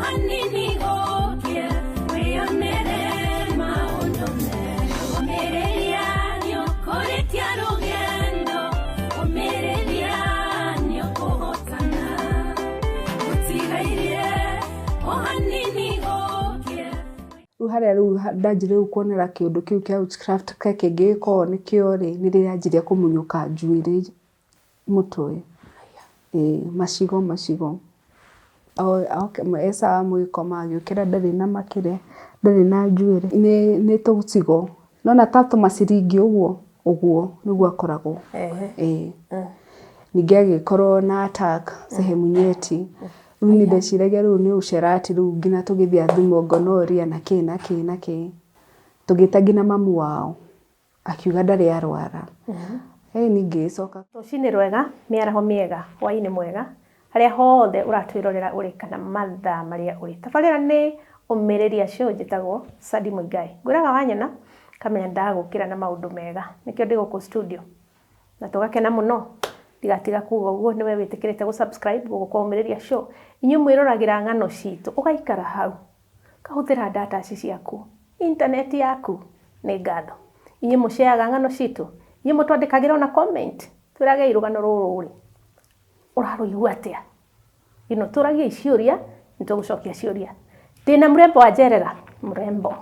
hanini gokie weyonere maundume omereria nyokoretia rugendo omereria nyokohotana utigaire ohanini gokie haria riu ndanjire kuonera kiundu kiu kia witchcraft kenge ko nikio ri ni riria njiria kumunyuka njuiri mutwe macigo esa mwikoma agikira ndari na makire ndari na njuiri ni tucigo nona tatu maciringi uguo niguo akoragwo ningi agikorwo na attack sehemu nyeti riu ni ndeciragia riu ni ucerati riu ngina tugithia thumo gonoria na ki tugitagina mamu wao akiuga ndari arwara ningi coka rucini rwega miaraho miega hwaini mwega haria hothe uratwirorera uri kana mathaa maria uri tabarira ni umereria cio njitagwo Sadi Muigai nguraga wanyona kamenya ndagukira na maundu mega nikio ndi guku studio na tugakena muno digatiga kuga uguo niwe witikirite gu subscribe guko umereria cio inyu mwirораgira ngano citu ugaikara hau kahuthira data ciaku internet yaku ni ngatho inyu musheaga ngano citu inyu mutwandikagira na comment turage irugano ruri uraruigua atia ino turagie ciuria nitugucokia ciuria ndina mrembo wa Jerera mrembo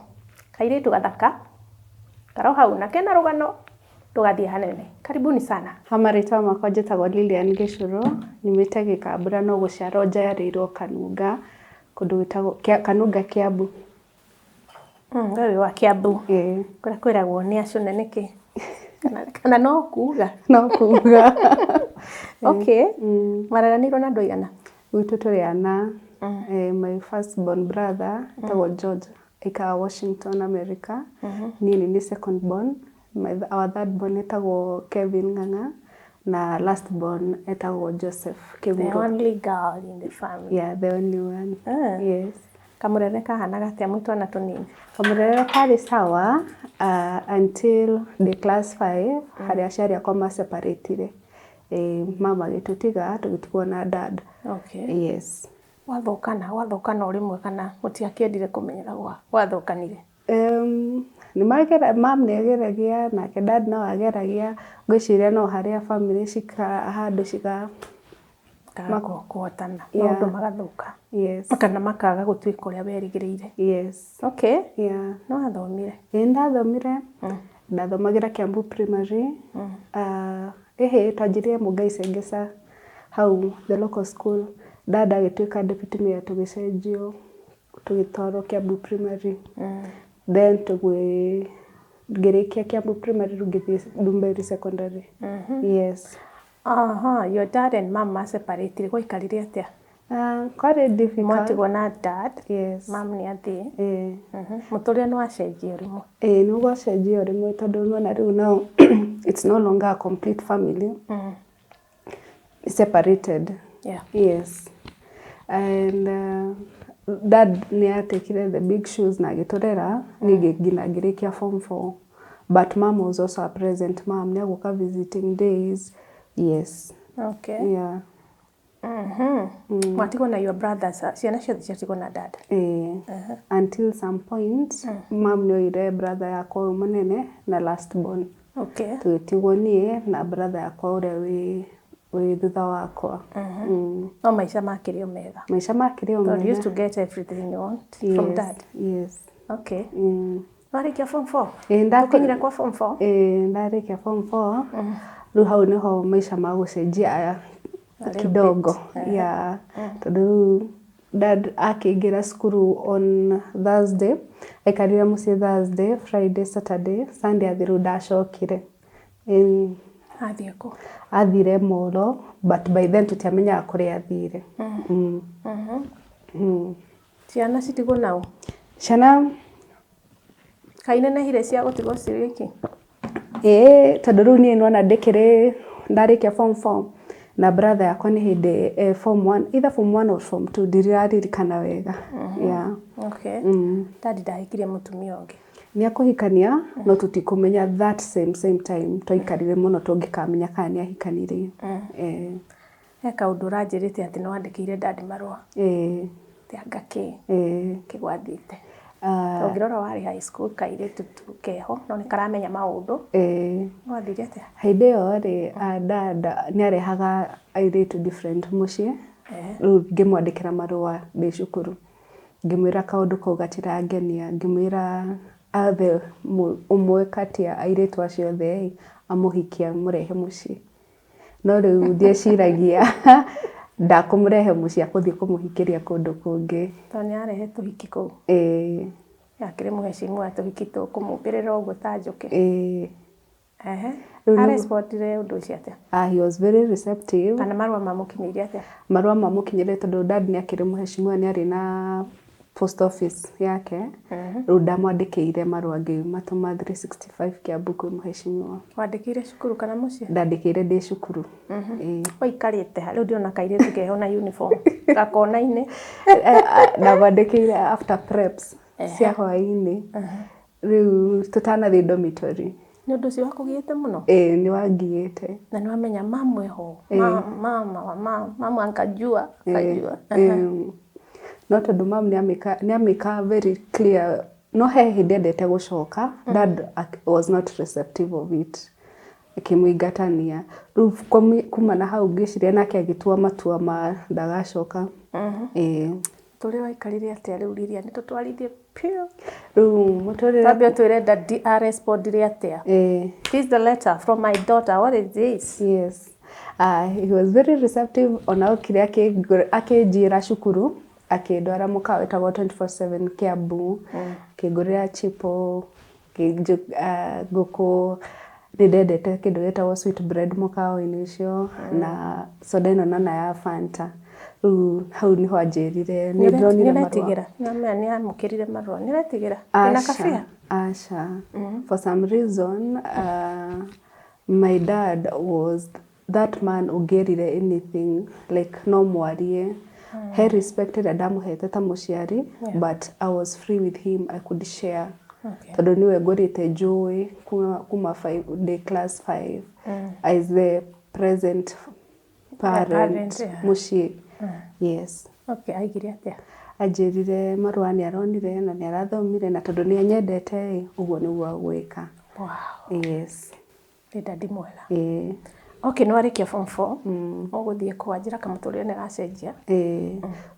kairitu gathaka karo hau na kena rugano tugathie hanene karibuni sana hamarita makwa njitagwo Lilian Gicuru nimite Gikambura no guciarwo njayarirwo Kanunga kundu witagwo Kanunga Kiambu wewe wa Kiambu kura kwiragwo ni acune niki kana no kuga okay mararaniro na ndoigana witu turi ana my first born brother tagwo George ika Washington America nini ni second born our third born etagwo Kevin Nganga na last born etagwo Joseph Kiburo. The only girl in the family. Yeah, the only one. Yes. Kamurere kahana gatia mutwana tunini. Kamurere kari sawa until the class 5 haria aciari akwa maseparatire. Mama gitutiga tugituko na dad. Okay. Yes. Wathokana urimwe kana mutiakendire kumenyera wathokanire. Ni magera mam negeragia na ke dad na wageragia gwiciria no haria family shika handu shika kuhotana maundu magathuka. Yes. Kana makaga gutwika uria berigirire. Yes. Okay. Yeah. No athomire. Ndathomire. Ndathomagira Kiambu Primary. Twanjirie Muigai Sengesa hau the local school. Dada agituika deputy mayor tugicenjio tugitwaro Kiambu Primary. Then ngirikia Kiambu Primary rugithie Dumberi Secondary. Yes. Your dad and mom separated. Gwaikarire atia? Quite difficult. Mwatigwo na dad. Yes. Mom ni athie. Muturia no acenjio rimwe. No gwacenjio rimwe tondu nona riu now it's no longer a complete family. Separated. Yeah. Yes. And dad ni atekire the big shoes na gitorera nige ngina ngirikia form 4 but mom was also a present mom ni aguka visiting days. Yes. Okay. Yeah. Mwatigo na your brothers ciana ciothe ciatigo na dad. Until some point mom no ire brother yakwa munene na last born. Okay. Tugitigwo nie na brother yakwa uria we thutha wakwa. No maisha makirio mega. Maisha makirio mega. So you used to get everything you want from dad. Yes. Okay. Warikia form 4? Ndakinyira kwa form 4? Ndarikia form 4. Riu hau niho maisha magucenjia kidogo. Yeah. Tondu dad akiingira skuru on Thursday. Ekarira muci Thursday, Friday, Saturday, Sunday athiru ndacokire. Athieko. Athire Molo, but by then tutiamenya kuri athire. Ciana citigo nao. Ciana kaine na hire cia gutigo ciriki. Tondu riu nie nona ndikire ndarikia form 4 na brother yakwa ni hindi form 1 either form 1 or form 2 ndiraririkana wega. Yeah. Okay. Dad ndahikire mutumia ungi. Ni akuhikania no tutikumenya that same time twikarire muno tungikamenya kana ni ahikanire. Kaundu ranjirite ati no andikire dad marua. atia ngaki kigwathite ngirora wari high school kairitu tu keho no ni karamenya maundu no athire atia hĩndĩ ĩyo rĩ dada nĩ arehaga airĩtu different mũciĩ rĩu ngĩmwandĩkĩra marũa ndĩ cukuru ngĩmwĩra kaũndũ kau gatirangenia ngĩmwĩra athe ũmwe kati ya airĩtu acio othe amũhikia mũrehe mũciĩ no rĩu ndieciragia ndakũmũrehe mũciĩ akũthiĩ kũmũhikĩria kũndũ kũngĩ to nĩ arehe tũhiki kũu yakĩrĩ mũhecimwa tũhiki tũkũmũmbĩrĩra ũguo ta njũkĩ arespondire ũndũ ũcio atĩa he was very receptive kana marũa mamũkinyĩire atĩa marũa mamũkinyĩire tondũ dad nĩ akĩrĩ mũhecimwa nĩ arĩ na post office yake rĩu ndamwandĩkĩire marũa ngĩmatũma 365 Kiambu kwĩ mũhecimiwa wandĩkĩire cukuru kana mũciĩ ndandĩkĩire ndĩ cukuru waikarĩte rĩu ndĩrona kairĩtu keho na uniform gakona-inĩ ndamwandĩkĩire after preps cia hwaĩ-inĩ rĩu tũtanathiĩ dormitory nĩ ũndũ ũcio wakũgiĩte mũno nĩ wangiĩte na nĩ wamenya mamwe ho mama ankajua no tondũ mam nĩ amĩka very clear no he hĩndĩ endete gũcoka dad was not receptive of it akĩmũingatania rĩu kuma na hau ngĩciria nake agĩtua matua ma ndagacoka tũrĩ waikarire atĩa rĩu Lilia nĩ tũtwarithie pio rĩu mũtũrĩre tambia twĩre dadi arespondire atĩa this is the letter from my daughter what is this yes he was very receptive ona okire akĩnjĩra cukuru akĩndwara mũkawa wetagwo 24/7 Kiambu akĩngũrĩra chipo ngũkũ nĩ ndendete kĩndũ gĩtagwo sweet bread mũkawa-inĩ ũcio na soda ĩno nana ya Fanta rĩu hau nĩho anjĩrire nĩ ndonire marũa nĩ amũkĩrire marũa nĩ retigĩra ĩna kabia aca for some reason my dad was that man ũngĩerire anything like no mwarie he respected ndamũhete ta mũciari but I was free with him I could share tondũ niwe ngũrĩte njũĩ kuma 5 day class 5 as the present parent mũciĩ yes aigire atĩa anjĩrire marũa nĩ aronire na nĩ arathomire na tondũ nĩ anyendete ũguo nĩguo agwĩka yes nĩ dadi mwega okay no arĩkia form 4 ũgũthiĩ kwanjĩra kamũtũrĩre nĩ gacenjia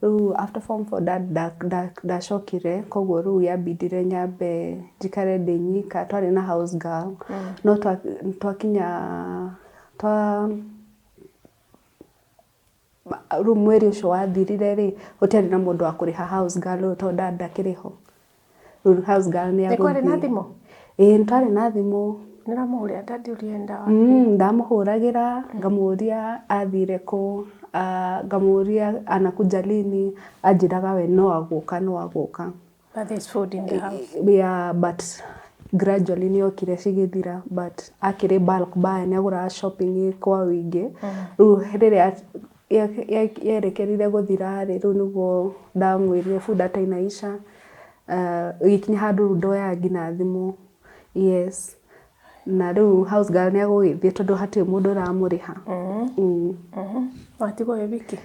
rĩu after form 4 dad ndacokire koguo rĩu yambindire nyambe njikare ndĩ nyika twarĩ na house girl no twakinya rĩu mweri ũcio wathirire rĩ gũtiarĩ na mũndũ wa kũrĩha house girl rĩu tondũ dad ndakĩrĩho rĩu house girl nĩ agũthiĩ nĩkwarĩ na thimũ nĩ twarĩ na thimũ nĩramũhũrĩra dadi ũrĩenda ndamũhũragĩra ngamũria athire kũ ngamũria anakuja lini anjĩraga we no agũka but there's food in the house but gradually nĩ okire cigĩthira but akĩrĩ bulk buy nĩ agũraga shopping kwa wĩingĩ rĩu rĩrĩa yerekerire gũthira rĩ rĩu nĩguo ndamwĩrire food atainaisha gĩkinya handũ ndoya nginya thimũ yes na rĩu house girl nĩ agũgĩthiĩ tondũ hatirĩ mũndũ ũramũrĩha watigwo wĩ wiki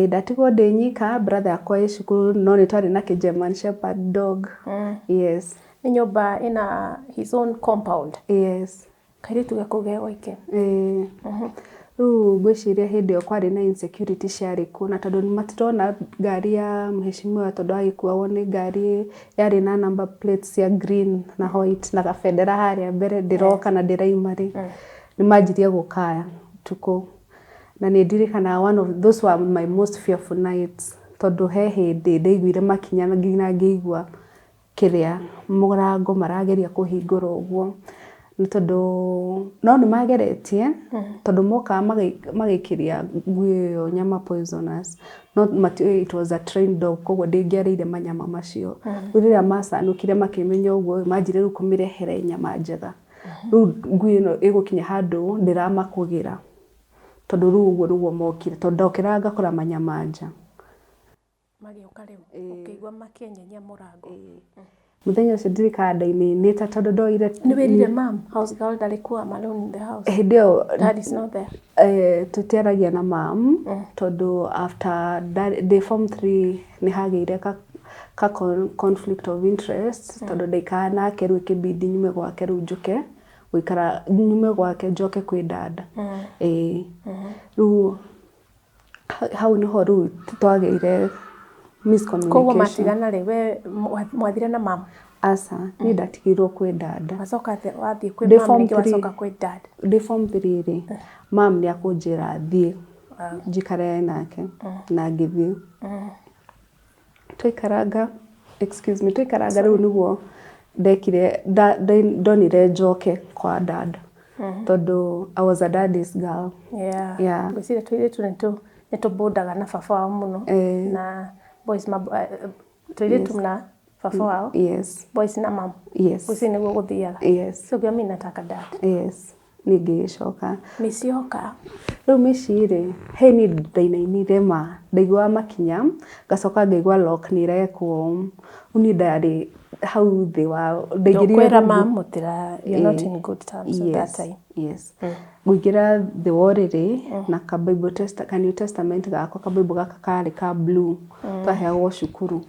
ndatigwo ndĩ nyika brother akwa ĩ cukuru no nĩ twarĩ na German shepherd dog yes nĩ nyũmba ĩna his own compound yes kairĩtu gakũu ge gwaike rĩu ngwĩciria hĩndĩ ĩyo kwarĩ na insecurity ciarĩ kuo na tondũ matirona ngari ya mũhecimiwa tondũ agĩkuagwo nĩ ngari yarĩ na number plates cia green na white na gabendera harĩa mbere ndĩroka na ndĩraima rĩ nĩ manjirie gũkaya tukũ na nĩ ndirikanaga one of those were my most fearful nights tondũ he hĩndĩ ndaiguire makinya nginya ngĩigua kĩrĩa mũrango marageria kũhingũra ũguo nĩ tondũ no nĩ mageretie tondũ moka magĩkĩria ngui ĩyo nyama poisonous no it was a trained dog koguo ndĩngĩarĩire manyama macio rĩu rĩrĩa macanũkire makĩmenya ũguo manjire rĩu kũmĩrehere nyama njega rĩu ngui ĩno ĩgũkinya handũ ndĩramakũgĩra tondũ rĩu ũguo nĩguo mokire tondũ ndokĩraga ngakora manyama nja magĩũka rĩu ũkĩigua makĩenyenyia mũrango Muthenya ucio ndirikana ndainĩte tondu ndoire Nĩ wĩrire mam house girl ndarĩkuwa alone in the house. Hĩndĩ ĩyo Dad is not there. tutiaragia na mam tondu after day form 3 nĩ hagĩire ka conflict of interest tondu ndaikara nake rĩu kĩbindi nyume gwake rĩu njuke guikara nyume gwake njoke kwĩ dad. Rĩu hau nĩho rĩu twagĩire miscommunication. Koguo matigana rĩ we mwathire na mam? Aca nĩ ndatigirwo kwĩ dad. Wacoka wathiĩ kwĩ mam ningĩ wacoka kwĩ dad? Day form 3 rĩ mam nĩ akũnjĩra thiĩ njikare nake na ngĩthiĩ. Twaikaranga rĩu nĩguo ndekire ndonire njoke kwa dad tondu I was a daddy's girl. Yeah. Ngwĩciria tũirĩtu nĩ tũbũndaga na baba wao mũno na boys tũirĩtu na baba wao. Yes. Boys na mam. Yes. Ucio nĩguo gũthiaga. Yes. So mimi nataka dad. Yes. Ningĩcoka. Mĩciĩ yoka. Rĩu mĩciĩ rĩ heni ndainainire ma ndaigua makinya ngacoka ngaigua lock nĩ rekwo uni ndarĩ hau thĩ wa ndaigirire kwĩra mam mutira you're not in good terms at that time. Yes. Ngũingĩra thĩ wa ũrĩrĩ na ka Bible ka New Testament gakwa ka Bible gaka karĩ ka blue twaheagwo cukuru.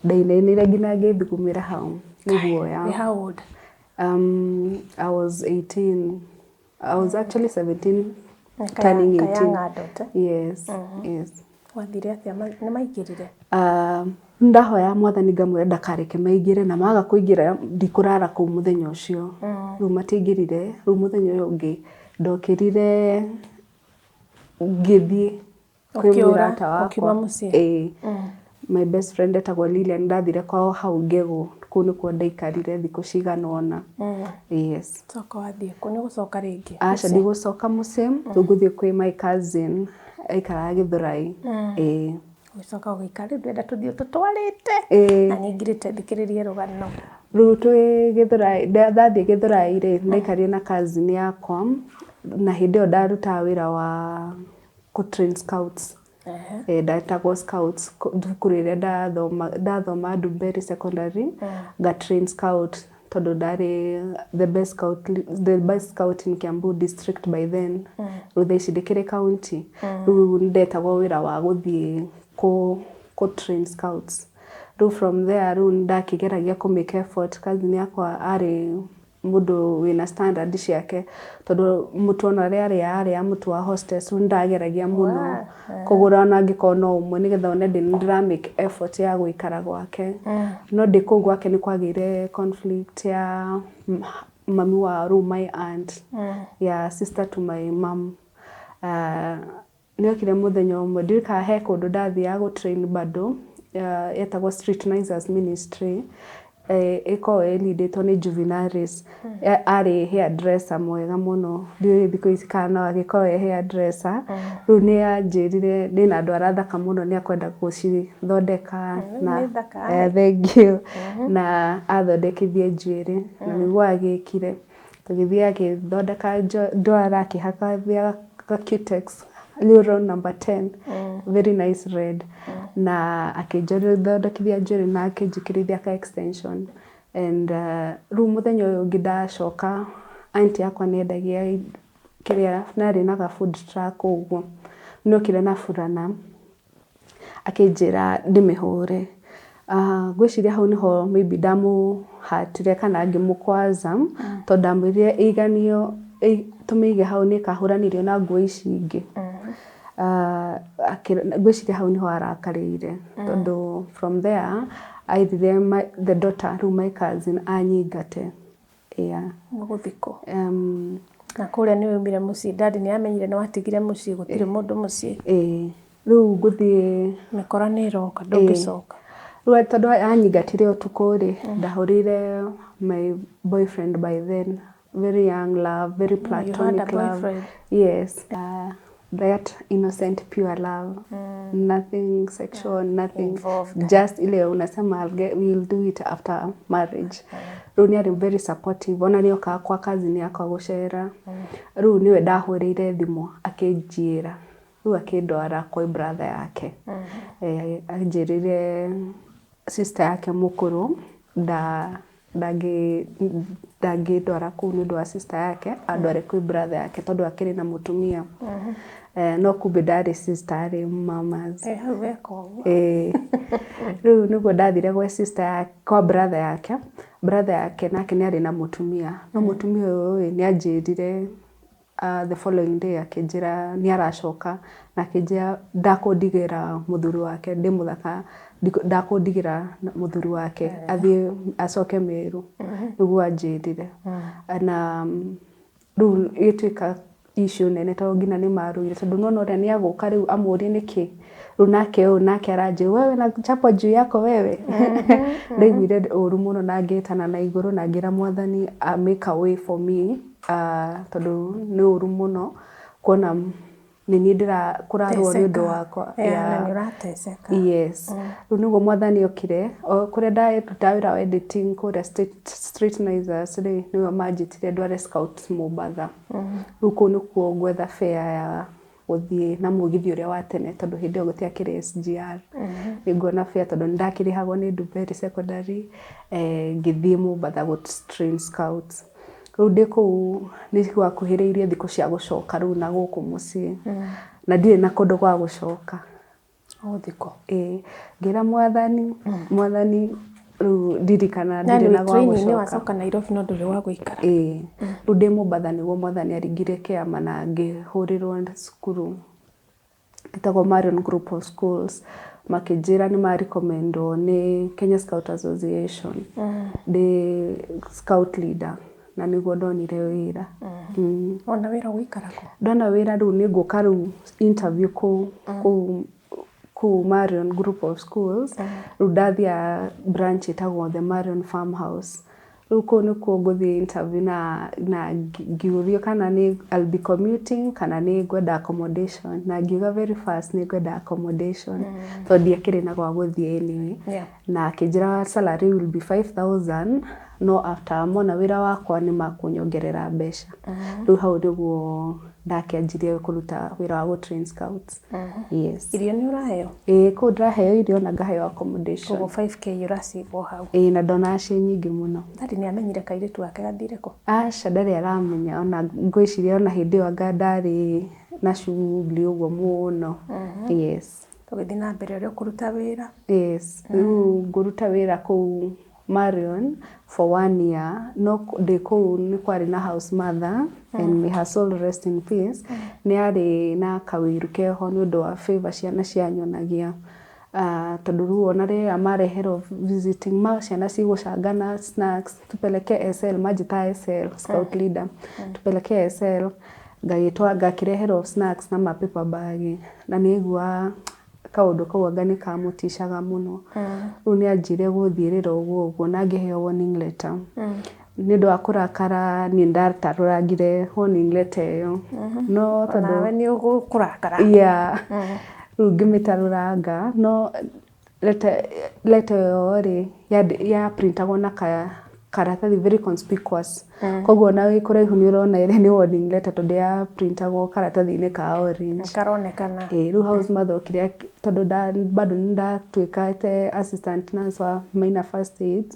Ndainainire nginya ngĩthugumĩra hau nĩguo ya. How old? I was 18. I was actually 17 turning 18. Yes. Yes. Wathire atia nĩ maingĩrire? Ndahoya mwathani ngamwĩra ndakareke maingĩre na maga kũingĩra ndikũrara kũu mũthenya ũcio. Rĩu matingĩrire rĩu mũthenya ũyũ ũngĩ ndokĩrire ngĩthiĩ kwĩ mũrata wakwa. My best friend etagwo Lilian ndathire kwao hau Ngegũ kũu nĩkuo ndaikarire thikũ cigana ũna. Yes. Coka wathiĩ kũ nĩ gũcoka rĩngĩ? Aca ndigũcoka mũciĩ rĩu ngũthiĩ kwĩ my cousin aikaraga Gĩthũrai. Gũcoka ũgĩikara ndĩrenda tũthiĩ tũtwarĩte na ningirĩte thikĩrĩrie rũgano. Rĩu twĩ Gĩthũrai ndathiĩ Gĩthũrai rĩ ndaikarire na cousin yakwa na hĩndĩ ĩyo ndarutaga wĩra wa train scouts. Ndatagwo scouts thukuru ĩrĩa ndathoma Ndumberi secondary nga train scout tondu ndarĩ the best scout in Kiambu district by then. Rĩu thaa ici ndĩkĩrĩ county. Rĩu ndetagwo wĩra wa gũthiĩ ku train scouts. Rĩu from there rĩu ndakĩgeragia ku make effort. Cousin yakwa arĩ mũndũ wĩna standard ciake tondu mũtu ona arĩ ya mũtu wa hostess rĩu ndageragia mũno kũgũra ona angĩkorwo no ũmwe nĩgetha one ndĩra make effort ya gũikara gwake. No ndĩ kũu gwake nĩ kwagĩire conflict ya mami wa rĩu my aunt ya sister to my mom. Nĩokire mũthenya ũmwe ndirikana he kũndũ ndathiaga gũ-train bado etagwo Street Nisers Ministry. Ĩkoragwo ĩlidĩtwo nĩ Juvenalis. Arĩ hairdresser mwega mũno ndiũĩ thikũ ici kana no agĩkorwo e hairdresser. Rĩu nĩ anjĩrire ndĩna ndwara thaka mũno nĩ akwenda gũcithondeka na thengiũ na athondekithie njuĩrĩ na nĩguo agĩkire. Tũgĩthiĩ agĩthondeka ndwara akĩhaka ga cutex Luron number 10 very nice red na akĩnjethondekithia njuĩrĩ na akĩnjĩkĩrithia ka extension and rĩu mũthenya ũyũ ũngĩ ndacoka aunty yakwa nĩ endagia kĩrĩa narĩ na ga food truck ũguo nĩokire na burana akĩnjĩra ndĩmĩhũre. Ngwĩciria hau nĩho maybe ndamũhatire kana ngĩmũkwaza tondũ ndamwĩrire iganio tũmĩige hau nĩ kahũranirio na nguo ici ingĩ. Ngwĩciria hau nĩho arakarĩire tondu from there aithire the daughter rĩu my cousin anyingate. Mũgũthikũ na kũrĩa nĩ umire mũciĩ dad nĩ amenyire nĩ watigire mũciĩ gũtirĩ mũndũ mũciĩ. Rĩu ngũthiĩ mĩkora nĩ ĩroka ndũngĩcoka. Rĩu tondũ anyingatire ũtukũ rĩ ndahũrĩire my boyfriend by then. Very young love, very platonic love. Yes. That innocent pure love. Nothing sexual, nothing involved. Just ile unasema we'll do it after marriage. Rĩu nĩ arĩ very supportive. Ona nĩokaga kwa cousin yakwa gũcera. Rĩu niwe ndahũrĩire thimũ akĩnjĩra. Rĩu akĩndwara kwa brother yake. Anjĩrire sister yake mũkũrũ ndangĩndwara kũu nĩ ũndũ wa sister yake andware kwĩ brother yake tondũ akĩrĩ na mũtumia. No kumbe ndarĩ sister arĩ mamas. Hau weka ũguo. Rĩu nĩguo ndathire gwa sister kwa brother yake. Brother yake nake nĩ arĩ na mũtumia. No mũtumia ũyũ nĩ anjĩrire the following day akĩnjĩra nĩ aracoka na akĩnjĩra ndakũndigĩra mũthuri wake ndĩ mũthaka, ndakũndigĩra mũthuri wake athiĩ acoke Meru. Nĩguo anjĩrire. Na rĩu ĩtuĩka issue nene tondũ nginya nĩ marũire tondũ nona ũrĩa nĩ agũka rĩu amũrie nĩkĩ. Rĩu nake aranjĩra wewe na chapa juu yako wewe. Ndaiguire ũru mũno na ngĩtana na igũrũ na ngĩra Mwathani make a way for me. Tondũ nĩ ũru mũno kuona nĩ niĩ ndĩrakũrarwo nĩ ũndũ wakwa. Na nĩ ũrateceka. Yes. Rĩu nĩguo Mwathani okire kũrĩa ndaruta wĩra wa editing kũrĩa Street Noisers rĩ nĩo manjĩtire ndware Scouts Mombatha. Rĩu kũu nĩkuo gwetha fare ya gũthiĩ na mũgithi ũrĩa wa tene tondũ hĩndĩ ĩyo gũtiakĩrĩ SGR. Nĩnguona fare tondũ nĩ ndakĩrĩhagwo nĩ Ndumeri Secondary ngĩthiĩ Mombatha gũ-train Scouts. Rĩu ndĩ kũu nĩ gwakuhĩrĩirie thikũ cia gũcoka rĩu na gũkũ mũciĩ. Na ndirĩ na kũndũ gwa gũcoka. Thikũ. Ngĩra Mwathani rĩu ndirikana ndirĩ na gwa gũcoka. Nĩ wacoka Nairobi no ndũrĩ wa gũikara. Rĩu ndĩ Mombatha nĩguo Mwathani aringire kĩama na ngĩhũrĩrwo cukuru ĩtagwo Marion Group of Schools. Makĩnjĩra nĩ ma-recommendwo nĩ Kenya Scout Association ndĩ scout leader. Na nĩguo ndonire wĩra. Ona wĩra gũikara kũ? Ndona wĩra rĩu nĩ ngũka rĩu interview kũu Marion Group of Schools. Rĩu ndathia branch ĩtagwo the Marion Farmhouse. Rĩu kũu nĩkuo ngũthiĩ interview na ngiũrio kana I'll be commuting kana nĩ ngwenda accommodation. Na ngiuga very fast nĩ ngwenda accommodation. Tondũ ndiakĩrĩ na gwa gũthiĩ anyway. Na akĩnjĩra salary will be 5,000. No after mona wĩra wakwa nĩ makũnyongerera mbeca. Rĩu hau nĩguo ndakĩanjirie kũruta wĩra wa gũ-train Scouts. Yes. Irio nĩ ũraheo? Kũu ndĩraheo irio na ngaheo accommodation. Koguo 5K ũracibwo hau. Na ndona ciĩ nyingĩ mũno. Daddy nĩ amenyire kairĩtu wake gathire kũ? Aca ndarĩ aramenya ona ngwĩciria ona hĩndĩ ĩyo anga ndarĩ na shughuli ũguo mũno. Yes. Tũgĩthiĩ na mbere ũrĩa ũkũruta wĩra. Yes. Rĩu ngũruta wĩra kũu Marion for 1 year. No ndĩ kũu nĩ kwarĩ na house mother and may her soul rest in peace. Nĩ arĩ na kawĩru keho nĩ ũndũ wa favor ciana cianyonagia. Tondũ rĩu ona rĩrĩa mareherwo visiting ciana cigũcangana snacks tupeleke SL majita SL scout leader. Tupeleke SL ngakĩreherwo snacks na mapaper bag na nĩigua kaũndũ kau anga nĩ kamũticaga mũno. Rĩu nĩ anjire gũthiĩrĩra ũguo na ngĩheo warning letter. Nĩ ũndũ wa kũrakara niĩ ndatarũrangire warning letter ĩyo. No tondũ nawe nĩ ũgũkũrakara. Rĩu ngĩmĩtarũranga no letter ĩyo rĩ ya printagwo na karatathi very conspicuous. Koguo na wĩ kũraihu nĩ ũrona ĩrĩa nĩ warning letter tondũ ya printagwo karatathi-inĩ ka orange. Karonekana. Rĩu house mother okire tondũ bado nĩ ndatuĩkĩte assistant nurse wa minor first aid.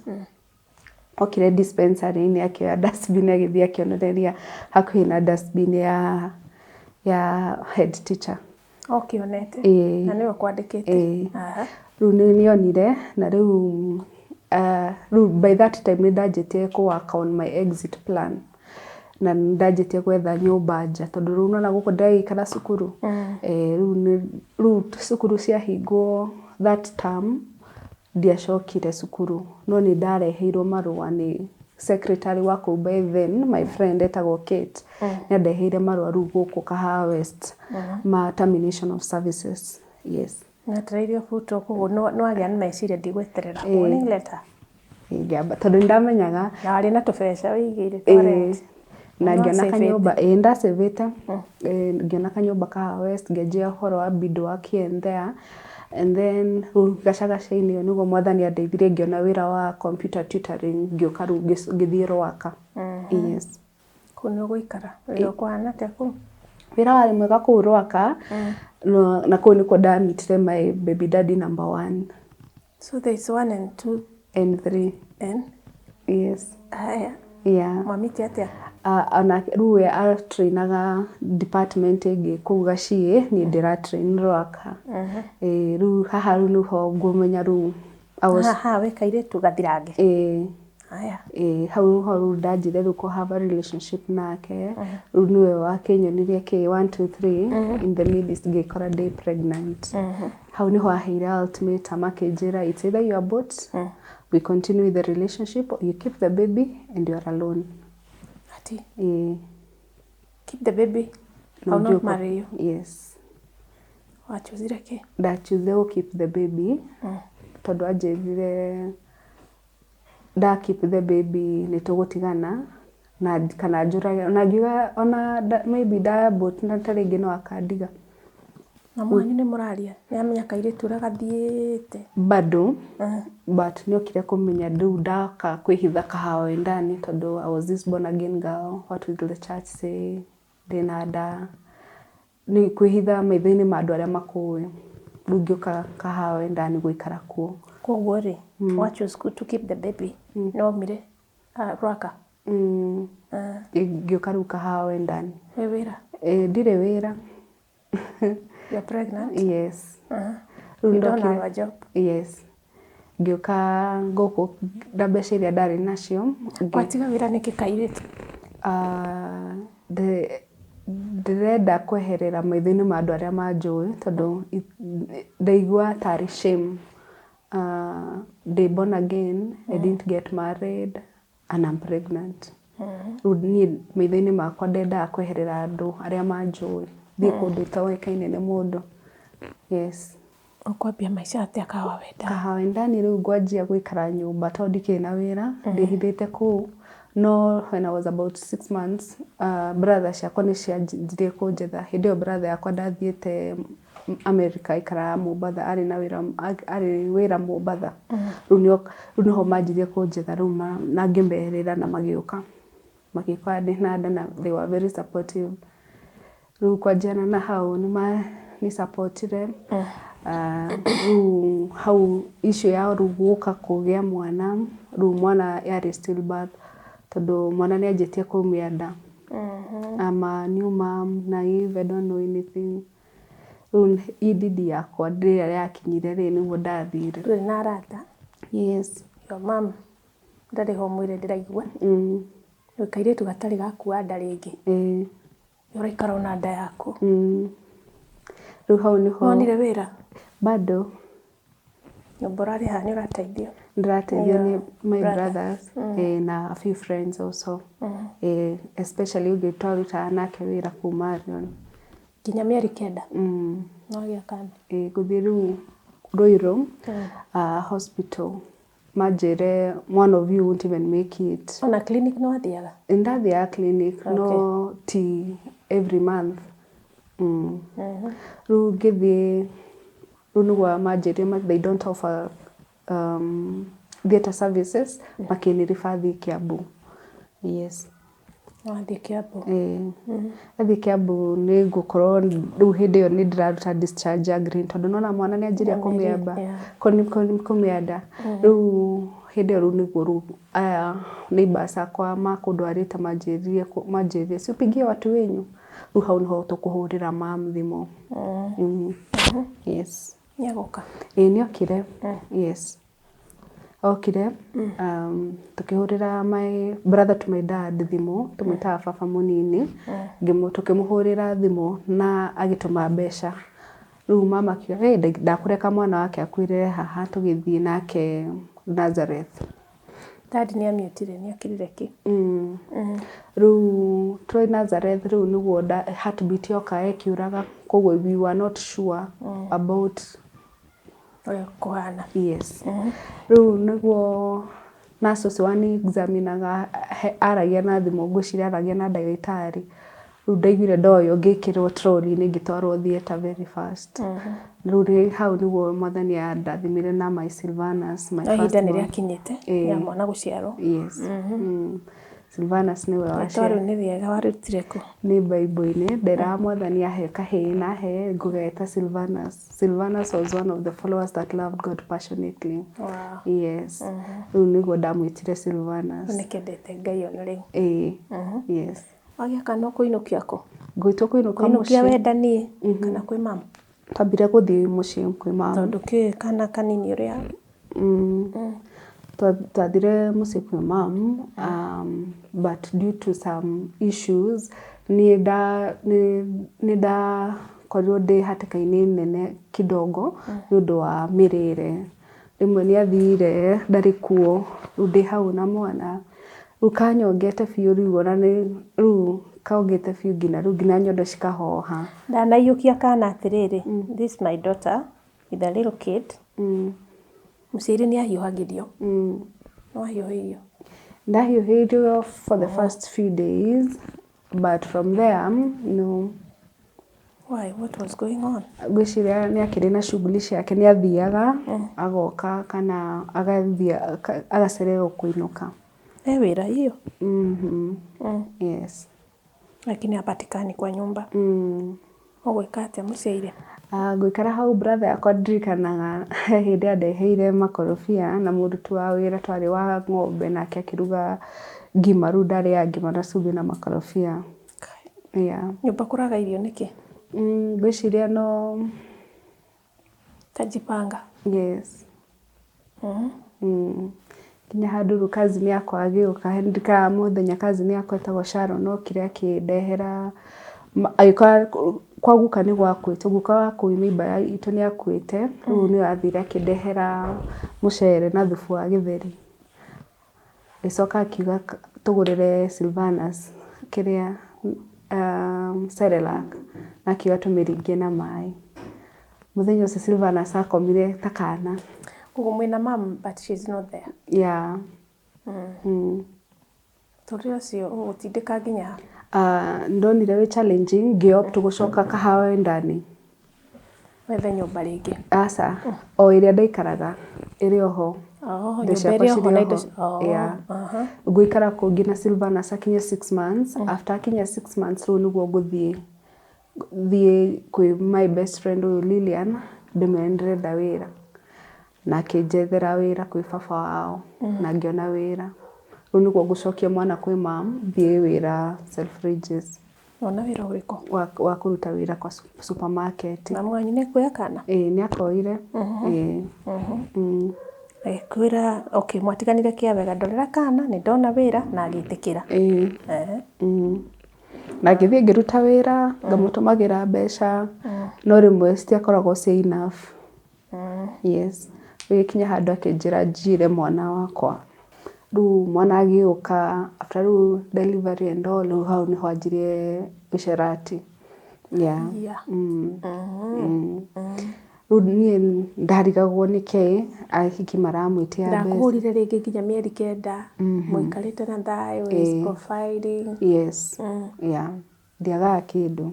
Okire dispensary-inĩ akĩoya dustbin agĩthiĩ akĩonereria hakuhĩ na dustbin ya head teacher. Okĩonete. Na nĩwe kwandĩkĩte. Rĩu nĩ nĩonire na rĩu by that time nĩ ndanjĩtie kũ-work on my exit plan. Na ndanjĩtie gwetha nyũmba nja tondũ rĩu nona gũkũ ndĩraikara cukuru. Rĩu cukuru ciahingwo that term ndiacokire cukuru. No nĩ ndareheirwo marũa nĩ secretary wa kũu by then my friend etagwo Kate. Nĩ andeheire marũa rĩu gũkũ Kahawa West ma termination of services. Yes. Natereirio futo koguo no agĩa na meciria ndigweterera warning letter. Ngĩamba tondũ ndamenyaga na arĩ na tũbeca wĩigĩire twarent. Na ngĩona kanyũmba ndacĩvĩte. Ngĩona kanyũmba Kahawa West ngĩanjia ũhoro wa bid work here and there. And then gacagaca-inĩ ĩyo nĩguo Mwathani andeithirie ngĩona wĩra wa computer tutoring ngĩũka rĩu ngĩthiĩ Rwaka. Yes. Kũu nĩ ũgũikara wĩra ũkũhana atĩa kũu? Wĩra warĩ mwega kũu Rwaka. Na kũu nĩkuo ndamitire my baby daddy number 1. So there's 1 and 2 and 3. Yes. Haya. Yeah. Mwamĩte atĩa? Ona rĩu we atrainaga department ĩngĩ kũu Gaciĩ, niĩ ndĩratrain Rwaka. Rĩu haha rĩu nĩho ngũmenya rĩu Haha wĩ kairĩtu gathirange. Haya. Hau rĩu ndanjire rĩu kũ-have a relationship nake. Rĩu nĩwe wakĩnyonirie 1, 2, 3 in the midst ngĩkora ndĩ pregnant. Hau nĩho aheire ultimatum akĩnjĩra it's either you abort, we continue with the relationship, or you keep the baby and you are alone. Ati? Keep the baby. No I'll not joke. marry you. Yes. Wachuzire kĩ? Ndachuze gũ keep the baby. Tondũ anjĩrire nda keep the baby nĩ tũgũtigana na kana njũrage ona ngiuga ona maybe abort na tarĩngĩ no akandiga. Na mwanyu nĩ mũraria? Nĩ amenya kairĩtu ũrĩa gathiĩte? Bado. But nĩokire kũmenya rĩu ndaka kwĩhitha kahawa ndani tondũ I was this born again girl. What will the church say? Ndĩna nda. Nĩ kwĩhitha maitho-inĩ ma andũ arĩa makũĩ. Rĩu ngĩũka kahawa ndani gũikara kuo. Koguo rĩ, wachoose to keep the baby. No mire Rwaka. Ngĩũka rĩu kahawa ndani. Wĩ wĩra? Ndirĩ wĩra. You're pregnant? Yes. You don't have a job? Yes. Ngĩũka ngũkũ na mbeca iria ndarĩ nacio. Watiga wĩra nĩkĩ kairĩtu? Ndĩrenda kweherera maitho-inĩ ma andũ arĩa manjũĩ tondũ ndaigua tarĩ shame. They born again, I didn't get married and I'm pregnant. Rĩu niĩ maitho-inĩ makwa ndendaga kweherera andũ arĩa manjũĩ. Thiĩ kũndũ itoĩkaine nĩ mũndũ. Yes. Ũkwambia maica atĩa kahawa wenda? Kahawa ndani rĩu ngwanjia gũikara nyũmba tondũ ndikĩrĩ na wĩra. Ndĩhithĩte kũu. No when I was about 6 months, brother ciakwa nĩ cianjirie kũnjetha. Hĩndĩ ĩyo brother yakwa ndathiĩte America ikaraga Mombasa, arĩ wĩra Mombasa. Rĩu nĩho manjirie kũnjetha rĩu na ngĩmerĩra na magĩũka. Magĩũka ndĩ na nda na they were very supportive. Rĩu kwanjiana na hau nĩ supportire. Rĩu hau issue yao rĩu gũka kũgĩa mwana. Rĩu mwana yarĩ stillbirth. Tondũ mwana nĩ anjĩtie kuumia nda. I'm a new mom, naive, I don't know anything. Rĩu ididi yakwa ndĩrĩa yakinyire rĩ nĩguo ndathire. Ndũrĩ na arata? Yes. Your mom ndarĩ ho mwĩrĩ ndĩraigua? Rĩu kairĩtu gatarĩ gakua nda rĩngĩ? Ũraikara ona nda yaku? Rĩu hau nĩho. Wonire wĩra? Bado. Nyũmba ũrarĩ haha nĩ ũrateithio? Ndĩrateithio nĩ my brothers na a few friends also. Especially ũngĩtwaruta nake wĩra kũu Marion. Nginya mĩeri 9? No gĩa kana? Gũthiĩ rĩu Ruiru hospital. Manjĩre one of you won't even make it. Ona clinic nĩ wathiaga? Ndathiaga clinic no ti every month. Rĩu ngĩthiĩ rĩu nĩguo manjĩre they don't offer theatre services. Makĩnĩribathi Kiambu. Yes. Wathiĩ Kiambu? Athiĩ Kiambu nĩ ngũkorwo rĩu hĩndĩ ĩyo nĩ ndĩraruta discharge agreement tondũ nona mwana nĩ anjirie kũmĩamba kũmĩanda. Rĩu hĩndĩ ĩyo rĩu nĩguo rĩu aya neighbors akwa makũndwarĩte manjĩrie si upigie watu wenyu. Rĩu hau nĩho tũkũhũrĩra mam thimũ. Yes. Nĩagoka? Nĩokire. Yes. Okire. Tukĩhũrĩra my brother to my dad thimũ, tũmĩtaga baba mũnini. Tukĩmũhũrĩra thimũ na agĩtũma mbeca. Rĩu mama akiuga ndakũreka mwana wake akuĩrĩre haha tũgĩthiĩ nake Nazareth. Dad nĩ amĩũtire nĩ akirire kĩ? Rĩu tũrĩ Nazareth rĩu nĩguo heartbeat yoka ĩkiuraga koguo we were not sure about ũrĩa kũhana. Yes. Rĩu nĩguo nurse wani examinaga aragia na thimũ ngwĩciria aragia na ndagĩtarĩ. Rĩu ndaiguire ndoyo ngĩkĩrwo trolley-inĩ ngĩtwarwo theatre very fast. Rĩu hau nĩguo mwathani andathimire na my Silvanus, my first one. Ihinda nĩ rĩakinyĩte ya mwana gũciarwo? Yes. Silvanus niwe Rĩtwa waciarwo. rĩu nĩ rĩega warutire kũ? Nĩ Bible-inĩ, ndera Mwathani ahe kahĩĩ na he ngũgeta Silvanus. Silvanus was one of the followers that loved God passionately. Wow. Yes. Rĩu nĩguo ndamwĩtire Silvanus. Nĩkendete Ngai ona rĩu. Yes. Wagĩa kana kũinũkia kũ? Ngwĩtwo kũinũka Kũinũkia mũciĩ. wendanie kana kwĩ mama? Twambire gũthiĩ mũciĩ kwĩ mama. Tondũ kĩũĩ kana kanini ũrĩa. Twathire mũciĩ kwĩ mom, but due to some issues nĩ ndakorirwo ndĩ hatĩka-inĩ nene kidogo nĩ ũndũ wa mĩrĩre. Rĩmwe nĩ athire ndarĩ kuo, rĩu ndĩ hau na mwana, rĩu kanyongete biũ rĩu ona rĩu kaongete biũ nginya nyondo cikahoha. Ndanaiyũkia kana atĩrĩrĩ, this is my daughter with a little kid. Mũciari nĩ ahiũhagĩrio. No ahiũhĩirio? Ndahiũhĩirio for the first few days, but from there, no. Why? What was going on? Ngwĩciria nĩ akĩrĩ na shughuli ciake, nĩ athiaga agoka kana agacererwo kũinũka. Wĩra hiyo? Yes. Lakini hapatikani kwa nyumba. Ũgwĩka atĩa mũciari? Ngũikara hau brother yakwa ndirikanaga hĩndĩ andeheire makorobia na mũruti wa wĩra twarĩ wa ng'ombe nake akĩruga ngima, rĩu ndarĩaga ngima na cumbĩ na makorobia. Nyũmba kũraga irio nĩkĩ? Ngwĩciria no tajipanga. Yes. Nginya handũ rĩu cousin yakwa agĩũka, ndikaraga mũthenya cousin yakwa etagwo Sharon okire akĩndehera agĩkora kwa guka nĩ gwakuĩte, guka wa kũu mĩimba itũ nĩ akuĩte, rĩu nĩ athire akĩndehera mũcere na thubu wa gĩtheri. Gĩcoka akiuga tũgũrĩre Silvanus kĩrĩa Cerelac, na akiuga tũmĩringie na maĩ. Mũthenya ũcio Silvanus akomire ta kana. Ũguo mwĩna mom but she's not there. Yeah. Tũrĩ ũcio ũgũtindĩka nginya ndonire wĩ challenging, ngĩopt gũcoka kahawa ndani. Wethe nyũmba rĩngĩ? Aca, o ĩrĩa ndaikaraga ĩrĩ oho. Nyũmba ĩrĩ oho na indo. Ngũikara kũu nginya Silvanus akinya 6 months. After akinya 6 months rĩu nĩguo ngũthiĩ kwĩ my best friend ũyũ Lilian ndĩmwĩre ndĩrenda wĩra, na akĩnjethera wĩra kwĩ baba wao na ngĩona wĩra. Rĩu nĩguo ngũcokia mwana kwĩ mom, thiĩ wĩra Selfridges. Wona wĩra ũrĩkũ? Wa kũruta wĩra kwa supermarket. Na mwanyu nĩ kuoya kana? Nĩ akoire. Kwĩra okay, mwatiganire kĩawega, ndorera kana nĩ ndona wĩra na agĩtĩkĩra. Na ngĩthiĩ ngĩruta wĩra, ngamũtũmagĩra mbeca, no rĩmwe citiakoragwo cia enough. Yes. Gĩkinya handũ akĩnjĩra njire mwana wakwa. Rĩu mwana agĩũka, after rĩu delivery and all, rĩu hau nĩho anjirie ũcerati. Rĩu niĩ ndarigagwo nĩkĩ ahiki maramwĩtia mbeca. Ndakũhũrire rĩngĩ nginya mĩeri 9, mũikarĩte na thayũ, is providing. Yes. Ndiagaga kĩndũ.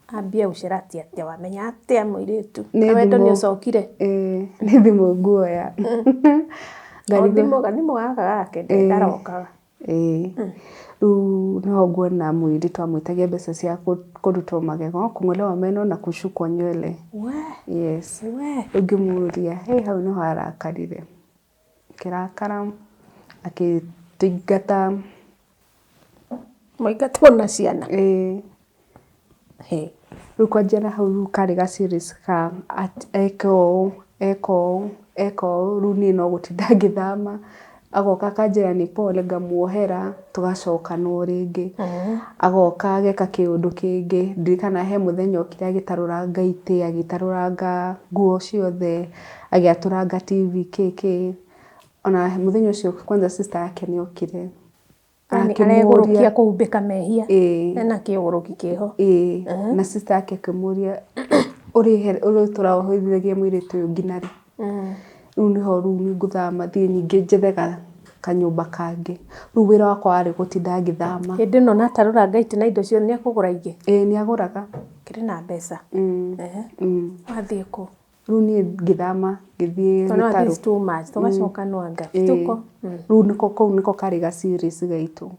Ambia ũcerati atĩa, wamenya atĩa mũirĩtu? Na wendo nĩ ũcokire? Nĩ thimũ nguoya. Thimũ gaka gake ndarokaga. Rĩu no nguona mwĩri twamwĩtagia mbeca cia kũrutwo magego, kũng'olewa meno na kushukwa nywele. Yes. Ngĩmũria, hau nĩho arakarire. Akĩrakara, akĩtũingata. Mũingatwo na ciana? Rĩu kwanjia na hau karĩ ga series ka eka ũũ, rĩu niĩ no gũtinda ngĩthama. Agoka akanjĩra nĩ pole, ngamuohera, tũgacokanwo rĩngĩ. Agoka ageka kĩũndũ kĩngĩ, ndirikana he mũthenya okire agĩtarũranga itĩ, agĩtarũranga nguo ciothe, agĩatũranga TV kĩkĩ. Ona mũthenya ũcio kwanza sister yake nĩ okire. Aregũrũkia kũhumbĩka mehia. Ena kĩũgũrũki kĩho. Na sister yake akĩmũria ũrĩ tũrahoithĩtie mũirĩtu ũyũ nginya rĩ. Rĩu nĩho rĩu ngũthama thiĩ ningĩ njethe kanyũmba kangĩ. Rĩu wĩra wakwa warĩ gũtinda ngĩthama. Hĩndĩ ĩno natarũranga itĩ na indo ciothe nĩ akũgũra ingĩ? Nĩ agũraga. Kĩrĩ na mbeca? Wathiĩ kũ? Rĩu niĩ ngĩthama ngĩthiĩ no gĩtarũ. this too much tugacoka no anga tuko Rĩu niko karĩ ga series gaitũ.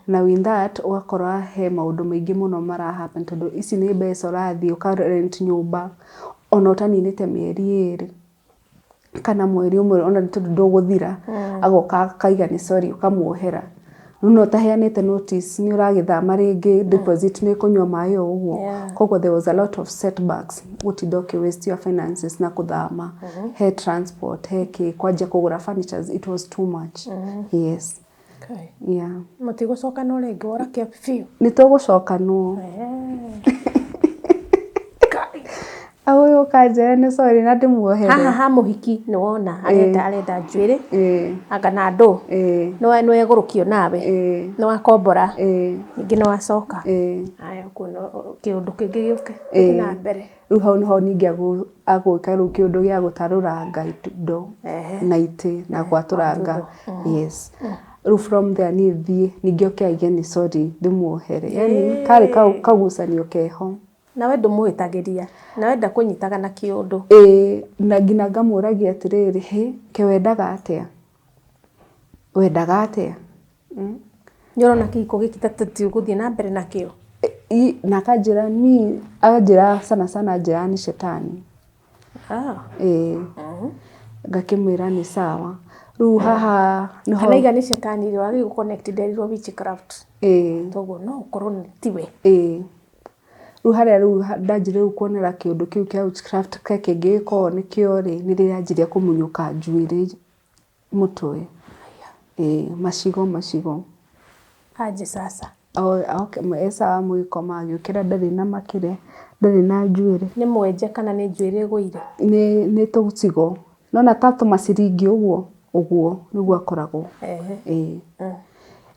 Na with that ũgakora he maũndũ maingĩ mũno mara happen tondũ ici nĩ mbeca ũrathiĩ ũka rent nyũmba ona ũtaninĩte mĩeri 2 kana mweri ũmwe ona tondũ ndũgũthira agoka akaiga nĩ sorry ũkamuohera. Rĩu no taheanĩte notice nĩ ũragĩthama rĩngĩ deposit nĩ kũnyua maĩ o ũguo. Koguo there was a lot of setbacks gũtinda waste your finances na kũthama. He transport, he kwanja kũgũra furnitures, it was too much. Yes. Okay. Yeah. Mũtigũcoka no rĩngĩ wora kĩa biũ. Nĩ tũgũcoka no. Awe ukanjera nĩ sorry na ndĩmuohere. Ha mũhiki nĩ wona arenda njuĩrĩ anga na ndũ no egũrũkio nawe no akombora ningĩ no acoka aya kuona kĩũndũ kĩngĩ gĩũke na mbere. Rĩu hau nĩho ningĩ agwĩka rĩu kĩũndũ gĩa gũtarũranga indo na itĩ na gwatũranga. Yes. Rĩu from there ningĩ oke aige nĩ sorry ndĩmuohere. Yani karĩ kagucanio keho. Na we ndũmũhĩtagĩria na wenda kũnyitaga na kĩũndũ. Na ngina ngamũragia atĩrĩrĩ ke wendaga atĩa Nĩũrona kĩhiko gĩkĩ tatũ gũthiĩ na mbere nakĩo. Na kanjĩra sana njĩra nĩ shetani. Ngakĩmwĩra nĩ sawa. Rĩu haha nĩho kanaiga nĩ shetani rĩo wagĩ gũconnect nderirwo witchcraft. Toguo no ũkorwo tiwe. Rĩu harĩa ndanjire kuonera kĩũndũ kĩu kĩa witchcraft kĩngĩ gĩkorwo nĩkĩo nĩ rĩrĩa yanjirie kũmunyũka njuĩrĩ mũtwe. Macigo. Aje sasa. Okay, sawa mũgĩkoma agĩũkĩra ndarĩ na makĩria ndarĩ na njuĩrĩ. Nĩ mwenje kana nĩ njuĩrĩ ĩgũire? Nĩ tũcigo. Nona tatu maciringi ũguo nĩguo akoragwo.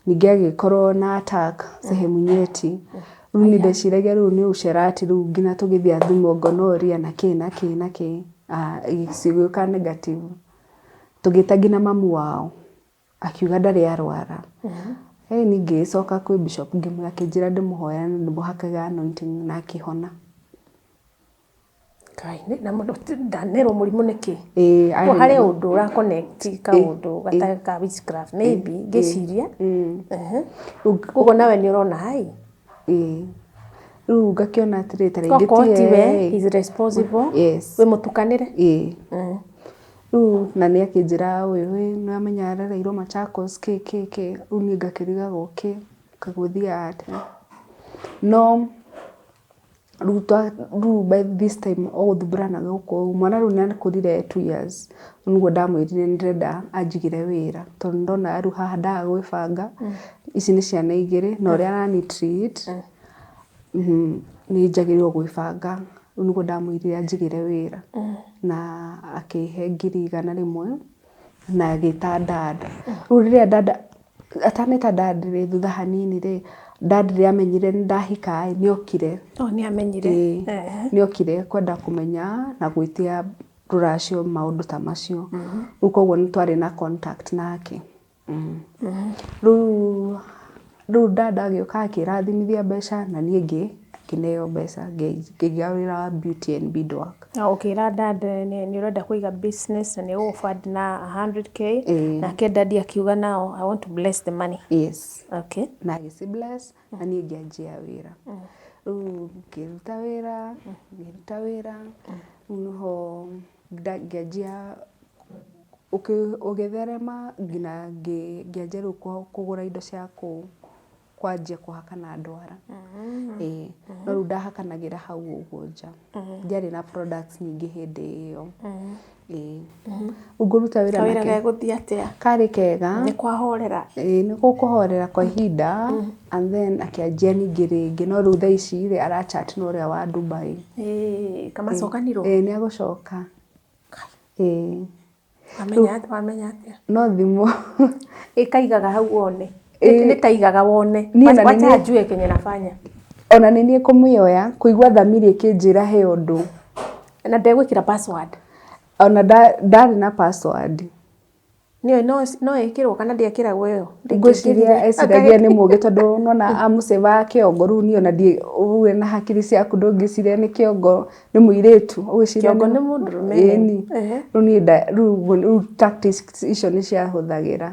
Ningĩ agĩkorwo na attack sehemu nyeti. Rĩu nĩ ndeciragia rĩu nĩ ũcerati rĩu nginya tũgĩthiĩ athimwo gonorrhea na kĩ cigĩũka negative. Tũgĩta nginya mamu wao akiuga ndarĩ arwara. Ningĩ coka kwĩ bishop ngĩmwĩra akĩnjĩra ndĩmũhoya ndĩmũhakaga anointing na akĩhona. Na mũndũ ndanero mũrimũ nĩkĩ? Harĩ ũndũ ũra connect kaũndũ gatarĩ ka witchcraft maybe ngĩciria. Ũguo nawe nĩ ũrona hai. Rĩu ngakĩona atĩrĩ ta rĩngĩ tiwe is responsible. We mũtukanĩre. Rĩu na nĩ akĩnjĩra ũyũ nĩ amenya arereirwo Machakos rĩu niĩ ngakĩriga kagũthiĩ atĩa. No rĩu by this time gũthumbũrana gũkũ mwana rĩu nĩ akũrire 2 years. Nĩguo ndamwĩrire nĩndĩrenda anjigĩre wĩra tondũ ndona rĩu haha ndaga gwĩbanga. Ici nĩ ciana 2 na ũrĩa arani treat nĩ njagĩrĩirwo gwĩbanga. Rĩu nĩguo ndamwĩrire anjigĩre wĩra na akĩhe 100 na agĩta dada. Rĩu rĩrĩa dada atanĩta dada thutha hanini dada rĩrĩa amenyire nĩ ndahika nĩ okire. Nĩ amenyire. Nĩ okire kwenda kũmenya na gwĩtia rũracio maũndũ ta macio. Rĩu koguo nĩ twarĩ na contact nake. Rĩu dada agĩũka akĩrathimithia mbeca na niĩ ngĩneo mbeca ngĩgarũrĩra beauty and beadwork. Ũkĩra dada nĩ ũrenda kũiga business na nĩ ũgũfund na 100k nake dadi akiuga now I want to bless the money. Yes. Okay. Na agĩci bless na niĩ ngĩanjia wĩra. Rĩu ngĩruta wĩra nĩho ngĩanjia ũgĩtherema nginya ngĩanjia rĩu kũgũra indo cia kwanjia kũhaka na ndwara. No rĩu ndahakanagĩra hau ũguo nja. Ndiarĩ na products nyingĩ hĩndĩ ĩyo. Ngũruta wĩra nake. Kawĩra gũthiĩ atĩa? Karĩ kega. Nĩ kwahorera. Nĩ gũkũhorera kwa ihinda and then akĩanjia ningĩ rĩngĩ no rĩu thaa ici arachat na ũrĩa wa Dubai. Kamacokanirwo? Nĩ agũcoka. Wamenya atĩa? No thimũ. Ĩkaigaga hau wone. Nĩtaigaga wone. Wacha ajue kenye nafanya. Ona nĩ niĩ kũmĩoya kũigua thamiri ĩkĩnjĩra he ũndũ. Na ndegwĩkĩra password. Ona ndarĩ na password. no ĩkĩrwo kana ndĩekĩragwo ĩyo. Ngwĩciria eciragia nĩ mũgĩ tondũ nona amũcĩba kĩongo rĩu niĩ ona uwe na hakiri ciaku ndũngĩciria nĩ kĩongo nĩ mũirĩtu ũgĩciria kĩongo nĩ mũndũrũme. Rĩu tactics icio nĩ ciahũthagĩra.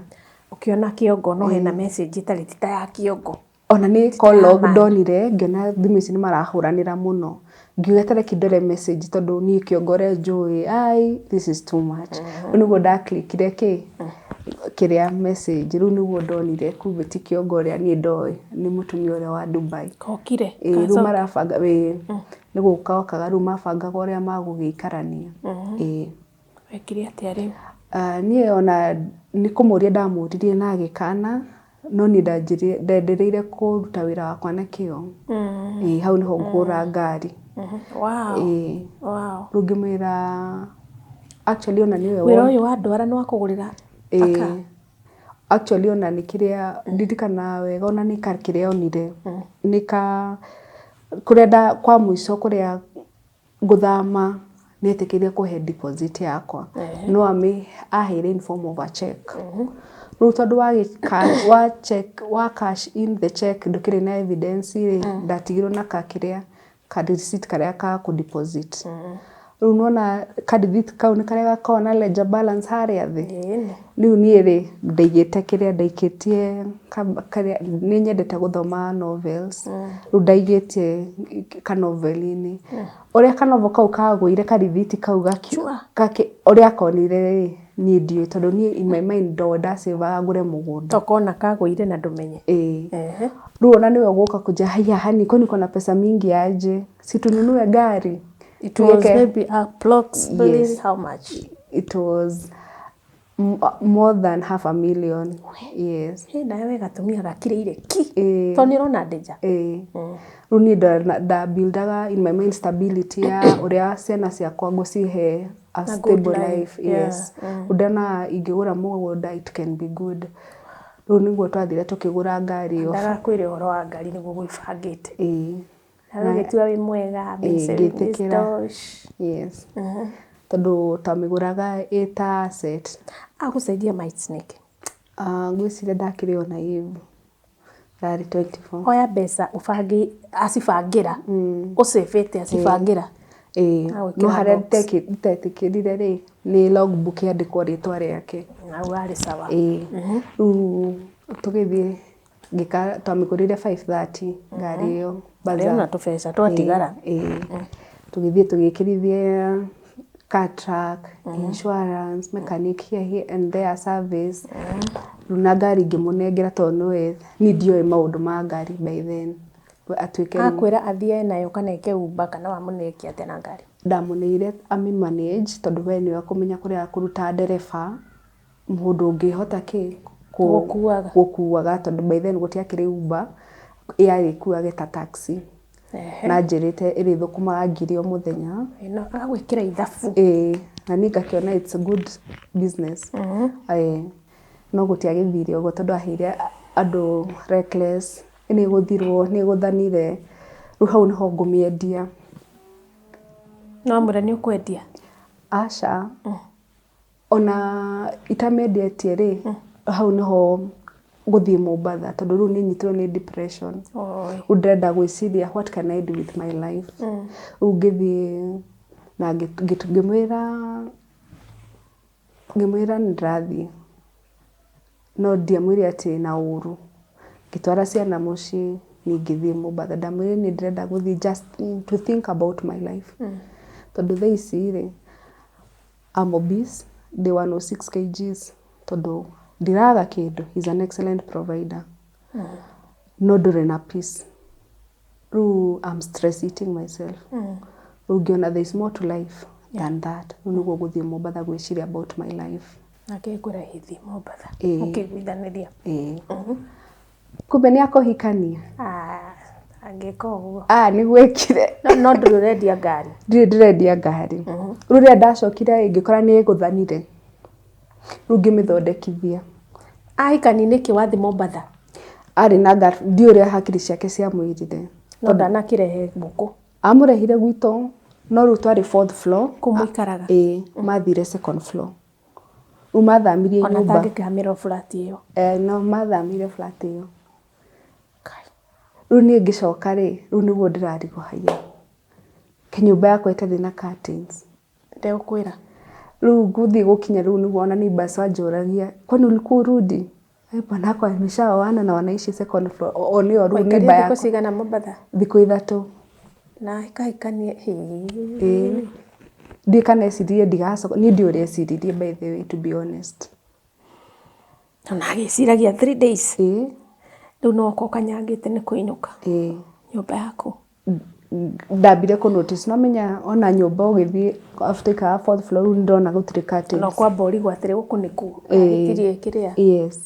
Ũkĩona kĩongo no hena message ĩtarĩ ta ya kĩongo. Ona nĩ call log ndonire ngĩona thimũ ici nĩ marahũranĩra mũno. Ngiuga tareki ndore message tondũ niĩ kĩongore njũĩ this is too much. Nĩguo ndaklikire kĩrĩa message rĩu nĩguo ndonire kumbe ti kĩongo ũrĩa niĩ ndoĩ nĩ mũtumia ũrĩa wa Dubai. Kokire. Rĩu marabanga nĩguo gũkaga rĩu mabangaga ũrĩa magũgĩikarania. Wekire atĩa rĩu? Niĩ ona nĩ kũmũria ndamũririe na agĩkana no niĩ ndendereire kũruta wĩra wakwa na kĩo. Hau nĩho ngũra ngari. Wow. Rũngĩmwĩra actually ona niwe wĩra ũyũ wa ndwara nĩ wakũgũrĩra aka. Actually ona nĩ kĩrĩa ndirikana wega ona nĩ kĩrĩa onire kũrĩa kwa mũico kũrĩa ngũthama nĩetĩkĩrie kũhe deposit yakwa no aheire in form of a check. Rĩu tondũ wa cash in the check ndũkĩrĩ na evidence ndatigirwo na card receipt karĩa ka ku deposit. Rĩu nona card receipt kau nĩ karĩa gakoragwo na ledger balance harĩa thĩ. Rĩu niĩ ndaigĩte kĩrĩa ndaikĩtie nĩ nyendete gũthoma novels. Rĩu ndaigĩtie kanovel-inĩ ũrĩa kanovel kau kagũire card receipt kau ũrĩa akonire niĩ ndiũĩ tondũ niĩ in my mind ndasĩvaga ngũre mũgũnda. Tokona kagũire na ndũmenye. Rĩu ona nĩwe gũka kuja haya hani kwani kuna pesa mingi aje si tununue gari. It was maybe approximately how much? It was more than $500,000. Yes. Nawe gatumia gakirĩire ki. Tondũ nĩ ũrona ndeja. Rĩu niĩ ndabuildaga in my mind stability ya ũrĩa ciana ciakwa ngũcihe a stable life. Yes. Ndana ingĩgũra mũgũnda it can be good. Rĩu nĩguo twathire tũkĩgũra ngari ĩyo. Ndagakwĩre ũhoro wa ngari nĩguo gwĩbangĩte. Na gĩtua wĩ mwega ngĩtĩkĩra. Yes. Tondũ tamĩgũraga ĩta asset. Agũcenjia Might Snake. Ngwĩciria ndakĩrĩ ona Eve. Ndarĩ 24. Oya mbeca acibangĩra. Ũcĩbĩte acibangĩra. No harĩa itetĩkĩrire nĩ logbook yandĩkwo rĩtwa rĩake. Na warĩ sawa. Rĩu tũgĩthiĩ twamĩgũrire 5:30 ngari ĩyo. Rĩu na tũbeca twatigara. Tũgĩthiĩ tũgĩkĩrithie car track, insurance, mechanic here and there service. Rĩu na ngari ngĩmũnengera tondũ niĩ ndiũĩ maũndũ ma ngari by then. Akwĩra athiĩ nayo kana eke Uber kana wamũnekia atĩa na ngari? Ndamũneire manage tondũ we nĩwe akũmenya kũrĩa kũruta ndereba mũndũ ũngĩhota gũkuaga tondũ by then gũtiakĩrĩ Uber yarĩkuaga ta taxi. Na njĩrĩte ĩrĩ thũkũmaga ngiri o mũthenya. Agagwĩkĩra ithabu. Na niĩ ngakĩona it's a good business. No gũtiagĩthire ũguo tondũ aheire andũ reckless. Nĩ gũthirwo nĩ gũthanire. Rĩu hau nĩho ngũmĩendia. No mwĩra nĩ ũkwendia? Aca. Ona itamendietie hau nĩho gũthiĩ Mombatha tondũ rĩu nĩ nyitirwo nĩ depression. Ndĩrenda gwĩciria what can I do with my life. Rĩu ngĩthiĩ na ngĩmwĩra nĩndĩrathiĩ. No ndiamwĩre atĩ na ũru. Ngĩtwara ciana mũciĩ ngĩthiĩ Mombatha. Ndamwĩre nĩ ndĩrenda gũthiĩ just to think about my life. Tondũ thaa ici I'm obese, ndĩ 106 kgs tondũ ndiraga kĩndũ. He's an excellent provider. No ndũrĩ na peace. Rĩu I'm stress eating myself. Rĩu ngĩona there is more to life than that. Rĩu nĩguo gũthiĩ Mombatha gwĩciria about my life. Nake ngũrahithi Mombatha. Mũkĩiguithanĩria. Kumbe nĩ akũhikania. Angĩka ũguo. Nĩ gwĩkire. No ndũrendia ngari. Ndĩrendia ngari. Rĩu rĩrĩa ndacokire ngĩkora nĩ gũthanire. Rĩu ngĩmĩthondekithia. Ahikani nĩkĩ wathi Mombatha? Arĩ na ngari ndiũĩ ũrĩa hakiri ciake ciamwĩrire. No ndanakĩrehe mbũkũ. Amũrehire gwitũ no rĩu twarĩ 4th floor. Kũmũikaraga. Mathire 2nd floor. Umathamirie ona nyumba. tangĩkĩhamĩra flat ĩyo. No mathamirie flat ĩyo. Rĩu niĩ ngĩcoka rĩ, rĩu nĩguo ndĩrarigũhagia. Nyũmba yakwa ĩtarĩ na curtains. Ndegũkwĩra. Rĩu ngũthiĩ gũkinya rĩu nĩguo ona neighbors wanjũragia, kwani ulikuwa urudi? Bwana wako ameshaoana na wanaishi second floor. Onio rĩu neighbor yako. Thikũ cigana Mombatha? Thikũ 3. Na hikahikanie. Ndiĩ kana eciririe ndigacoka. Niĩ ndiĩ ũrĩa eciririe by the way, to be honest. Na agĩciragia 3 days. Rĩu no kanyangĩte nĩ kũinũka. Nyũmba yaku. Ndambire kũ notice namenya ona nyũmba ũgĩthiĩ after ka 4th floor rĩu ndona gũtirĩ curtains. No kwamba ũrigwo atĩrĩ gũkũ nĩkũ. Gĩtirie kĩrĩa. Yes.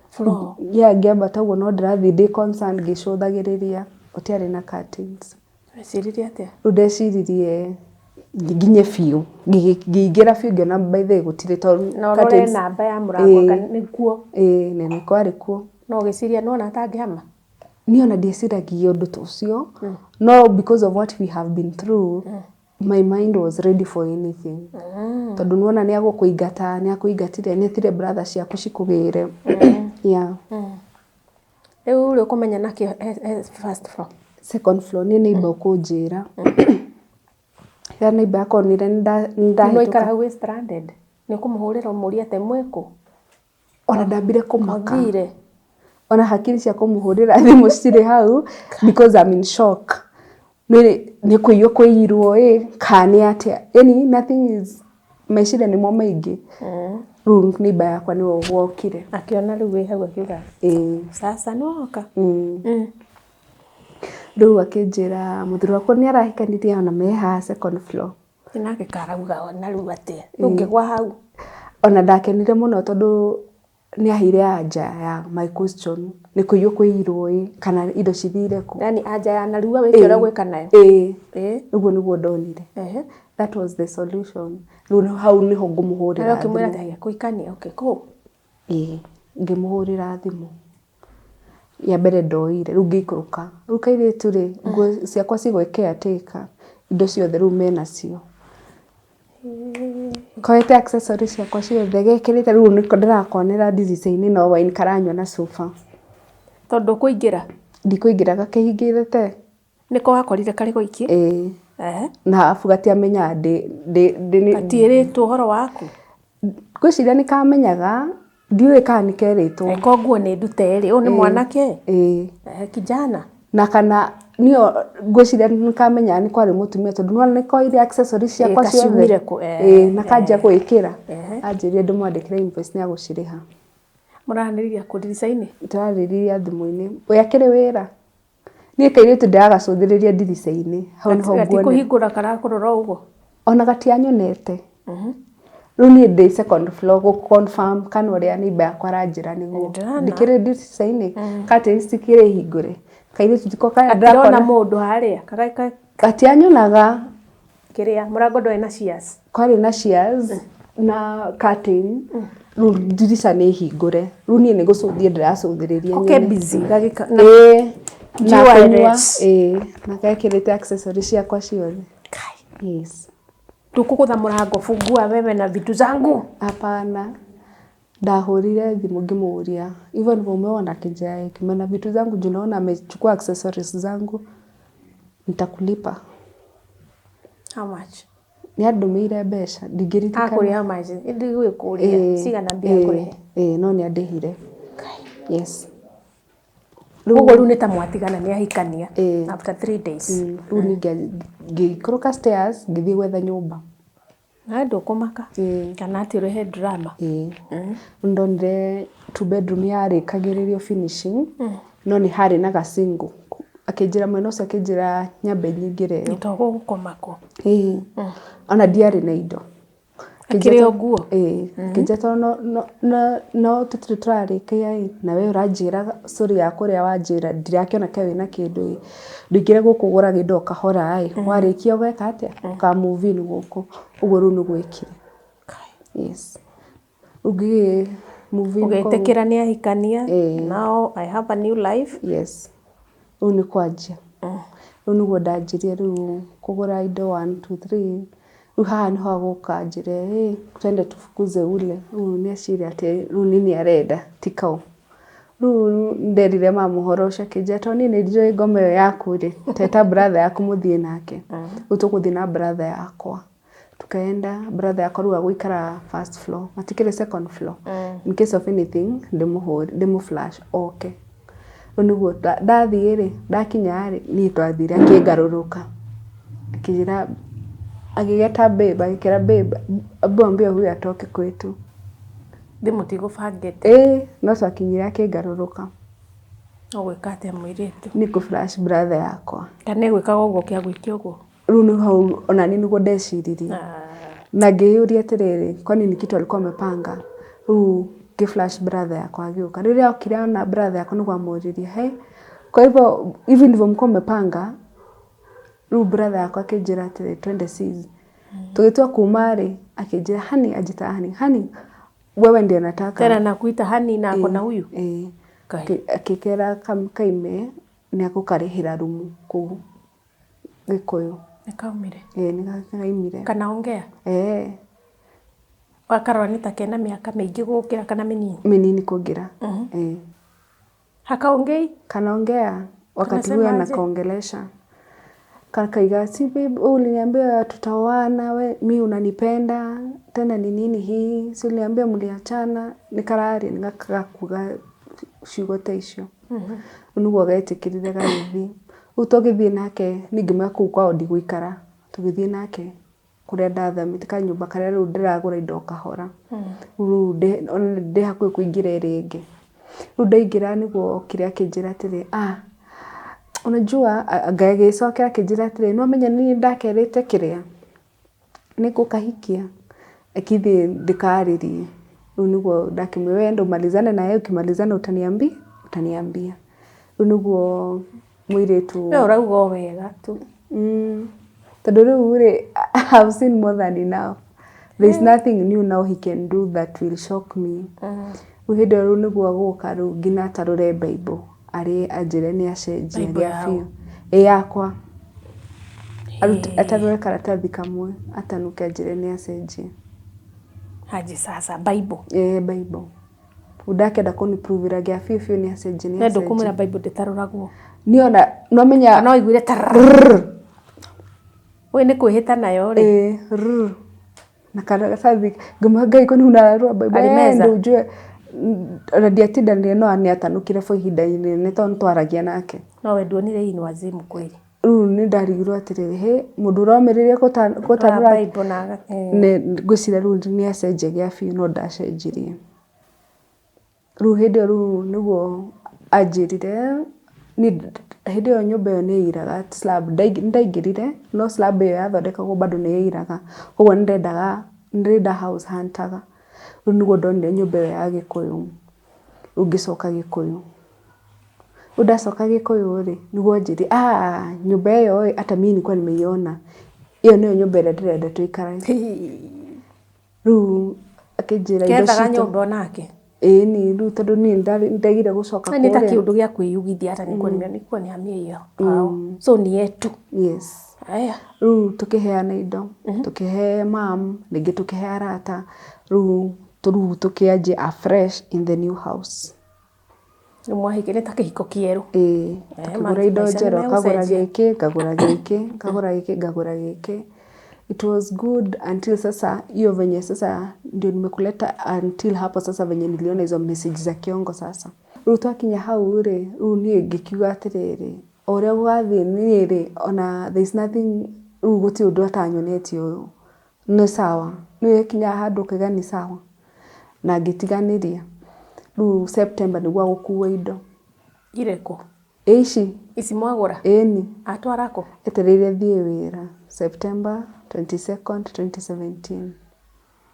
Floor. Ngĩamba ũguo no ndĩrathiĩ ndĩ concerned ngĩcũthagĩrĩria gũtiarĩ na curtains. Weciririe atĩa? Rĩu ndeciririe nginye biũ. Ngĩingĩra biũ ngĩona by the way gũtirĩ tondũ no rore namba ya mũrango nĩkuo. Nĩ kwarĩ kuo. No gĩciria no na tangĩhama. Niĩ ona ndieciragia ũndũ ta ũcio. No because of what we have been through, my mind was ready for anything. Tondũ nuona nĩ agũkũingata, nĩ akũingatire, nĩ tire brother ciaku cikũgĩre. Yeah. Rĩu ũrĩ ũkũmenya nakĩo first floor. Second floor nĩ neighbor kũnjĩra. Ya neighbor akonire nĩndahĩtũka. No ikara hau stranded. Nĩ ũkũmũhũrĩra ũmũrie atĩ mwĩkũ. Ona ndambire kũmaka. Mathire. Ona hakiri cia kũmũhũrĩra thimũ cirĩ hau because I'm in shock. Nĩ kũiywo kũiyirwo kana atĩa. Any nothing is meciria nĩmo maingĩ. Rĩu neighbor yakwa nĩwe wokire. Akiona rĩu wĩ hau akiuga. Sasa nĩwoka. Rĩu akĩnjĩra mũthuri wakwa nĩ arahikanirie ona me haha second floor. Nake karauga ona rĩu atĩa. Ũngĩgwa hau. Ona ndakenire mũno tondũ nĩ ahire anja ya my question. Nĩ kũiywo kũiyirwo kana indo cithire kũ. Yani anja ya narua wĩkĩ ũrĩa gwĩka nayo. Ũguo nĩguo ndonire. That was the solution. Rĩu hau nĩho ngũmũhũrĩra. Nĩ ũkĩmwĩra atĩ kũikania kũ. Ngĩmũhũrĩra thimũ. Ya mbere ndoire rĩu ngĩikũrũka. Rĩu kairĩtu rĩ, nguo ciakwa cigwe caretaker. Indo ciothe rĩu menacio. Koete accessories ciakwa ciothe gekĩrĩte rĩu nĩko ndĩrakonera ndirica-inĩ no wine karanyua na sofa. Tondũ kũingĩra. Ndikũingĩra gakĩhingĩrĩte. Nĩko wakorire karĩ gũiki. Na afu gatiamenya ndĩ gatiĩrĩtwo ũhoro waku. Ngwĩciria nĩ kamenyaga ndiũĩ kana nĩ kerĩtwo. Eko nguo nĩ ndute ũyũ nĩ mwanake. Kijana. Na kana niyo ngwĩciria nĩ kamenya nĩ kwarĩ mũtumia tondũ nĩ koire accessories ciakwa ciothe. Na kanjia gwĩkĩra. Anjĩrire ndĩmwandĩkĩre invoice nĩ agũcirĩha. Mũranĩrĩria kũ ndirica-inĩ? Tũrarĩrĩria thimũ-inĩ. We akĩrĩ wĩra. Niĩ kairĩtu ndĩragacũthĩrĩria ndirica-inĩ. Hau nĩho nguona. Gatikũhingũra karakũrora ũguo. Ona gatianyonete. Rĩu niĩ ndĩ second floor gũ-confirm kana ũrĩa neighbor yakwa aranjĩra nĩguo. Ndĩkĩrĩ ndirica-inĩ. Curtains cikĩrĩ hingũre. Kairĩtu tiko kaya ndakona mũndũ harĩa. Gatianyonaga. Kĩrĩa mũrango ndwarĩ na shears. Kwarĩ na shears na curtain. Rĩu ndirica nĩ hingũre. Rĩu niĩ nĩ gũcũthia ndĩracũthĩrĩria. Okay busy. Na kũnyua. Na gekĩrĩte accessories ciakwa ciothe. Yes. Tukugutha mũrango fungua wewe na vitu zangu. Hapana. Ndahũrire thimũ ngĩmũria. Even mumeona kijai kimena vitu zangu junaona amechukua accessories zangu. Nitakulipa. How much? Ni andũmĩire mbeca ndingĩritikana. Akũrĩ how much? Ndigwĩkũria cigana mbia kũrĩhe. No nĩ andĩhire. Yes. Ũguo rĩu nĩ ta mwatigana nĩ ahikania after 3 days. Rĩu ngĩikũrũka stairs ngĩthiĩ gwetha nyũmba. Na ndũkũmaka. Kana atĩ ũrehe drama. Ndonire 2 bedroom yarĩkagĩrĩrio finishing. No nĩ harĩ na gacingo. Akĩnjĩra mwena ũcio akĩnjĩra nyambe nyingĩre yo. Nĩtogwo gũkoma kũ. Ona ndiarĩ na indo. Akĩrĩ o nguo. Kĩnjĩra no tũtirĩ tũrarĩkia na we ũranjĩra story ya kũrĩa wanjĩra ndirakĩona kaĩ wĩna kĩndũ. Ndũingĩre gũkũ gũra kĩndo kahora warĩkia gweka atĩa ũka move in gũkũ. Ũguo rĩu nĩ gwĩkire. Yes. Ũgĩ move in. Ũgĩtĩkĩra nĩ ahikania. Now I have a new life. Yes. Rĩu nĩ kwanjia. Rĩu nĩguo ndanjirie rĩu kũgũra indo 1 2 3. Rĩu rĩu haha nĩho agũka njĩre twende tufukuze ule rĩu nĩeciria atĩ rĩu nini arenda ti kau rĩu nderire mama ũhoro ũcio akĩnjĩra tondũ niĩ nĩnjũĩ ngoma ĩyo yaku rĩ teta brother yaku mũthiĩ nake rĩu tũgũthiĩ na brother yakwa tukaenda brother yakwa rĩu agũikara first floor matikĩrĩ second floor in case of anything ndĩmũ flash okay rĩu nĩguo ndathiĩ rĩ ndakinya rĩ niĩ twathire akĩngarũrũka akĩnjĩra agĩgeta babe agĩkĩra babe ambia huyu atoke kwetu ndĩmũtigũbangĩte no twakinyire akĩngarũrũka ũgwĩka atĩa mũirĩtu nĩ kũ flash brother yakwa kana gwĩkaga ũguo kĩa gwĩkio ũguo rĩu nĩ hau ona niĩ nĩguo ndeciririe na ngĩyũria atĩrĩrĩ kwani ni kitu alikuwa amepanga rĩu flash brother yakwa agĩũka rĩrĩa okire ona brother yakwa nĩguo amũririe hey kwa hivyo hivi ndivyo mlikuwa mmepanga rĩu brother yakwa akĩnjĩra atĩrĩ twende sisi tũgĩtua kuma rĩ akĩnjĩra hani ajita hani wewe ndiye nataka tena nakuita hani na akona huyu akĩkera kaime nĩ agũkarĩhĩra rumu kũu Gĩkũyũ nĩkaumire nĩkaimire kana ongea wakarora nĩ ta kena mĩaka mĩingĩ gũkĩra kana mĩnini kũngĩra hakaongei kanaongea wakati huyo anakongelesha kakaiga si babe uliniambia tutaoana we mimi unanipenda tena ni nini hii si uliniambia mliachana nikarari ningakakuga ciugo icio nĩguo getĩkĩrire gaithi utogithie nake ningĩma kuu kwao ndigũikara tugithie nake kũrĩa ndathamĩte kanyũmba karĩa rĩu ndĩragũra indo kahora rĩu ndĩ hakuhĩ kũingĩra rĩngĩ rĩu ndaingĩra nĩguo kĩrĩa kĩnjĩra atĩrĩ unajua agagĩcokera akĩnjĩra atĩrĩ no menya niĩ ndakerĩte kĩrĩa nĩngũkahikia akithi ndikarĩrie rĩu nĩguo ndakĩmwĩra ndũmalizane naye ukimalizana utaniambia rĩu nĩguo mũirĩtu no urauga wega tu tondũ rĩu rĩ I've seen more than enough there's nothing new now he can do that will shock me rĩu hĩndĩ ĩyo rĩu nĩguo agũka rĩu nginya atarũre Bible arĩ anjĩre nĩ acenjia gĩa biũ yakwa atarũre karatathi kamwe atanuke anjĩre nĩ acenjia haji sasa Bible Bible udakenda kunipruvira gĩa biũ nĩ acenjia nĩ ndũ kumĩra Bible ndĩtarũragwo niona no menya no iguire we nĩ kwĩhĩta nayo rĩ na karatathi ngai koni unarua Bible ndujue radiatindanire no ani atanukire fo ihinda inene tondũ twaragia nake no we nduonire hii ni wazimu kweli rĩu nĩ ndarigirwo atĩrĩrĩ he mũndũ ũromĩrĩria gũtarũra Bible na ngwĩciria rĩu nĩ acenjia gĩa biũ no ndacenjirie rĩu hĩndĩ ĩyo rĩu nĩguo anjĩrire hĩndĩ ĩyo nyũmba ĩyo nĩ iraga slab ndaingĩrire no slab ĩyo yathondekagwo bado nĩ iraga koguo nĩndendaga house huntaga rĩu nĩguo ndonire nyũmba ĩyo ya Gĩkũyũ rĩu ngĩcoka Gĩkũyũ rĩu ndacoka Gĩkũyũ rĩ nĩguo njĩri nyũmba ĩyo hata mimi nilikuwa nimeiona hiyo nĩyo nyũmba ĩrĩa ndĩrenda tuikare rĩu akĩnjĩra indo kethaga nyũmba onake ni rĩu tondũ niĩ ndagire gũcoka kũrĩa nĩ ta kĩũndũ gĩa kwĩyugithia hata nĩkuo nĩ hamia hiyo so ni yetu yes haya rĩu tũkĩheana indo tũkĩhe mam ningĩ tũkĩhe arata rĩu tũkĩanjia afresh in the new house mwahikire ta kĩhiko kĩerũ tukagũra indo njerũ kagũra gĩkĩ ngagũra gĩkĩ kagũra gĩkĩ ngagũra gĩkĩ it was good until sasa hiyo venye sasa ndio nimekuleta until hapo sasa venye niliona hizo message za kiongo sasa rĩu twakinya hau rĩ rĩu niĩ ngĩkiuga atĩrĩrĩ ũrĩa gũgathiĩ niĩ rĩ ona there is nothing rĩu gũtirĩ ũndũ atanyonetio ũyũ nĩ sawa niĩ kinya handũ kĩga nĩ sawa na ngĩtiganĩria rĩu September nĩguo gũkuua indo irĩkũ ici mwagũra ĩni atwarako etereire thiĩ wĩra September 22nd 2017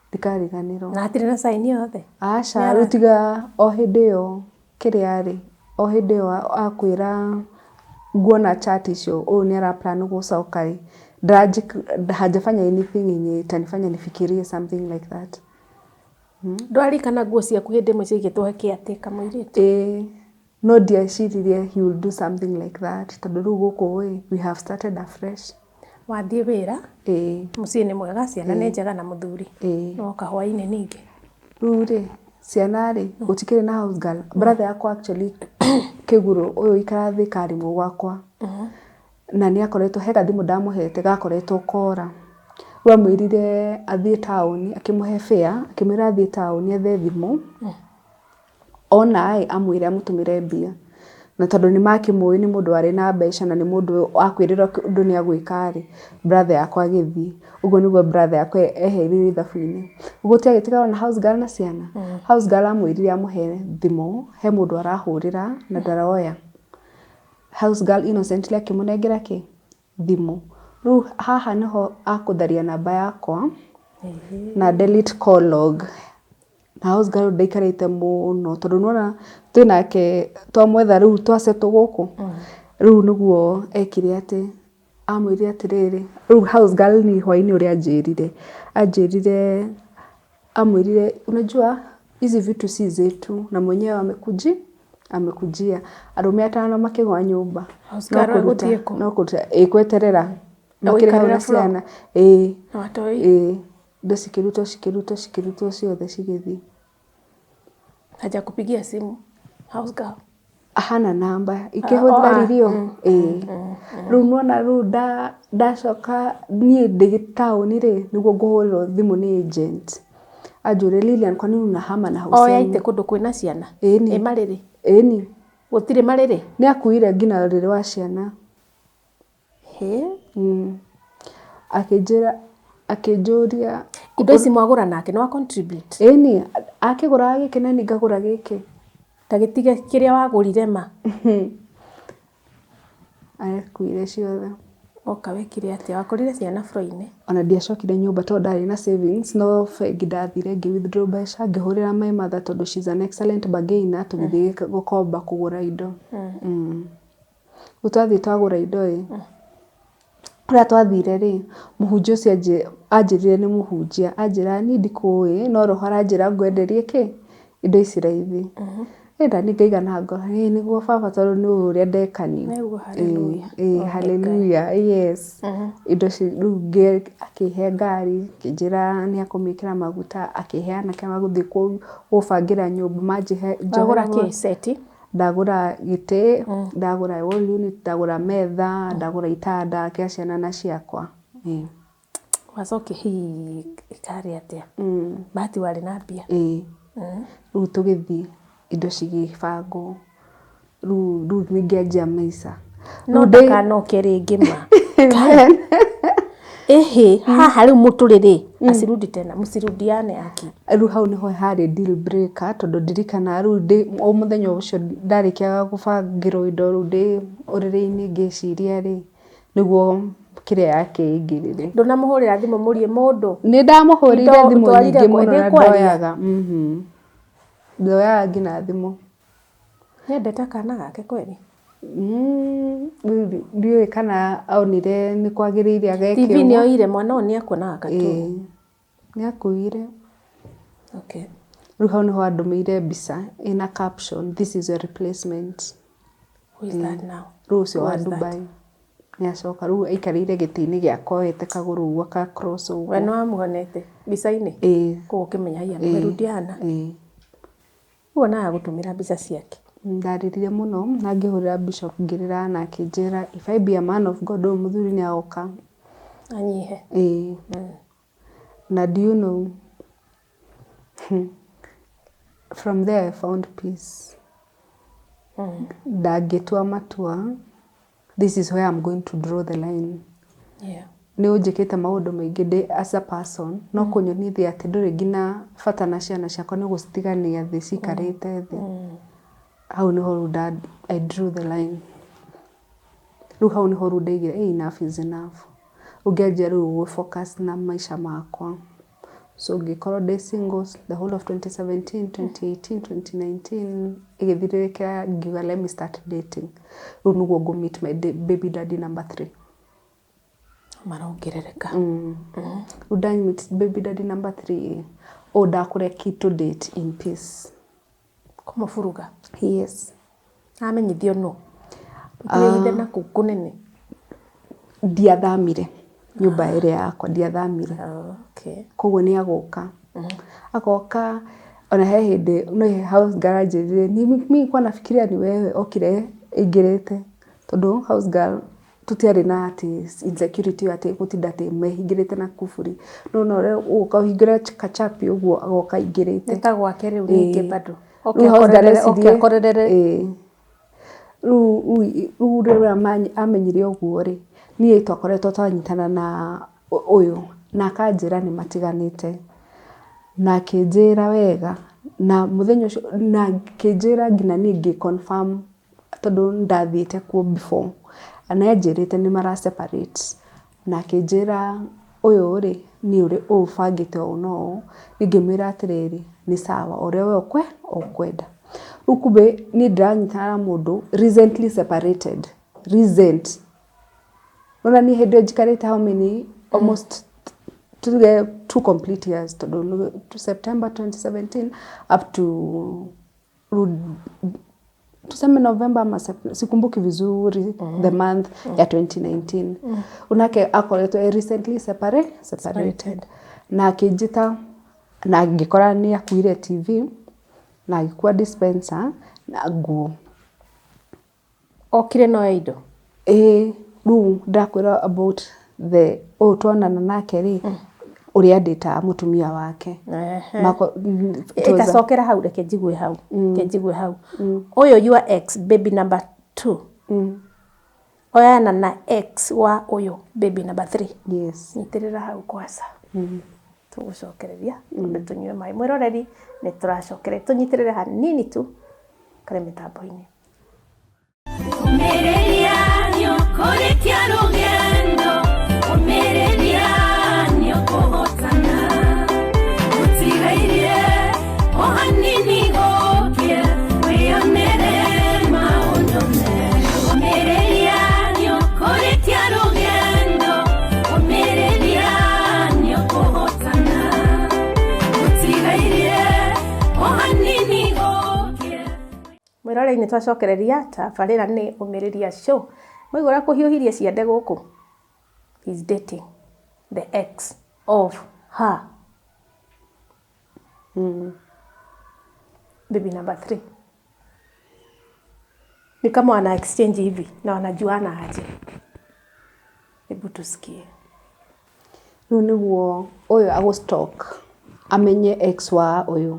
ndikariganĩrwo na hatirĩ na sign yothe aca rutiga o hĩndĩ ĩyo kĩrĩa rĩ o hĩndĩ ĩyo akwĩra nguona chat icio nĩ ara plan gũcoka hajafanya anything yenye itanifanya nifikirie something like that ndwarikana nguo ciaku hĩndĩ ĩmwe ciigĩtwo kĩatĩka mũirĩtu no ndieciririe he will do something like that tondũ rĩu gũkũ we have started afresh wathiĩ wĩra mũciĩ nĩ mwega, ciana nĩ njega na mũthuri no kahwainĩ ningĩ rĩu rĩ ciana rĩ gũtikĩrĩ na house girl. Brother yakwa actually Kĩgũrũ ũyũ ikara Thika arimũ gwakwa na nĩ akoretwo he gathimũ ndamũhete gakoretwo kora. Rĩu amwĩrire athiĩ taũni, akĩmũhe fare, akĩmwĩra athiĩ taũni ethe thimũ ona amwĩre amũtũmĩre mbia, na tondũ nĩ makĩmũĩ nĩ mũndũ arĩ na mbeca na nĩ mũndũ akwĩrĩra ũndũ nĩ agwĩka rĩ, brother yakwa agĩthiĩ. Ũguo nĩguo brother yakwa eherirwo ithabu-inĩ. Ũguo gũtiagĩtigana na house girl na ciana. House girl amwĩrire amũhe thimũ, he mũndũ arahũrĩra na ndaroya. House girl innocently akĩmũnengera kĩ? Thimũ. Rĩu haha nĩho akũtharia namba yakwa na delete call log. Na house girl ndaikarĩte mũno tondũ nĩwona twĩnake twamwetha rĩu twasetwo gũkũ. Rĩu nĩguo ekire atĩ amwĩrire atĩrĩrĩ, rĩu house girl ni hwainĩ ũrĩa anjĩrire amwĩrire unajua hizi vitu si zetu na mwenyewe amekujia arũme 5 makĩgwa nyũmba. House girl agũtieko no kũruta kweterera makĩrĩ na ciana ndo cikĩrutwo ciothe cigĩthiĩ. Haja kupigia simu house girl hana namba ikĩhũthĩra rio. Rĩu nona rĩu ndacoka niĩ ndĩ taũni rĩ nĩguo ngũhũrĩrwo thimũ nĩ agent anjũrie Lilian kwa nini unahama na Hussein. Yaite kũndũ kwĩna ciana marĩrĩ gũtirĩ marĩrĩ nĩ akuire ngina rĩrĩ wa ciana. Akĩnjũria indo ici mwagũra nake no contribute. Akĩgũra gĩkĩ na ngagũra gĩkĩ ndagĩtige kĩrĩa wagũrire ma. Akuire ciothe. Oka wekire atĩa wakorire ciana floor-inĩ? Ona ndiacokire nyũmba tondũ ndarĩ na savings no bengi ndathire ngĩ withdraw mbeca ngĩhũrĩra my mother tondũ she's an excellent bargainer tũgĩthiĩ gũkomba kũgũra indo. Tũthiĩ twagũra indo ũrĩa twathire rĩ mũhunjia ũcio anjĩrire nĩ mũhunjia anjĩra niĩ ndikũĩ no roho aranjĩra ngwenderie kĩ indo ici raithi. Ndani ngaigana ngoro nĩguo baba tondũ nĩ ũrĩa ndekanio. Hallelujah yes. Indo rĩu akĩhe ngari akĩnjĩra nĩ akũmĩkĩra maguta akĩheana kama gũthiĩ gũbangĩra nyũmba manjĩhe ndagũra kĩ seti ndagũra gĩtĩ ndagũra wall unit ndagũra metha ndagũra itanda kĩa ciana na ciakwa. Wacoke hihi ikarĩ atĩa bahati warĩ na mbia. Rĩu tũgĩthiĩ indo cigĩbangwo rĩu ningĩanjia maica no ndakanoke rĩngĩ ma. Haha rĩu mũtũrĩrĩ acirudi tena mũcirudiane aki. Rĩu hau nĩho harĩ deal breaker tondũ ndirikana rĩu o mũthenya ũcio ndarĩkiaga gũbangĩrwo indo rĩu ndĩ ũrĩrĩ-inĩ ngĩciria rĩ nĩguo kĩrĩa yake ingĩrĩrĩ. Ndũnamũhũrĩra thimũ mũrie mũndũ? Nĩ ndamũhũrĩire thimũ nyingĩ mũno na ndoyaga. Ndoyaga ngina thimũ. Nĩendete kana gake kweli? Ndiũĩ kana aonire nĩ kwagĩrĩire agekĩrwo. TV nĩ oire mwana ũyũ nĩ akuonaga katũ. Nĩ akuire. Rĩu hau nĩho andũmĩire mbica ĩna caption this is your replacement. Who is that now? Rĩu ũcio wa Dubai. Nĩ acoka rĩu aikarĩire gĩtĩ-inĩ gĩakwa oete kagũrũ ũguo aka cross ũguo. We nĩwamuonete mbica-inĩ? Koguo ũkĩmenya hiya nĩmerudiana. Ũguo nawe gũtũmĩra mbica ciake. Ndarĩrire mũno na ngĩhũrĩra Bishop ngĩrĩra na akĩnjĩra if I be a man of God ũyũ mũthuri nĩ agoka anyihe. Na do you know from there I found peace. Ndangĩtua matua this is where I'm going to draw the line. Nĩ ũnjĩkĩte maũndũ maingĩ as a person no kũnyonithia atĩ ndũrĩ nginya bata na ciana ciakwa nĩ gũcitigania thĩ cikarĩte thĩ. Hau nĩho rĩu I drew the line. Rĩu hau nĩho rĩu ndaigire enough is enough. Ũngĩanjia rĩu gũfocus na maica makwa. So ngĩkorwo ndĩ singles the whole of 2017, 2018, 2019 igĩthirĩrĩkĩra ngiuga let me start dating. Rĩu nĩguo ngũ meet my baby daddy number 3. Marongerereka. Rĩu nda meet baby daddy number 3 ndakũreki to date in peace. Kũmũburuga? Yes. Amenyithio no? Ũtirĩhithe na kũu kũnene? Ndiathamire. nyumba ĩrĩa yakwa ndiathamire. Okay. Koguo nĩ agoka. Agoka ona he hĩndĩ no house girl anjĩrire mimi nilikuwa nafikiria ni wewe okire ingĩrĩte tondũ house girl tutiarĩ na ati insecurity ati gutinda ati mehingĩrĩte na kuburi no no ukahingĩra kachapi ũguo agoka ingĩrĩte Nĩtagwake rĩu ningĩ bado. Okay, akorerere rĩu amenyire ũguo rĩ niĩ twakoretwo twanyitana na ũyũ na akanjĩra nĩ matiganĩte na akĩnjĩra wega na mũthenya ũcio na akĩnjĩra nginya niĩ ngĩ-confirm tondũ ndathiĩte kuo before na anjĩrĩte nĩ mara separate na akĩnjĩra ũyũ rĩ niĩ ũrĩ ũbangĩte ũũ no ngĩmwĩra atĩrĩrĩ nĩ sawa ũrĩa we ũkwenda rĩu kumbe niĩ ndĩranyitana na mũndũ recently separated recent nona niĩ hĩndĩ ĩyo njikarĩte how many almost tuge 2 complete years tondũ September 2017 up to tuseme November ama sikumbuki vizuri the month ya 2019 unake akoretwo recently separated na akĩnjĩta na ngĩkora nĩ akuire TV na agĩkua dispenser na nguo okire no indo rĩu ndakwĩra about the tuonana nake rĩ ũrĩa ndĩta mũtumia wake itacokera hau reke njigue hau ũyũ your ex baby number 2 oyana na ex wa ũyũ baby number 3 yes nyitĩrĩra hau kwanza tũgũcokereria tũnyue maĩ mwĩroreri nĩ tũracokereria tũnyitĩrĩre hanini tu karĩ mĩtambo-inĩ Umereria nĩũkũrĩkia rũgendo Umereria nĩũkũhotana Ũtigairie o hanini gũkĩe wĩonere maũndũ merũ Umereria nĩũkũrĩkia rũgendo Umereria nĩũkũhotana Ũtigairie o hanini gũkĩe mwĩroreri nĩ twacokereria tabarĩra nĩ Ũmĩrĩria Show mũigua kũhiũhirie ciande gũkũ he's dating the ex of her baby number 3 ni kama wana exchange hivi na wanajuana aje hebu tusikie rĩu nĩguo ũyũ agũstalk amenye ex wa ũyũ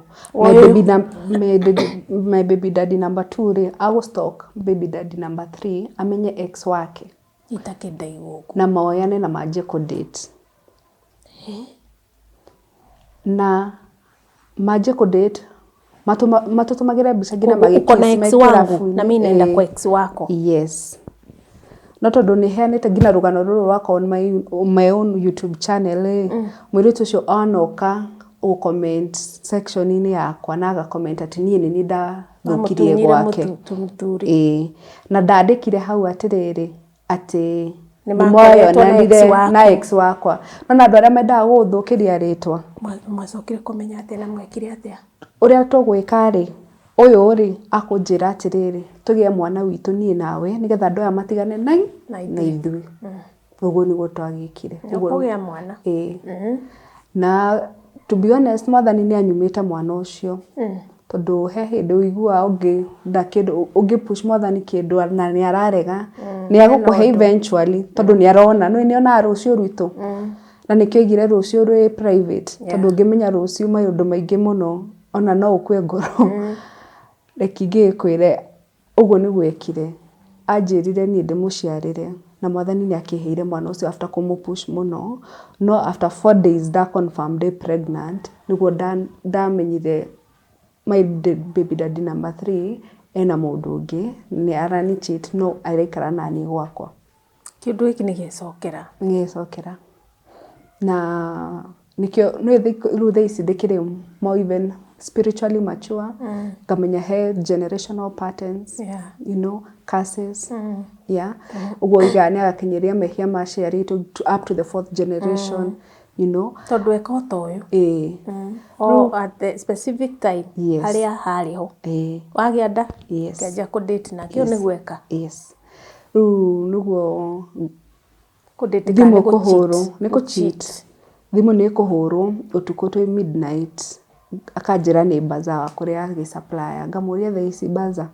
my baby daddy number 2 rĩ agũstalk baby daddy number 3 amenye ex wake itakenda igũkũ na maoyane na maje kudate na maje kudate matutumagĩra mbica ngina magĩkiss na mimi naenda kwa ex wako yes no tondũ nĩ heanĩte ngina rũgano rũrũ rwakwa on my own YouTube channel mũirĩtu ũcio anoka comment section-inĩ yakwa na aga-comment atĩ niĩ nĩ ndathũkirie gwake na ndandĩkire hau atĩrĩrĩ atĩ nĩmoyonanire na ex wakwa no andũ arĩa mendaga gũthũkĩria rĩtwa mwacokire kũmenya atĩ na mwekire atĩa ũrĩa tũgwĩka rĩ ũyũ rĩ akũnjĩra atĩrĩrĩ tũgĩe mwana witũ niĩ nawe nĩgetha andũ aya matigane na ithuĩ ũguo nĩguo twagĩkire ũkũgĩa mwana na to be honest mwathani nĩ anyumĩte mwana ũcio tondũ he hĩndĩ ũiguaga ũngĩenda kĩndũ ũngĩpush mwathani kĩndũ na nĩ ararega nĩ agũkũhe eventually tondũ nĩ arona nĩ onaga rũciũ rwitũ na nĩkĩo oigire rũciũ rwĩ private tondũ ũngĩmenya rũciũ maũndũ maingĩ mũno ona no ũkue ngoro reki ngĩkwĩre ũguo nĩ gwekire anjĩrire niĩ ndĩmũciarĩre na mwathani nĩ akĩheire mwana ũcio after kũmũpush mũno no after 4 days da confirmed pregnant nĩguo ndamenyire my baby daddy number 3 ena mũndũ ũngĩ nĩ arani cheat no araikara nani gwakwa kĩndũ gĩkĩ nĩ gĩcokera na nikio rĩu thaa ici ndĩkĩrĩ more even spiritually mature ngamenya he generational patterns you know curses uguo igane agakinyeria mehia maciarĩtwo up to the 4th generation you know tondũ ekota ũyũ at the specific time harĩa harĩho wagĩa nda kĩanjia kũdate na kĩo nĩ gweka rĩu nĩguo thimũ kũhũrwo nĩ kũ-cheat. Thimũ nĩ kũhũrwo ũtukũ twĩ midnight, akanjĩra nĩ baza wa kũrĩa gĩ-supplier. Ngamũria thaa ici baza,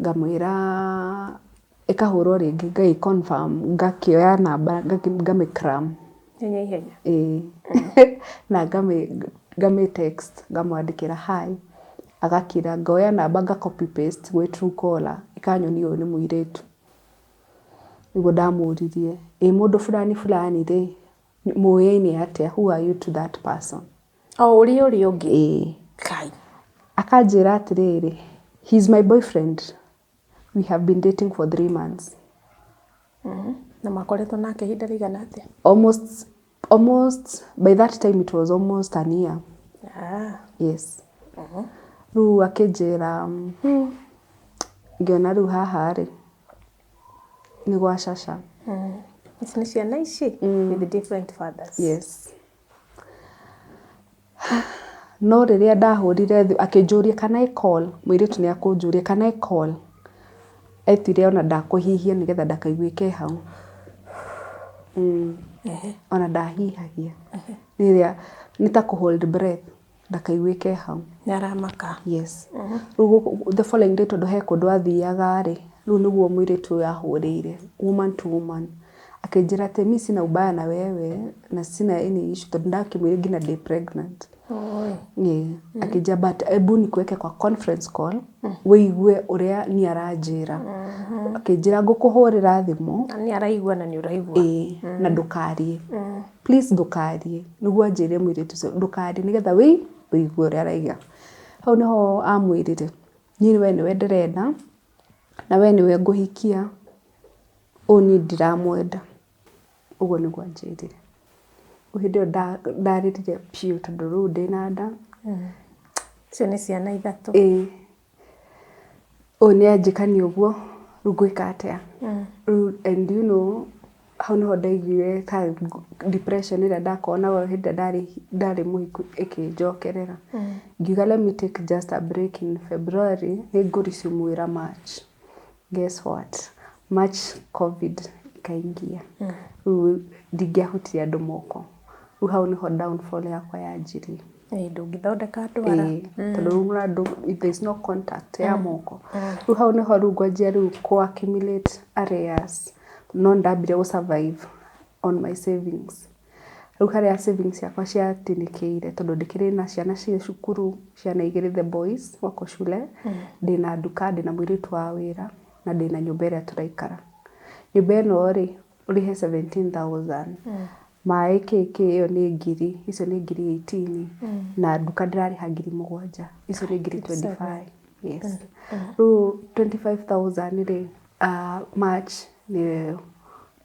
ngamwĩra ĩkahũrwo rĩngĩ ngagĩ-confirm, ngakĩoya namba ngamĩ-cram ihenya. Na ngamĩ-text ngamwandĩkĩra hi, agakira, ngoya namba nga-copy paste gwĩ Truecaller, ĩkanyonia ũyũ nĩ mũirĩtu. Nĩguo ndamũririe, mũndũ fulani fulani rĩ, mũĩaine atĩa, who are you to that person? Ũrĩa ũngĩ. Kai. Akanjĩra atĩrĩrĩ, he's my boyfriend. We have been dating for 3 months. Na makoretwo nake ihinda rĩigana atĩa? Almost, by that time it was almost an year. Yes. Rĩu akĩnjĩra, ngĩona rĩu haha rĩ, nĩ gwa caca. Ici nĩ ciana ici with different fathers. Yes. No rĩrĩa ndahũrire akĩnjũria can I call, mũirĩtu nĩ akũnjũria can I call, etire ona ndakũhihia nĩgetha ndakaiguĩke hau. Ona ndahihagia rĩrĩa nĩ ta kũ-hold breath, ndakaiguĩke hau. Nĩaramaka. Yes. The following day tondũ he kũndũ athiaga rĩ, rĩu nĩguo mũirĩtu ũyũ ahũrĩire, woman to woman. Akĩnjĩra atĩ mi sina ubaya na wewe na sina any issue tondũ ndakĩmwĩra nginya ndĩ pregnant. Akĩnjia but ebu nikuweke kwa conference call wĩigue ũrĩa ni aranjĩra. Akĩnjĩra ngũkũhũrĩra thimũ. Nĩ araigua na nĩ ũraigua. Na ndũkarie. Please ndũkarie. Nĩguo anjĩre mũirĩtu ũcio ndũkarie nĩgetha wĩigue ũrĩa araiga. Hau nĩho amwĩrire, niĩ we nĩwe ndĩrenda na we nĩwe ngũhikia, ũũ niĩ ndiramwenda. Ũguo nĩguo anjĩrire. Hĩndĩ ĩyo ndarĩrire biũ tondũ rĩu ndĩna nda. Icio nĩ ciana ithatũ. Ũũ nĩ anjĩkania ũguo, rĩu ngwĩka atĩa? And you know, hau nĩho ndaiguire ta depression ĩrĩa ndakoragwo nayo hĩndĩ ĩrĩa ndarĩ mũhiku ĩkĩnjokerera. Ngiuga let me take just a break in February, nĩ ngũ-resume March. Guess what? March COVID ikaingia. Rĩu ndingĩahutirie andũ moko. Rĩu hau nĩho downfall yakwa yanjirie. Ndũngĩthondeka ndwara. Tondũ rĩu andũ there is no contact ya moko. Rĩu hau nĩho rĩu ngwanjia rĩu kũ-accumulate arrears. No ndambire gũ-survive on my savings. Rĩu harĩa savings yakwa ciatinĩkĩire tondũ ndĩkĩrĩ na ciana cia cukuru, ciana igĩrĩ the boys wako shule, ndĩna nduka, ndĩna mũirĩtu wa wĩra na ndĩna nyũmba ĩrĩa tũraikara. Nyũmba ĩno rĩ, ũrĩhe 17,000. Maĩ kĩkĩ ĩyo nĩ ngiri, icio nĩ ngiri 18. Na nduka ndĩrarĩha ngiri 7, icio nĩ ngiri 25. Yes. Rĩu 25,000 rĩ, March nĩ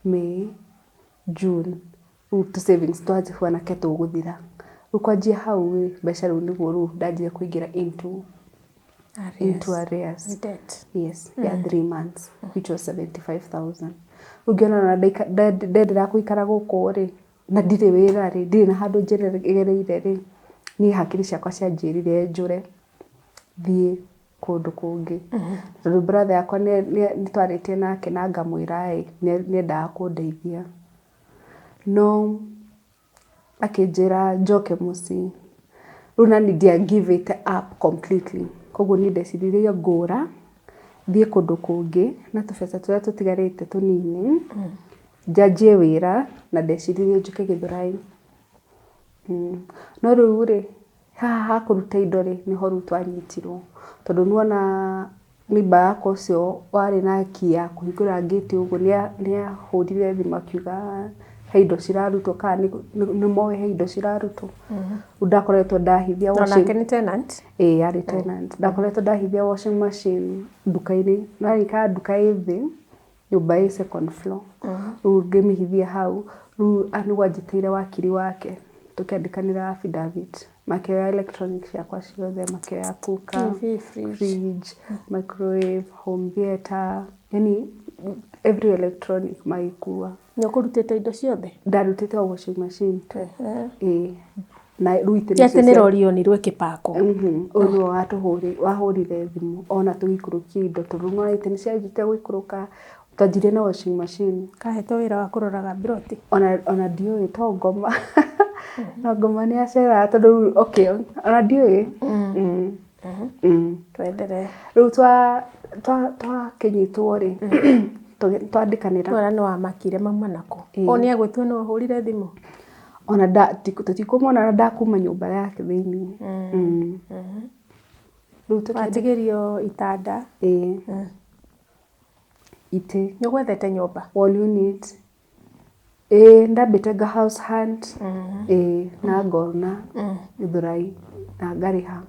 May, June. Rĩu tu savings twanjia nake tũgũthira. Rĩu kwanjia hau mbeca rĩu nĩguo rĩu ndanjia kũingĩra into arrears. Yes, ya 3 months, which was 75,000. Ũngĩona na ndendera gũikara gũkũ rĩ, na ndirĩ wĩra rĩ, ndirĩ na handũ njereire rĩ, niĩ hakiri ciakwa cianjĩrire njũre thiĩ kũndũ kũngĩ. Tondũ brother yakwa nĩ twarĩtie nake na ngamwĩra nĩendaga kũndeithia. No akĩnjĩra njoke mũciĩ. Rĩu na nĩ give it up completely. Koguo nĩ ndeciririe ngũra thiĩ kũndũ kũngĩ na tũbeca tũrĩa tũtigarĩte tũnini njanjie wĩra na ndeciririe njũke Gĩthũrai. No rĩu rĩ, haha kũruta indo rĩ, nĩho rĩu twanyitirwo. Tondũ nĩwona mimba yakwa ũcio warĩ na ki ya kũhingũra gate ũguo nĩ ahũrire thimũ akiuga he indo cirarutwo kana nĩ moĩ he indo cirarutwo. Ndakoretwo ndahithia washing. Onake nĩ tenant? Arĩ tenant. Ndakoretwo ndahithia washing machine nduka-inĩ. Narĩka nduka ĩthĩ, nyũmba ĩ second floor. Rĩu ngĩmĩhithia hau. Rĩu nĩguo anjĩtĩire wakiri wake. Tũkĩandĩkanĩra affidavit. Makĩoya electronics ciakwa ciothe, makĩoya cooker, fridge, microwave, home theater, yani every electronic magĩkua. Nĩ ũkũrutĩte indo ciothe? Ndarutĩte o washing machine. Na rĩu atĩ nĩ rori onirwo ĩkĩpakwo. Ũyũ wahũrire thimũ ona tũgĩikũrũkia indo tondũ no itĩ nĩ cianjĩte gũikũrũka twanjirie na washing machine. Kahetwo wĩra wa kũroraga mburoti. Ona ndiũĩ to ngoma. No ngoma nĩ aceraga tondũ okay, ona ndiũĩ. Twenderee. Rĩu twakinyitwo rĩ twandĩkanĩra. Ona nĩ wamakire mauma nako. O nĩ agwĩtwo no ahũrire thimũ. Ona tũtikũmwona ndakuma nyũmba yake thĩinĩ. Rĩu watigĩrio itanda. Itĩ. Nĩ ũgwethete nyũmba? All unit. Ndambĩte nga house hunt. Na ngona Gĩthũrai na ngarĩha.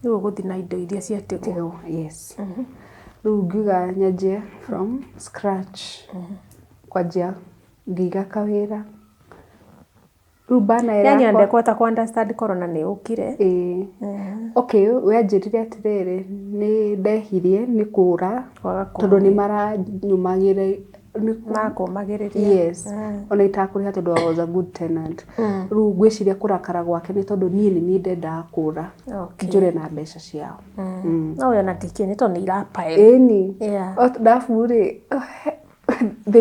Rĩu ũgũthiĩ na indo iria ciatigwo. Yes. Rĩu ngiuga nyanjie from scratch. Kwanjia ngiga kawĩra. Rĩu bana ĩrakwa. Yani ndekũhota ku understand corona nĩ ũkire. Okay, wanjĩrire atĩrĩrĩ nĩ ndehirie nĩ kũra tondũ nĩ maranyumagĩra makũmagĩrĩria. Yes. Ona itakũrĩha tondũ I was a good tenant. Rĩu ngwĩciria kũrakara gwake nĩ tondũ niĩ nĩ niĩ ndendaga kũra. Njũre na mbeca ciao. No yo na tikĩ nĩ tondũ nĩ irapaĩra. Ĩni. Ndabu rĩ the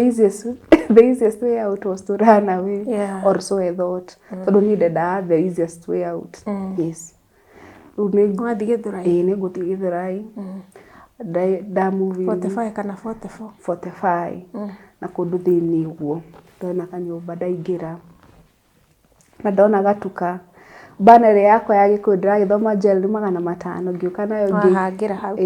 easiest way out was to run away. Or so I thought. Tondũ niĩ ndendaga the easiest way out. Yes. Rĩu nĩ wathiĩ Gĩthũrai. Nĩ ngũthiĩ Gĩthũrai. Ndamuvi 45 kana 44. 45. Na kũndũ thĩinĩ ũguo. Ndona kanyũmba ndaingĩra. Na ndona gatuka. Bana ĩrĩa yakwa ya Gĩkũyũ ndĩragĩthoma gel nĩ 500 ngĩũka nayo wahangĩra hau.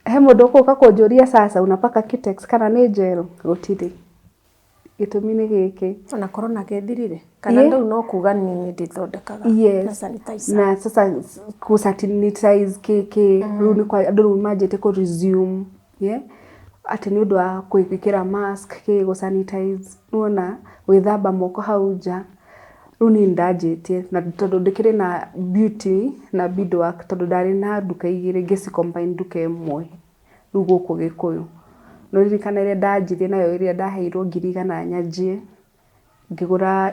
He mũndũ ũkũka kũnjũria sasa unapaka Kitex kana nĩ gel gũtirĩ. Gĩtũmi nĩ gĩkĩ. Ona corona gĩthirire. Kana ndau no kuga niĩ ndĩthondekaga na sanitizer. Na sasa ku sanitize kĩkĩ rĩu nĩ kwa andũ manjĩte ku resume. Atĩ nĩ ũndũ wa kwĩkĩra mask kĩ go sanitize. Nona gwĩthamba moko hau nja. Rĩu niĩ ndanjĩtie na tondũ ndĩkĩrĩ na beauty na beadwork tondũ ndarĩ na nduka igĩrĩ ngĩci combine nduka ĩmwe. Rĩu gũkũ Gĩkũyũ. No ririkana ĩrĩa ndanjirie nayo ĩrĩa ndaheirwo 100 nyanjie. Ngĩgũra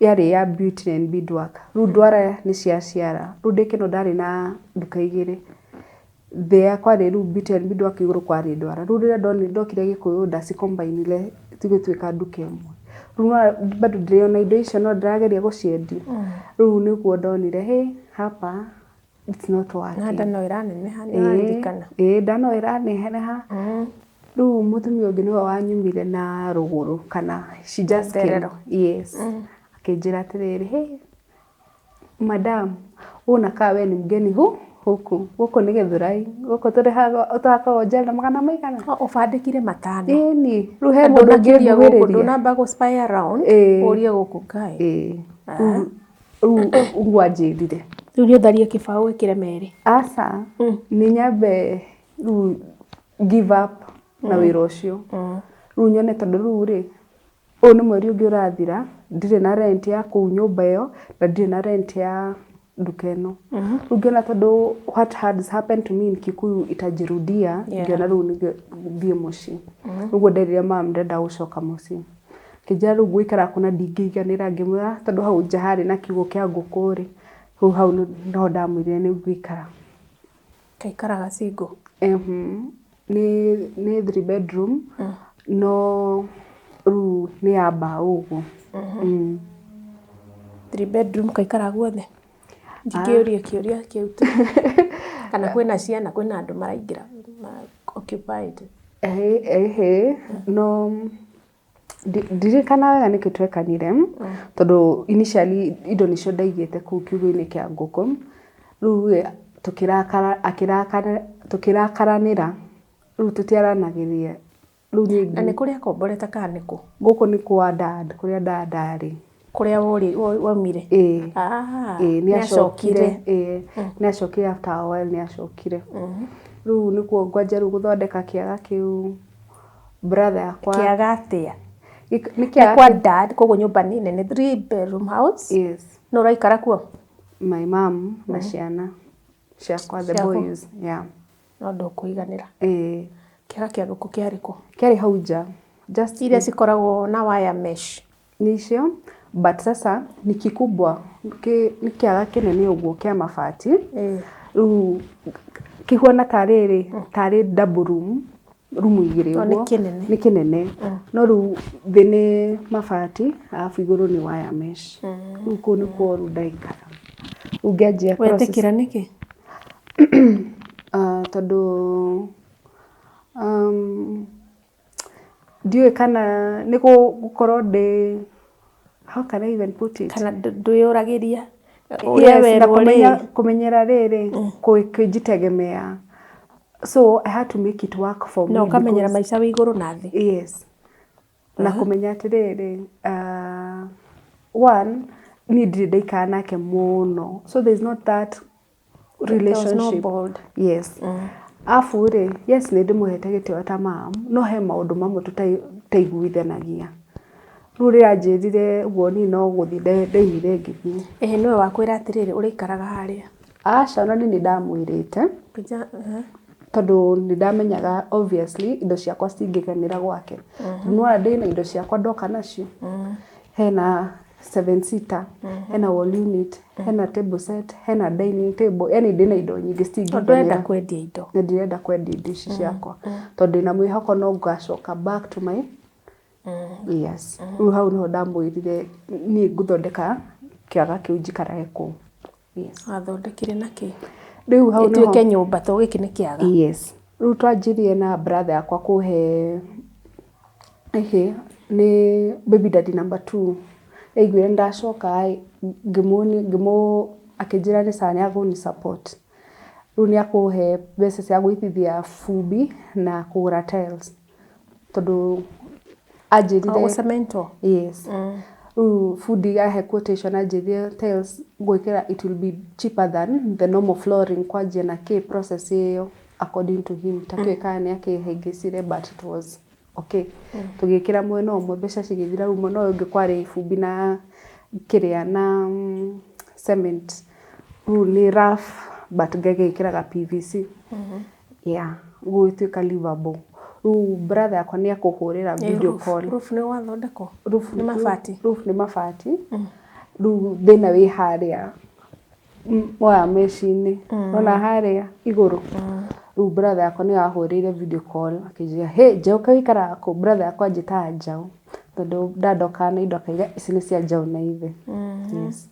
yarĩ ya beauty and beadwork. Rĩu ndwara nĩ ciaciara. Rĩu ndĩkĩno ndarĩ na nduka igĩrĩ. Thea kwarĩ rĩu beauty and beadwork igũrũ kwarĩ ndwara. Rĩu rĩrĩa ndokire Gĩkũyũ ndaci combine tigũtuĩka nduka ĩmwe. Rĩu bado ndĩrĩona indo icio no ndĩrageria gũciendia. Rĩu nĩguo ndonire hapa it's not working. Na ndano ĩraneneha nĩ waririkana. Ndano ĩraneneha. Rĩu mũtumia ũngĩ nĩwe wanyumire na rũgũrũ kana she just came. Yes. Akĩnjĩra atĩrĩrĩ, madam, unakaa we ni mgeni huku nĩ Gĩthũrai. Gũkũ tũrakaga gel na 500. Ũbandĩkire matano. Rĩu he mũndũ ũngĩgwĩrĩria. Ndũnamba go spy around. Ũrie gũkũ Ngai. Rĩu ngwanjĩrire. Rĩu nĩ ũtharie kĩbaũ wĩkĩre merĩ. Aca. Nĩ nyambe rĩu give up na wĩra ũcio. Rĩu nyone tondũ rĩu rĩ ũyũ nĩ mweri ũngĩ ũrathira ndirĩ na rent ya kũu nyũmba ĩyo na ndirĩ na rent ya nduka ĩno. Rĩu ngĩona tondũ what has happened to me in Kikuyu itajirudia ngĩona rĩu nĩthiĩ mũciĩ. Ũguo nderire mama ndenda gũcoka mũciĩ. Kĩnjĩra rĩu ngũikara kuna ndingĩiganĩra ngĩmwĩra tondũ hau nja harĩ na kiugũ kĩa ngũkũ rĩ. Rĩu hau no ndamwĩrire nĩ ngũikara. Kaikaraga single. Nĩ 3 bedroom. No rĩu nĩ ya mbaũ ũguo. 3 bedroom kaikara guothe. Ndingĩũria kĩũria kĩu tu. Kana kwĩna ciana kwĩna andũ maraingĩra occupied. No ndirikana wega nĩkĩ twekanire tondũ initially indo nĩcio ndaigĩte kũu kiugũ-inĩ kĩa ngũkũ. Rĩu tũkĩrakaranĩra rĩu tũtiaranagĩria. Na nĩ kũrĩa akomborete kana nĩkũ? Gũkũ nĩ kwa dad, kũrĩa dad arĩ. Kũrĩa waumire? Nĩacokire. Nĩacokire after a while nĩacokire. Rĩu nĩkuo ngwanjia rĩu gũthondeka kĩaga kĩu. Brother yakwa. Kĩaga atĩa? Nĩ kĩaga kwa dad koguo nyũmba nĩ nene 3 bedroom house. Yes. No ũraikara kuo? My mom na ciana ciakwa the boys. No ndũkũiganĩra. Kĩaga kĩa ngũkũ kĩarĩ kũ? Kĩarĩ hau nja. Just iria cikoragwo na wire mesh. Nicio, but sasa ni kikubwa. Ni kĩaga kĩnene ũguo kĩa mabati. Rĩu kĩhuana tarĩ double room igĩrĩ ũguo nĩ kĩnene no rĩu thĩ nĩ mabati alafu igũrũ nĩ wire mesh rĩu kũu nĩkuo rĩu ndaikara ũngĩanjia wetĩkĩra nĩkĩ tondũ ndiũĩ kana nĩ gũkorwo ndĩ how can I even put it kana ndwĩyũragĩria na kũmenyera rĩrĩ kwĩnjitegemea so I had to make it work for me no kamenyera maica wĩ igũrũ na thĩ yes na kũmenya atĩrĩrĩ one niĩ ndirĩ ndaikara nake mũno so there is not that relationship yes afu rĩ yes nĩ ndĩmũhete gĩtĩo ta mam no he maũndũ mamwe tũtaiguithanagia rĩu rĩrĩa anjĩrire ũguo niĩ no gũthiĩ ndaumire ngĩthiĩ nĩwe wakwĩra atĩrĩrĩ ũrĩikaraga harĩa aca ona niĩ nĩ ndamwĩrĩte tondũ nĩ ndamenyaga obviously indo ciakwa citingĩganĩra gwake nĩwona ndĩna indo ciakwa ndoka nacio hena 7-seater hena wall unit hena table set hena dining table yani ndĩna indo nyingĩ citingĩganĩra kwendia indo na ndirenda kwendia indo ici ciakwa tondũ ndĩna mwĩhoko no ngacoka back to my yes rĩu hau nĩho ndamwĩrire niĩ ngũthondeka kĩaga kĩu njikarage kũu yes wathondekire nakĩ rĩu hau nĩho ĩtuĩke nyũmba to gĩkĩ nĩ kĩaga yes rĩu twanjirie na brother yakwa kũhe nĩ baby daddy number 2 aiguire ndacoka akĩnjĩra nĩ sana nĩagũni support rĩu nĩakũhe mbeca cia gũitithia fubi na kũgũra tiles tondũ anjĩrire cemento yes rĩu fundi ahe quotation anjĩrire tiles gwĩkĩra it will be cheaper than the normal flooring kwanjia na kĩ process ĩyo according to him takĩoĩ kana nĩ akĩhĩngĩcire but it was okay tũgĩkĩra mwena ũmwe mbeca cigĩthira rĩu mwena ũyũ ũngĩ kwarĩ fubi na kĩrĩa na cement rĩu nĩ rough but ngagĩkĩraga PVC yeah gũgĩtuĩka livable rĩu brother yakwa nĩ akũhũrĩra video call roof nĩ wathondekwo nĩ mabati roof nĩ mabati rĩu thĩna wĩ harĩa wa meci-inĩ ona harĩa igũrũ rĩu brother yakwa nĩ ahũrĩire video call akĩnjĩra hey njaũ kaĩikara kũ brother yakwa anjĩtaga njaũ tondũ ndandoka na indo akaiga ici nĩ cia njaũ na ithe yes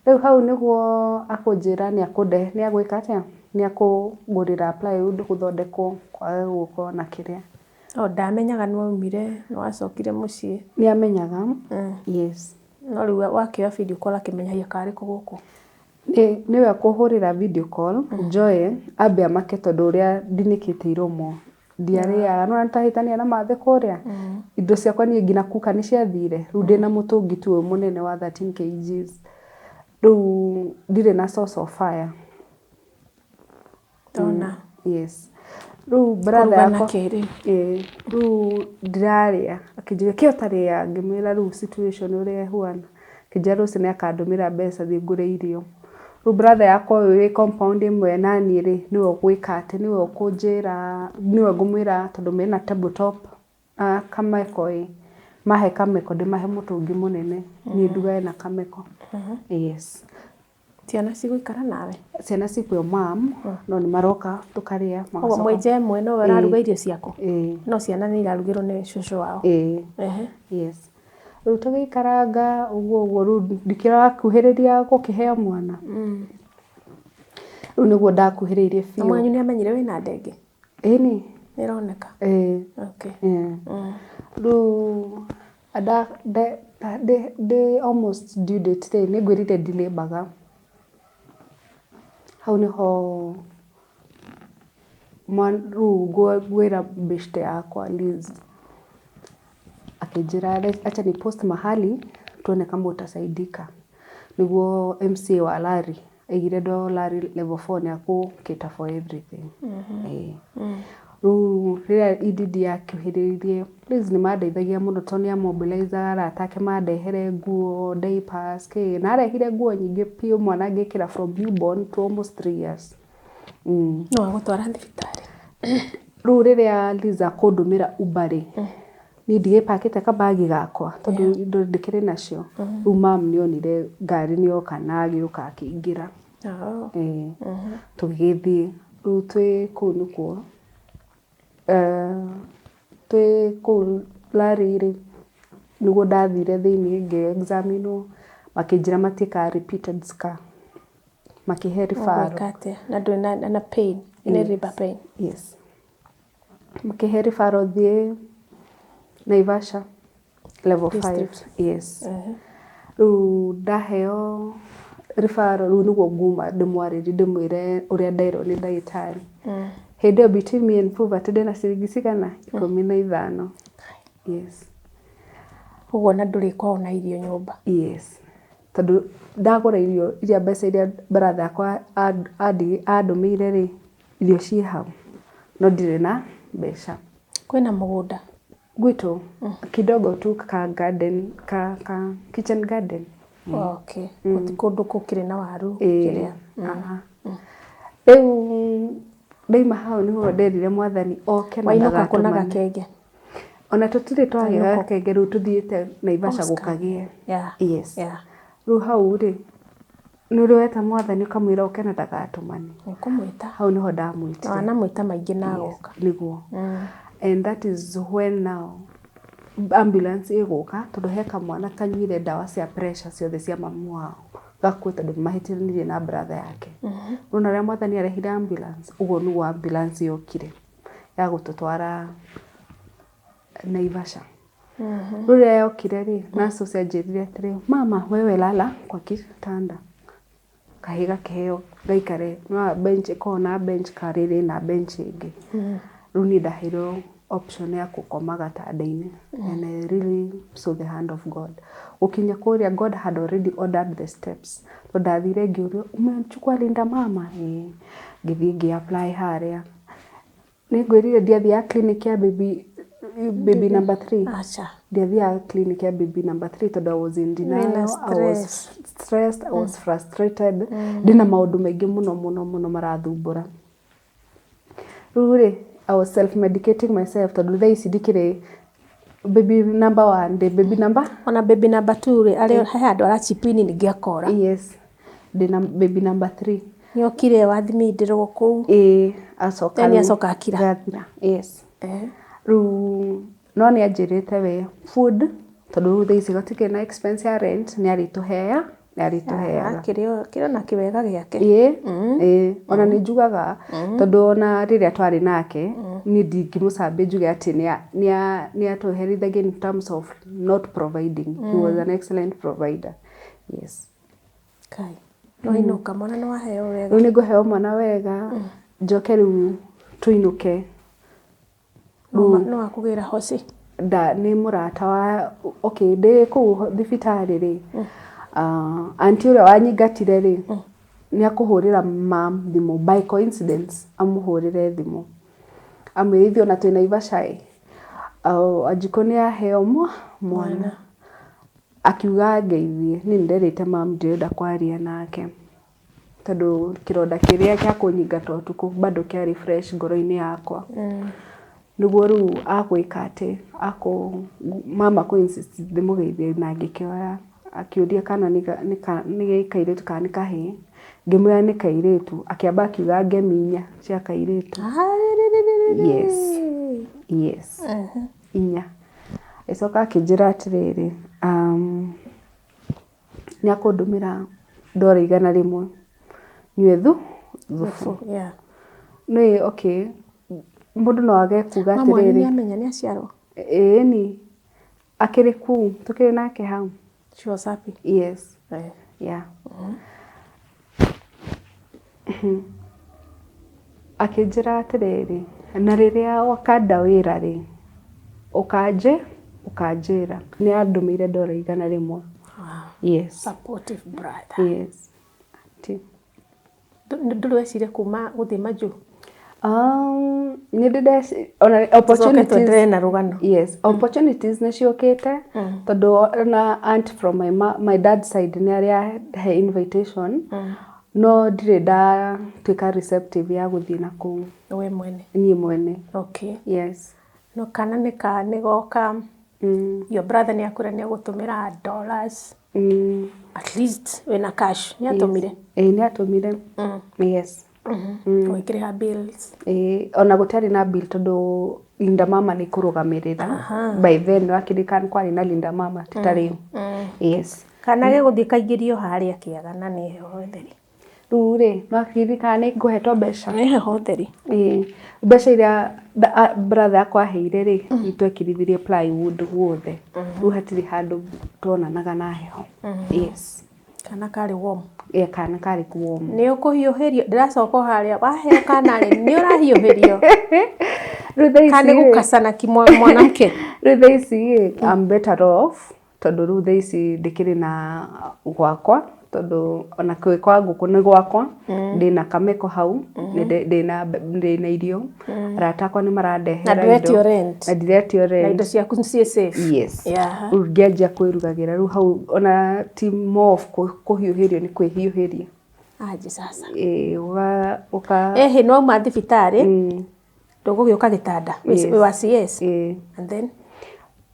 rĩu hau nĩguo akũnjĩra nĩ agwĩka atĩa nĩ akũgũrĩra plywood gũthondekwo kwage gũkorwo na kĩrĩa ndamenyaga nĩ waumire nĩ wacokire mũciĩ nĩ amenyaga yes no rĩu wakĩoya video call akĩmenyagia karĩ kũ gũkũ nĩwe akũhũrĩra video call njoe ambe amake tondũ ũrĩa ndinĩkĩte iromo ndiarĩaga no nĩtahĩtania na mathe kũrĩa indo ciakwa niĩ nginya kuka nĩ ciathire rĩu ndĩna mũtũngi tu mũnene wa 13 kgs rĩu ndirĩ na source of fire tona yes rĩu brother yakwa rĩu ndirarĩa akĩnjĩra kĩ ũtarĩa ngĩmwĩra rĩu situation ũrĩa ĩhuana akĩnjĩra rũciũ nĩ akandũmĩra mbeca thiĩ ngũre irio rĩu brother yakwa ũyũ wĩ compound ĩmwe na niĩ rĩ nĩwe ũgwĩka atĩ nĩwe ũkũnjĩra nĩwe ngũmwĩra tondũ mena table top kameko mahe kameko ndĩmahe mũtũngi mũnene niĩ ndugage na kameko yes ciana cigũikara nawe ciana cikwĩo mam no nĩ maroka tũkarĩa ũguo mwenje ĩmwe nowe ũraruga irio ciaku no ciana nĩ irarugĩrwo nĩ cũcũ wao yes rĩu tũgĩikaranga ũguo rĩu ndikĩrakuhĩrĩria gũkĩheo mwana rĩu nĩguo ndakuhĩrĩirie biũ mwanyu nĩ amenyire wĩna ndenge ĩni nĩroneka okay rĩu ndĩ almost due date rĩ nĩ ngwĩrire ndilĩmbaga hau nĩho rĩu ngwĩra beshte yakwa Liz akĩnjĩra acha ni post mahali tuone kama utasaidika nĩguo MCA wa Larry aigire ndo Larry level 4 nĩ akũkĩta for everything rĩu rĩrĩa ididi yakĩhĩrĩirie Liz nĩ mandeithagia mũno tondũ nĩ mobilizer arata ake mandehere nguo diapers na arehire nguo nyingĩ piũ mwana angĩkĩra from newborn to almost 3 years no agũtwara thibitarĩ rĩu rĩrĩa Liz akũndũmĩra Uber niĩ ndigĩpakĩte kabagi gakwa tondũ indo ndĩkĩrĩ nacio rĩu mam nĩonire ngari nĩyoka na agĩũka akĩingĩra tũgĩthiĩ rĩu twĩ kũu nĩkuo twĩ kũu Larĩ-rĩ nĩguo ndathire thĩiniĩ ngĩ-examinwo makĩnjĩra matiĩkaga repeated scar makĩhe referral na ndũrĩ na pain ĩnĩ labor pain. Yes. Makĩhe referral thiĩ Naivasha level 5. Yes. Rĩu ndaheo referral rĩu nĩguo nguma ndĩmwarĩrie ndĩmwĩre ũrĩa nderwo nĩ ndagĩtarĩ. Hĩndĩ ĩyo between me and poverty ndĩna ciringi cigana 15. Yes. Ũguo na ndũrĩ kwao na irio nyũmba. Yes. Tondũ ndagũra irio iria mbeca iria brother akwa andũmĩire-rĩ irio ciĩ hau no ndirĩ na mbeca. Kwĩna mũgũnda gwitũ kidogo tu ka garden ka kitchen garden. Okay. Kũndũ kũkĩrĩ na waru kĩrĩa. Rĩu ndaima hau nĩho nderire Mwathani oke na wainũka kũnaga kenge. Ona tũtirĩ twagĩa kenge rĩu tũthiĩte Naivasha gũkagĩa. Yes. Rĩu hau-rĩ nĩũrĩ weta Mwathani ũkamwĩra oke na ndagatũmane. Ũkũmwĩta. Hau nĩho ndamwĩtire. Wanamwĩta maingĩ na agoka. Nĩguo. And that is when now ambulance ĩgũka tondũ he kamwana kanyuire ndawa cia pressure ciothe cia mamu wao gakua tondũ mahĩtanirie na brother yake. Rĩu na rĩrĩa Mwathani arehire ambulance ũguo nĩguo ambulance yokire ya gũtũtwara Naivasha. Rĩrĩa yokire-rĩ nurse ũcio anjĩrire atĩrĩ mama wewe lala kwa kitanda kahĩ gakĩheo gaikare no bench ĩkoragwo na bench karĩrĩ na bench ĩngĩ. Rĩu niĩ ndaheirwo option ya gũkoma gatanda-inĩ and I really saw the hand of God. Gũkinya kũrĩa God had already ordered the steps. Tondũ ndathire ngĩũrio umechukua Linda mama? Ngĩthiĩ ngĩ-apply harĩa. Nĩngwĩrire ndiathiaga clinic ya baby number 3. Acha. Ndiathiaga clinic ya baby number 3 tondũ I was in denial. I was stressed, I was frustrated. Ndina maũndũ maingĩ mũno marathumbũra. Rĩu-rĩ I was self-medicating myself tondũ thaa ici ndikĩrĩ baby number 1 baby number ona baby number 2 arĩa he andũ arachipini ningĩakora. Yes. Ndina baby number 3. Nĩokire wathimindirwo kũu. Acoka. Ni acoka akira. Yes. Rĩu no nĩ anjĩrĩte we food tondũ thaa ici gũtikĩrĩ na expense ya rent nĩ arĩtũheaga. Kĩrĩ na kĩwega gĩake. Ona nĩ njugaga tondũ ona rĩrĩa twarĩ nake niĩ ndingĩmũcambia njuge atĩ nĩ atũherithagia in terms of not providing. He was an excellent provider. Yes. Kai. No inuka mwana no aheo wega. Rĩu nĩ ngũheo mwana wega njoke rĩu tũinũke. No akũgĩra hoci. Nĩ mũrata wa ndĩ kũu thibitarĩ-rĩ. Auntie ũrĩa wanyingatire-rĩ nĩ akũhũrĩra mam thimũ by coincidence amũhũrĩre thimũ amwĩre ithuĩ ona twĩ Naivasha Wanjikũ nĩ aheo mwana akiuga ngeithie niĩ nderĩte mam ndĩrenda kwaria nake tondũ kĩronda kĩrĩa gĩa kũnyingata ũtukũ bado kĩarĩ fresh ngoro-inĩ yakwa. Nĩguo rĩu agwĩka atĩ mama kũ-insist ndĩmũgeithie na ngĩkĩoya akĩũria kana nĩ kairĩtu kana nĩ kahĩĩ. Ngĩmwĩra nĩ kairĩtu akĩamba akiuga ngemi 4 cia kairĩtu. Yes. 4. Acoka akĩnjĩra atĩrĩrĩ nĩ akũndũmĩra ndora 100 nyue thubu. Nĩ okay mũndũ no age kuga atĩrĩrĩ. Mama nĩ amenya nĩ aciarwo. Ni akĩrĩ kuu tũkĩrĩ nake hau. She was happy. Yes. Yeah. Akĩnjĩra atĩrĩrĩ na rĩrĩa wakanda wĩra-rĩ ũkanjĩra nĩ andũmĩire ndora 100. Yes. Supportive brother. Yes. Ndũrĩ wecire kuma gũthiĩ Manju? Nĩ ndĩreci ona opportunities na rugano. Yes, opportunities nĩ ciokĩte tondũ na aunt from my dad's side nĩ arĩa he invitation no ndirĩ ndatuĩka receptive ya gũthiĩ na kũu. We mwene? Niĩ mwene. Okay. Yes. No kana nĩ goka your brother nĩ akwĩra nĩ agũtũmĩra $. At least wĩna cash nĩ atũmire. Nĩ atũmire. Yes. gwĩkĩrĩha bills. Ona gũtarĩ na bill tondũ Linda Mama nĩ kũrũgamĩrĩra. By then wakĩrĩkana kwarĩ na Linda Mama tĩtarĩ. Yes. Kana gĩgũthiĩ kaingĩrio harĩa kĩaga na nĩ heho theri. Rĩu rĩ, no akĩririkana nĩ ngũhetwo mbeca. Nĩ heho theri. Mbeca iria brother akwa aheire rĩ, nĩ twekĩrithirie plywood guothe. Rĩu hatirĩ handũ tuonanaga na heho. Yes. Kana karĩ warm. Kana karĩ warm. Nĩ ũkũhiũhĩrio, ndĩracoka harĩa waheo kana rĩ, nĩ ũrahiũhĩrio. Kana gũkacana mwanamke. Rĩu thaa ici I'm better off tondũ rĩu thaa ici ndĩkĩrĩ na gwakwa tondũ ona kwa ngũkũ nĩ gwakwa, ndĩna kameko hau, ndĩna irio, arata akwa nĩ marandehera indo. Na ndiretio rent. Na ndiretio rent. Na indo ciaku ciĩ safe. Yes. Rĩu ngĩanjia kwĩrugagĩra rĩu hau ona ti more of kũhiũhĩrio nĩ kwĩhiũhĩria. Aje sasa. No uma thibitarĩ. Ndũgũgĩũka gĩtanda. Wa CS. And then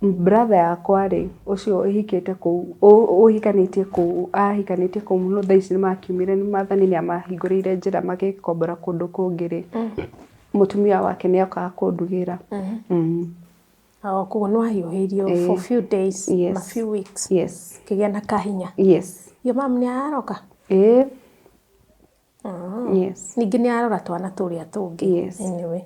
brother yakwa rĩ, ũcio ũhikanĩtie kũu, ahikanĩtie kũu mũno thaa ici nĩ makiumire nĩ maathani nĩ amahingũrĩire njĩra magĩkombora kũndũ kũngĩ rĩ. Mũtumia wake nĩ okaga kũndugĩra. Koguo nĩ wahiũhĩirio for few days, a few weeks. Yes. Kĩgĩa na kahinya. Yes. Yo mama nĩ aroka? Yes. Ningĩ nĩ arora twana tũrĩa tũngĩ. Yes. Anyway.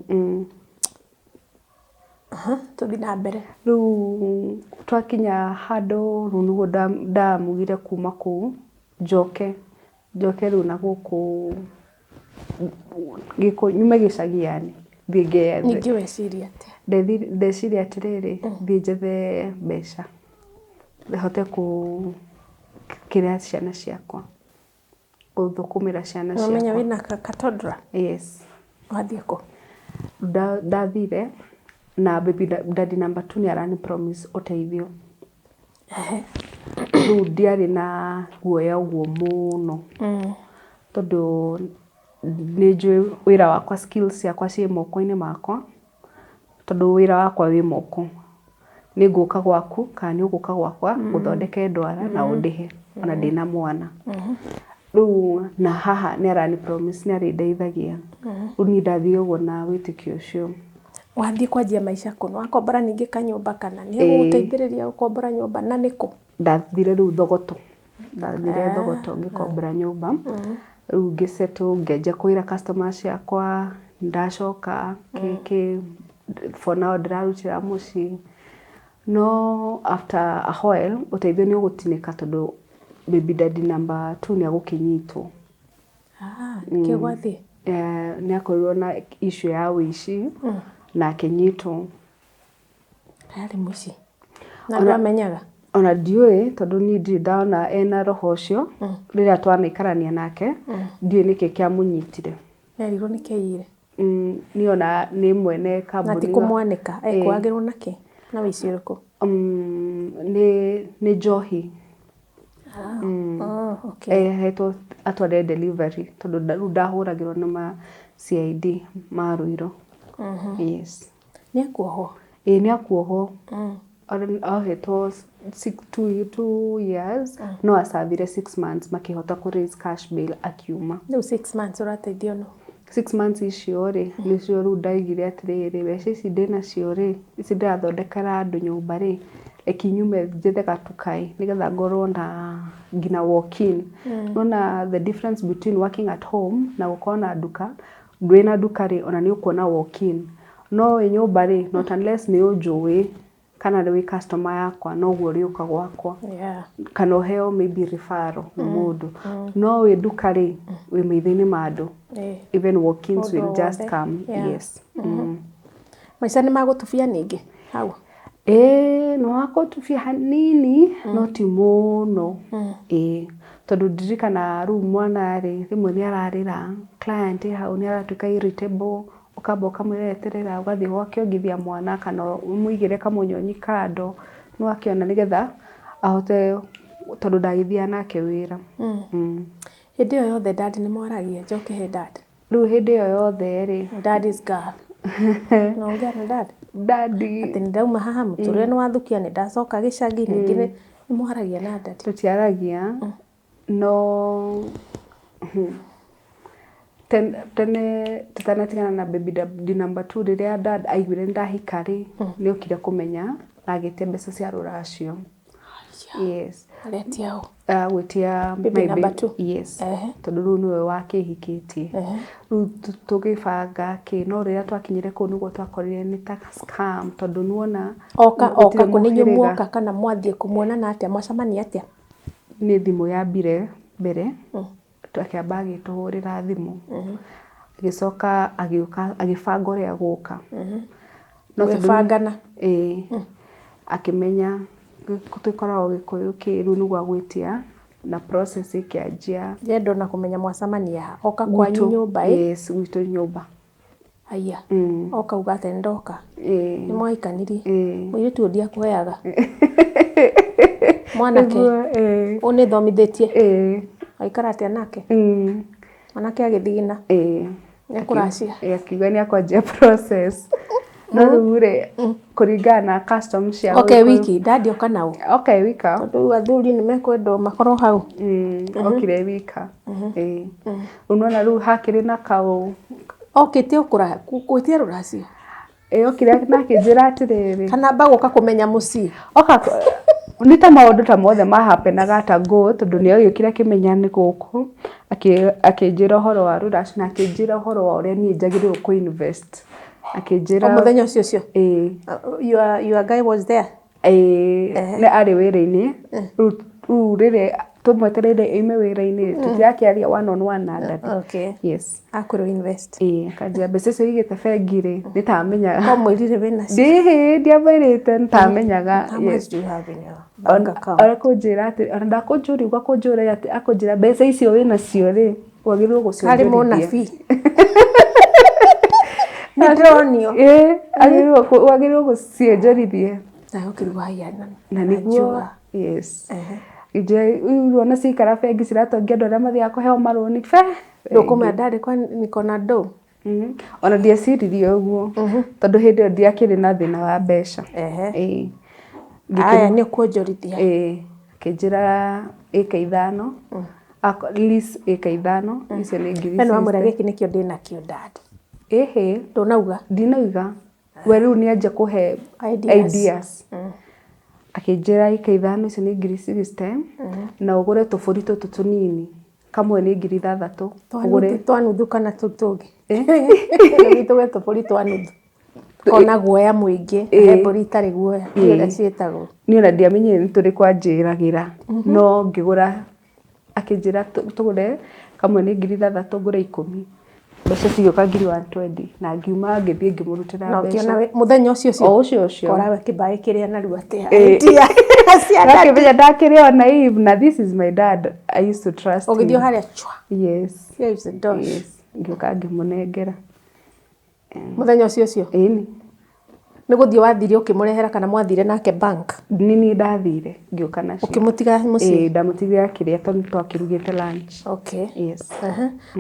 Tũthiĩ na mbere. Rĩu twakinya handũ rĩu nĩguo ndamugire kuma kũu njoke rĩu na gũkũ nyume gĩcagi yani thiĩ ngethe. Ningĩ weciria atĩa? Ndeciria atĩrĩrĩ, thiĩ njethe mbeca hote kũkĩrĩa ciana ciakwa, gũthũkũmĩra ciana ciakwa. Wamenya wĩna katodra? Yes. Wathiĩ kũ? Ndathire na baby daddy number 2 nĩ arani promise ũteithio. Rĩu ndiarĩ na guoya ũguo mũno tondũ nĩ njũĩ wĩra wakwa, skills ciakwa ciĩ moko-inĩ makwa tondũ wĩra wakwa wĩ moko. Nĩ ngũka gwaku kana nĩ ũgũka gwakwa gũthondeke ndwara na ũndĩhe ona ndĩna mwana. Rĩu na haha nĩ arani promise nĩ arĩndeithagia. Rĩu niĩ ndathiĩ ũguo na wĩtĩkio ũcio. Wathiĩ kwanjia maica kũ? Wakombora ningĩ kanyũmba kana nĩ gũgũteithĩrĩria gũkombora nyũmba na nĩkũ? Ndathire rĩu Thogoto. Ndathire Thogoto ngĩkombora nyũmba. Rĩu ngĩsettle ngĩanjia kũĩra customers ciakwa, ndacoka for now ndĩrarutĩra mũciĩ. No after a while ũteithio nĩ ũgũtinĩka tondũ baby daddy number 2 nĩ agũkĩnyitwo. Nĩkĩo gwathiĩ? Nĩ akorirwo na issue ya ũici na akĩnyitwo. Arĩ mũici? Na ndamenyaga? Ona ndiũĩ tondũ niĩ ndirĩ ndona ena roho ũcio rĩrĩa twanaikarania nake, ndiũĩ nĩkĩ kĩamũnyitire. Nerirwo nĩ kĩiyire? Niĩ ona nĩ mwene kambuni. Na ti kũmwanĩka, ekwagĩrwo nakĩ? Na ũici ũrĩkũ? Nĩ njohi. Hetwo atware delivery tondũ rĩu ndahũragĩrwo nĩ ma CID ma Ruiru. Yes. Nĩ akuohwo? Nĩ akuohwo. Ohetwo 2 years no acabire 6 months makĩhota kũ raise cash bail akiuma. Rĩu 6 months ũrateithio no? 6 months icio rĩ, nĩcio rĩu ndaigire atĩrĩrĩ, mbeca ici ndĩnacio rĩ, ici ndĩrathondekera andũ nyũmba rĩ, reke nyume njethe gatukai nĩgetha ngorwo na nginya walk-in. Nona the difference between working at home na gũkorwo na duka, ndwĩna duka rĩ, ona nĩ ũkuona walk-in. No wĩ nyũmba rĩ, not unless nĩ ũnjũĩ kana nĩ wĩ customer yakwa no guo ũrĩũka gwakwa. Kana ũheo maybe referral nĩ mũndũ. No wĩ duka rĩ, wĩ maitho-inĩ ma andũ. Even walk-ins will just come. Yes. Maica nĩ magũtubia ningĩ hau? Nĩ wagũtubia hanini no ti mũno. Tondũ ndirikana rĩu mwana rĩ, rĩmwe nĩ ararĩra, client hau nĩ aratuĩka irritable, ũkamba ũkamwĩra eterera, ũgathiĩ gwake ũngithia mwana kana ũmũigĩre kamũnyonyi kando, nĩ wakĩona nĩgetha ahote tondũ ndagĩthiaga nake wĩra. Hĩndĩ ĩyo yothe dad nĩ mwaragia? Njoke he dad? Rĩu hĩndĩ ĩyo yothe rĩ, daddy's girl. No ũngĩara na dad? Daddy. Atĩ nĩ ndauma haha mũtũrĩre nĩ wathukia nĩ ndacoka gĩcagi ningĩ nĩ mwaragia na dad? Tũtiaragia no tene tutanatigana na baby daddy number 2 riria dad aiguire ndahika ri ni okire kumenya na agite mbeca cia ruracio. Yes. Aletiao. Gwitia baby number 2. Yes. Tondu riu niwe wakihikitie. Riu tugibanga no riria twakinyire ku niguo twakorire ni ta scam tondu nuona oka kuninyu muoka kana mwathie kumuona na atia mwacamania atia ni thimu ya mbere twakiamba agituhurira thimu agicoka agibanga uria guka no tubangana akimenya tukoragwo Gikuyu kiru niguo gwitia na process ikianjia yendo na kumenya mwacamania oka kwa nyumba yes gwitu nyumba aya oka ugate ndoka ni mwaikaniri muyitu ndia kuheaga mwanake one thomithetie aikara atia nake mwanake agithigina nekuracia akiuga ni akwanjia process no rure kuringana custom cia wiki dadi oka nao wika tondu athuri ni mekwendo makoro hau okire wika unaona ru hakiri na kau okite ukura kuitia ruracio okire na kinjira atiriri kana bagoka kumenya muci ni ta maundu ta mothe mahapenaga ta go tondu ni oyukira kimenya ni guku akinjira horo wa ruracio na akinjira horo wa uria ni njagirwo ku invest akijira muthenya ucio your guy was there ne ari wira-ini rire tumwetereire ime wira-ini tutiakiaria 1-on-1 na dad yes akuru invest kanjia mbeca icio igite bengi-ri nitamenyaga ko mwirire wina ndiamerite nitamenyaga yes you have in your bank account akunjira ati ndakunjurigwa kunjura ati akunjira mbeca icio wina cio ri wagirwo gucio ari mona fi Nidronio. Wagirwo gucienjorithie. Na ukirwa ya na niguo yes. Ije uruona cikara bengi ciratongia andu aria mathia kuheo maroni fe. Ndukuma ndari kwa niko na do. Ona ndiaciririe uguo. Tondu hindi yo ndiakiri na thina wa mbeca. Aya ni kuonjorithia. Kinjira eka 5. Lease eka 5 icio ni ngiri. Neno amura giki nikio ndina kio dad. Ndonauga ndinauga we riu ni anje kuhe ideas akinjira ika 5 icio ni ngiri 60 na ugure tuburi tutu tunini kamwe ni ngiri 6 ugure twanuthu kana tutugi gitwe tuburi twanuthu kona guoya muingi hebori tari guoya ira cietagwo ni ona ndiamenye ni turi kwanjiragira no ngigura akinjira tugure kamwe ni ngiri 6 ngure 10 mbeca cigioka ngiri 120 na ngiuma ngithie ngimurutira mbeca no muthenya ucio korawe kibae kiria na riu atia atia nakimenya ndakiria naive na this is my dad I used to trust ogithio haria chwa yes yes ngioka ngimunengera muthenya ucio ni guthio wathire ukimurehera kana mwathire nake bank nini ndathire ngioka nacio ukimutiga muci ndamutiga kiria tondu twakirugite lunch yes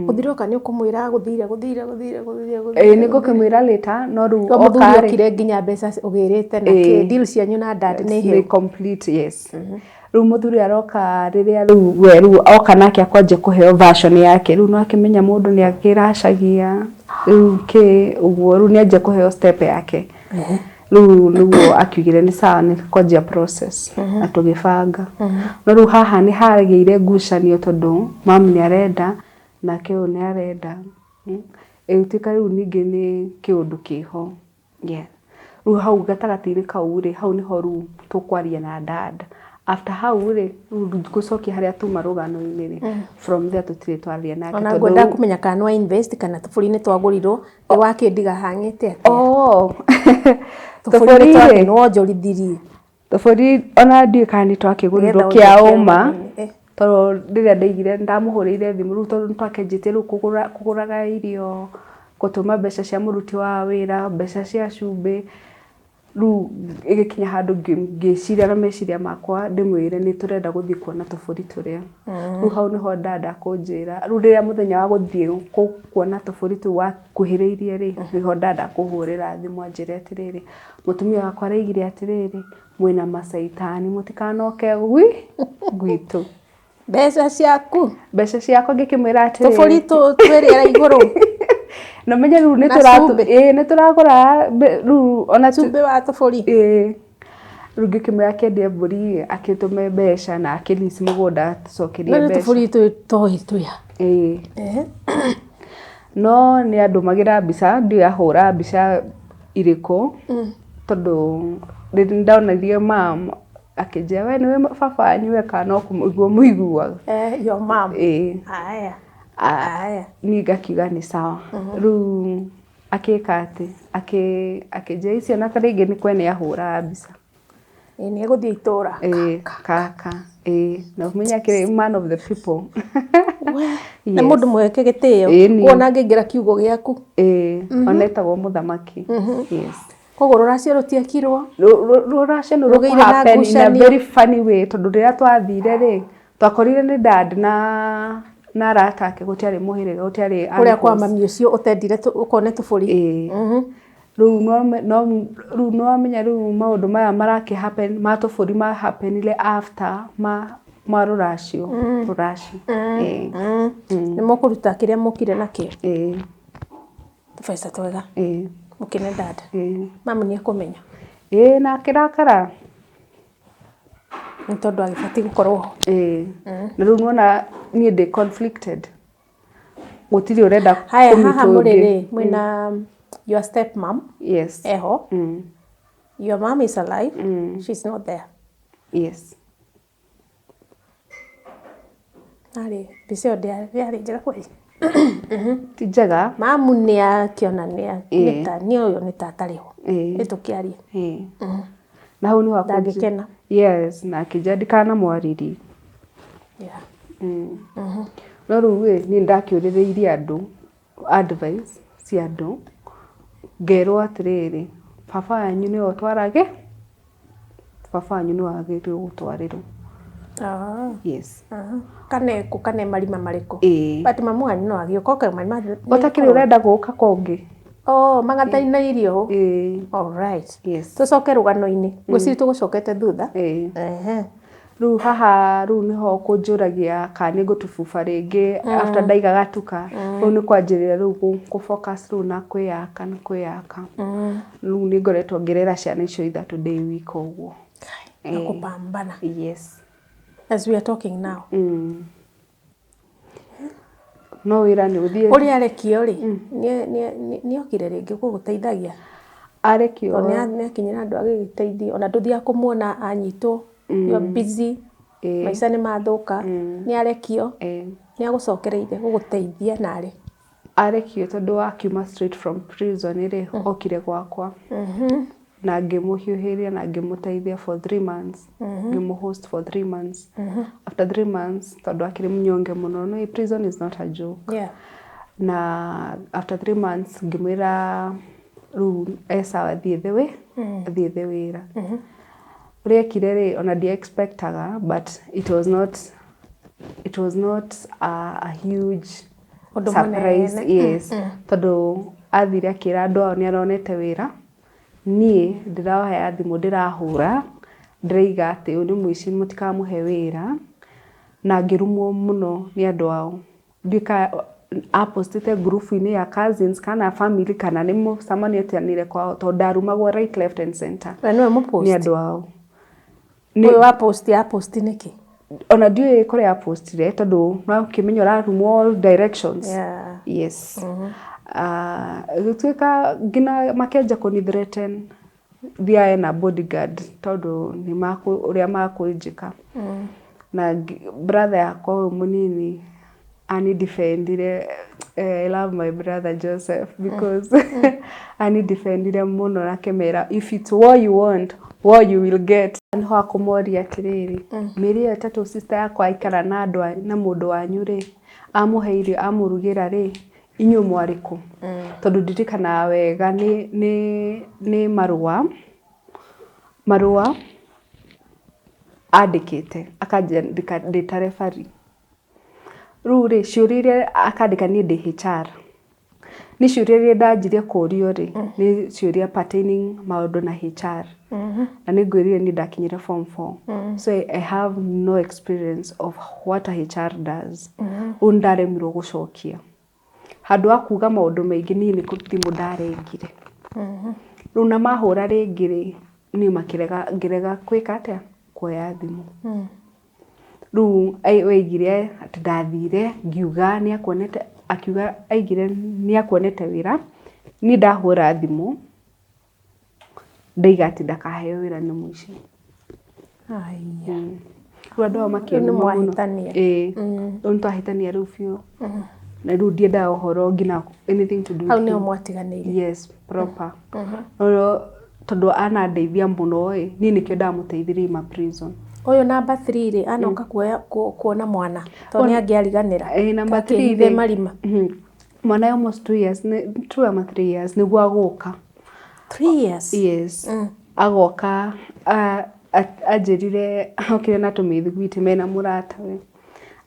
uthiroka ni ukumwira guthire ni ngukimwira later no ru okare kire nginya mbeca ugirite na deal cianyu na dad ni he complete yes ru muthuri aroka riria ru oka nake akwanje kuheo version yake ru no akimenya mundu ni akiracagia ru ke uguo ru ni anje kuheo step yake Lu akiugire ni sawa ni kwanjia process atugibanga no ru haha ni harageire ngucanio tondu mam ni arenda na keo ni arenda utika ru ningi ni kiundu kiho ru hau gatagati-ini kau ri hau niho ru tukwaria na dad after hau ri gucokia haria tuma rugano-ini ri from there tutire twaria nake tondu ona ngwenda kumenya kana no invest kana tuburi-ini twagurirwo ni wakindiga hangite atia tuburi no njorithirie tuburi ona ndikani twakigurirwo kia uma tondu riria ndaigire ndamuhurire thimu ru tondu twakenjite ru kuguraga irio gutuma mbeca cia muruti wa wira mbeca cia cumbi ru igikinya handu ngiciria na meciria makwa ndimwire ni turenda guthii kuona tuburi turia ru hau niho dada kunjira ru riria muthenya wa guthii kuona tuburi tu wa kuhiriirie ri niho dada kuhurira thimu anjire atiriri mutumia wakwa araigire atiriri mwina macaitani mutikanoke gwitu Mbeca ciaku mbeca ciakwa ngĩkĩmwĩra atĩ tũbũri twĩrĩra igũrũ na menya rĩu nĩ tũragũra rĩu ona cumbĩ wa tũbũri rĩu ngĩkĩmwĩra akĩendie mbũri akĩtũme mbeca na akĩlici mũgũnda tũcokerie mbeca. Tũbũri tũĩ tũya. No nĩ andũmagĩra mbica ndiũĩ ahũra mbica irĩkũ tondũ ndonanirie mam akĩnjĩra we nĩwe baba wanyu we kana no kũmũigua mũiguaga. Your mom. Aya. Niĩ ngakiuga nĩ sawa. Rĩu akĩka atĩ akĩnjĩra icio na rĩngĩ nĩ kwene ahũra mbica. Nĩ egũthiĩ itũra. Kaka. Na ũmenya kĩrĩ man of the people. Na mũndũ mweke gĩtĩo. Kuona angĩingĩra kiugo gĩaku. Onetagwo mũthamaki. Yes. Koguo rũracio rũtiekirwo. Rũracio nĩ rũkũ happen in a very funny way tondũ rĩrĩa twathire rĩ twakorire nĩ dad na arata ake gũtiarĩ mũhĩrĩga gũtiarĩ ũrĩa kwa mami ũcio ũtendire ũkone tũbũri. Rĩu no menya rĩu maũndũ maya marakĩ happen ma tũbũri ma happenire after ma rũracio. Nĩ mũkũruta kĩrĩa mũkire nakĩo. Tũbeca twega. Mũkene dad. Mamu nĩ ekũmenya. Na akĩrakara. Nĩ tondũ agĩbatiĩ gũkorwo ho. Na rĩu nuona niĩ ndĩ conflicted. Gũtirĩ ũrenda kũmĩtũ. Haha mũrĩrĩ mwĩna your step mom. Yes. Eho. Your mom is alive. She's not there. Yes. Ari, mbica ĩyo ndĩarĩ njega kweli. Ti njega. Mamu nĩ akĩonania nĩ ũyũ nĩ tatarĩ ho. Nĩ tũkĩarie. Na hau nĩ wa ndangĩkena. Yes, na akĩnjĩra ndikanamwarĩrie. No rĩu niĩ ndakĩũrĩrĩirie andũ advice cia andũ ngerwo atĩrĩrĩ baba wanyu nĩwe ũtwarage baba wanyu nĩwe wagĩrĩirwo gũtwarĩrwo. Yes. Kane marima marĩkũ. But mamu wanyu no agĩũka marima. Ũtakĩrĩ ũrenda gũka konge. Magathĩna irio. All right. Yes. Tũcoke rũgano-inĩ. Ngwĩciria tũgũcokete thutha. Rĩu haha rĩu nĩho kũnjũragia kana nĩngũtũbuba rĩngĩ after ndaiga gatuka. Rĩu nĩ kwanjĩrĩria rĩu kũ-focus rĩu na kwĩyaka. Rĩu nĩ ngoretwo ngĩrera ciana icio ithatũ ndĩ wika ũguo. Na kũpambana. Yes. As we are talking now. No wĩra nĩ ũthiĩ. Ũrĩa arekio rĩ nĩ okire rĩngĩ gũgũteithagia. Arekio. Nĩ akinyĩra andũ agĩgĩteithia ona ndũthiaga kũmuona anyitwo. You're busy. Maica nĩ mathũka. Nĩ arekio. Nĩ agũcokereire gũgũteithia narĩ. Arekio tondũ akiuma straight from prison rĩ okire gwakwa. Na ngĩmũhiũhĩria na ngĩmũteithia for 3 months. Ngĩmũhost for 3 months. After 3 months tondũ akĩrĩ mũnyonge mũno. No, prison is not a joke. Na after 3 months ngĩmwĩra rĩu sawa thiĩ the wĩra. Ũrĩa ekire rĩ ona ndi-expectaga but it was not a huge surprise. Yes. Tondũ athire akĩra andũ ao nĩ aronete wĩra. Niĩ ndĩraoya thimũ ndĩrahũra ndĩraiga atĩ ũyũ nĩ mũici mũtikamũhe wĩra na ngĩrumwo mũno nĩ andũ ao. Apostite group-inĩ ya cousins kana family kana nĩ mũcemanĩtie kwao tondũ ndarumagwo right, left and center. Nĩ andũ ao. Ũyũ aposti nĩkĩ? Ona ndiũĩ kũrĩa apostire tondũ no kĩmenya ũrarumwo all directions. Yes. Gũtuĩka nginya makĩanjia kũni-threaten thiae na bodyguard tondũ nĩ ũrĩa makũnjĩka. Na brother yakwa ũyũ mũnini ani-defendire. I love my brother Joseph because ani-defendire mũno na kemera if it's what you want, what you will get. Nĩho akũmoria atĩrĩrĩ mĩeri ĩyo ĩtatũ sister yakwa aikara na mũndũ wanyu rĩ amũhe irio amũrugĩra rĩ inyuĩ mwarĩkũ. Tondũ ndirikanaga wega nĩ marũa andĩkĩte akandĩka ndĩ referee. Rĩu rĩ ciũria iria akandĩka niĩ ndĩ HR Nĩ ciũria iria ndanjirie kũũrio rĩ, nĩ ciũria pertaining maũndũ na HR. Na nĩ ngwĩrire nĩ ndakinyire form 4. So I have no experience of what a HR does. Rĩu ndaremirwo gũcokia. Handũ wa kuuga maũndũ maingĩ niĩ nĩ thimũ ndarengire. Rĩu na mahũra rĩngĩ rĩ, niĩ ngĩrega gwĩka atĩa? Kuoya thimũ. Rĩu oigire atĩ ndathire, ngiuga nĩ akuonete, akiuga aigire nĩ akuonete wĩra, niĩ ndahũra thimũ, ndaiga atĩ ndakaheo wĩra nĩ mũici. Aya. Rĩu andũ ao makĩũnuma mũno. Mwahĩtania. Rĩu nĩ twahĩtania rĩu biũ. Na rĩu ndiendaga ũhoro nginya anything to do with hau nĩho mwatiganĩire. Yes, proper. Tondũ anandeithia mũno ĩ, niĩ nĩkĩo ndamũteithirie ma prison. Ũyũ number 3 rĩ, anoka kuona mwana. Tondũ nĩ angĩariganĩra. Number 3 rĩ. Marima. Mwana almost 2 years, 2 ama 3 years, nĩguo agoka. 3 years? Yes. Agoka, anjĩrire okire na tũmĩthiguiti mena mũrata we.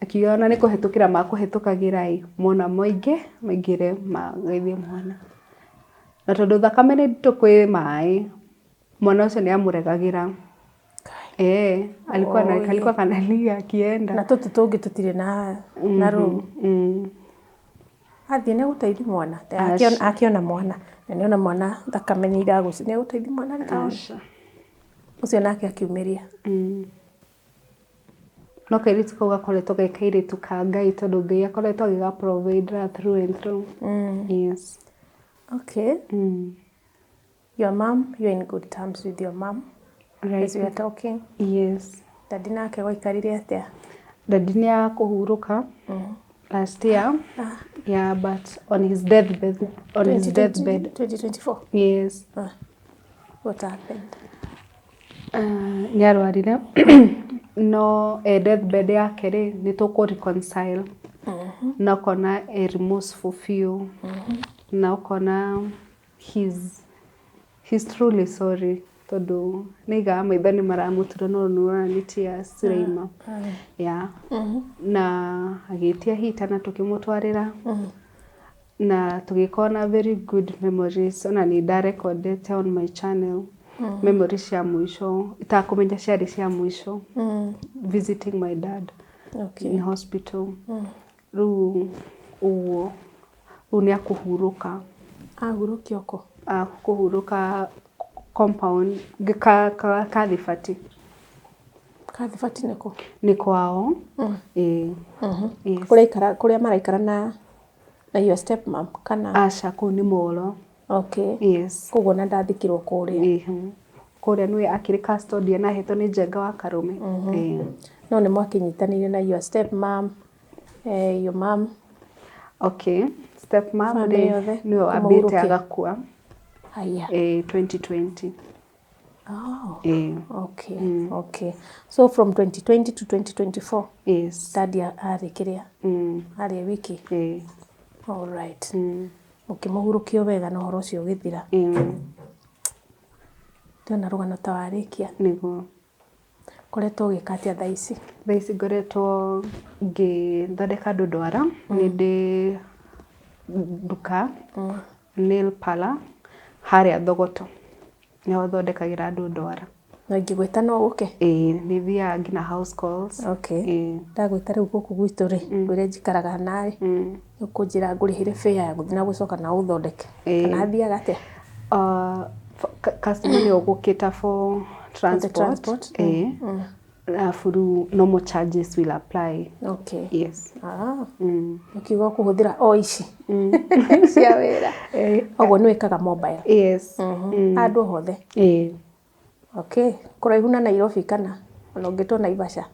Akiuga ona nĩ kũhetũkĩra makũhetũkagĩra ĩ, mona maingĩre mageithie mwana. Na tondũ thakame nĩ nditũ kwĩ maĩ, mwana ũcio nĩ amũregagĩra. Alikuwa kanalia akienda. Na tũtũ tũngĩ tũtirĩ na room. Athiĩ nĩ gũteithia mwana. Akiona mwana. Na nĩ ona mwana thakame nĩ iragũci. Nĩ gũteithia mwana nĩ ũcio nake akiumĩria. No kairĩtu kau gakoretwo ge kairĩtu ka Ngai tondũ Ngai akoretwo agĩga provide through and through. Yes. Okay. Your mom, you're in good terms with your mom. Right. As we are talking. Yes. Daddy nake gũikarire atĩa? Daddy nĩ akũhurũka last year. Yeah, but on his deathbed. 2024? Yes. What happened? Nĩ arwarire. No deathbed yake rĩ, nĩ tũkũ reconcile. Na ũkona remorseful few. Na ũkona he's truly sorry. Tondũ nĩigaga maitho nĩ maramũtura no nĩũrona nĩ tears ciraima. Yeah. Na agĩtia hita na tũkĩmũtwarĩra. Na tũgĩkona very good memories. Ona nĩ ndarecordete on my channel. Memories cia mũico. Itakũmenya ciarĩ cia mũico. Visiting my dad in hospital. Rĩu ũguo. Rĩu nĩ akũhurũka. Ahurũkio kũ? Akũhurũka compound Kathibati. Kathibati nĩkũ? Nĩ kwao. Kũrĩa maraikara na your stepmom kana? Aca, kũu nĩ Molo. Okay. Yes. Koguo na ndathikirwo kũrĩa. Kũrĩa nĩwe akĩrĩ custodian ahetwo nĩ Njenga wa Karume. No nĩ mwakĩnyitanĩire na your stepmom, your mom. Okay. Stepmom nĩwe wambĩte agakua. 2020. Oh. Okay. Okay. So from 2020 to 2024. Yes. Daddy arĩkĩrĩa. Arĩ wiki. All right. Mũkĩmũhurũkio wega na ũhoro ũcio ũgĩthira. Ndĩona rũgano ta warĩkia. Nĩguo. Koretwo ũgĩka atĩa thaa ici? Thaa ici ngoretwo ngĩthondeka andũ ndwara. Nĩ ndĩ nduka nail parlor harĩa Thogoto. Nĩho thondekagĩra andũ ndwara. Na ingĩgwĩta no ũke? Nĩ thiaga nginya house calls. Okay. Ndagwĩta rĩu gũkũ gwitũ rĩ, ũrĩa njikaraga narĩ. Ũkũnjĩra ngũrĩhĩre fare ya gũthiĩ na gũcoka na ũthondeke. Kana thiaga atĩa? Customer nĩ ũgũkĩta for transport. Alafu normal charges will apply. Okay. Yes. Ũkiuga kũhũthĩra o ici cia wĩra. Ũguo nĩ wĩkaga mobile. Yes. Handũ hothe. Okay. Kũraihu na Nairobi kana ona ũngĩtwo Naivasha?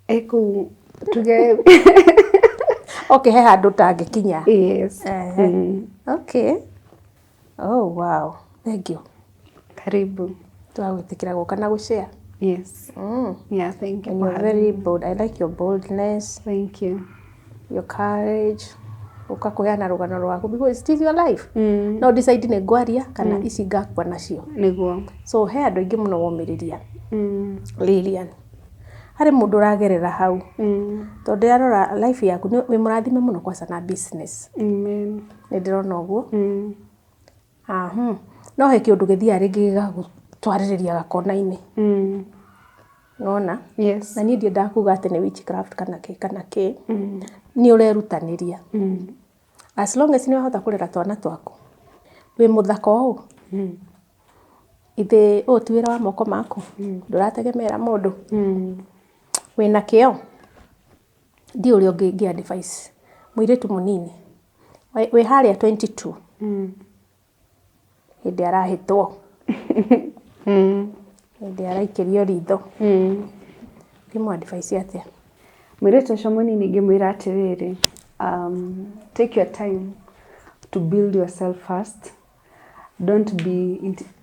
Kũu tuge. Okay, he handũ tangĩkinya. Yes. Okay. Oh wow. Thank you. Karibu. Twagwĩtĩkĩra gũka na gũshare. Yes. Yeah, thank you. And you're very bold. I like your boldness. Thank you. Your courage. Ũkakuheana rũgano rwaku because it is your life. No decide nĩ ngwaria kana ici ngakua nacio. Nĩguo. So he andũ aingĩ mũno womĩrĩria. Lilian. harĩ mũndũ ũragerera hau tondũ arora life yaku wĩ mũrathime mũno kwanza na business Amen. nĩ ndĩrona ũguo no he kĩũndũ gĩthiaga rĩngĩ gĩgagũtwarĩrĩria gakona-inĩ nona Yes. na niĩ ndiendaga kuga atĩ nĩ witchcraft kana kĩ nĩ ũrerutanĩria as long as nĩ wahota kũrera twana twaku wĩ mũthaka ũũ ithe ũũ ti wĩra wa moko maku ndũrategemeera mũndũ wĩna kĩo ndi ũrĩa ũngĩ advice mũirĩtu mũnini wĩ harĩa 22 hĩndĩ arahĩtwo hĩndĩ araikĩrio ritho ngĩmũ advice atĩa Mũirĩtu ũcio mũnini ngĩmwĩra atĩrĩrĩ, take your time to build yourself first.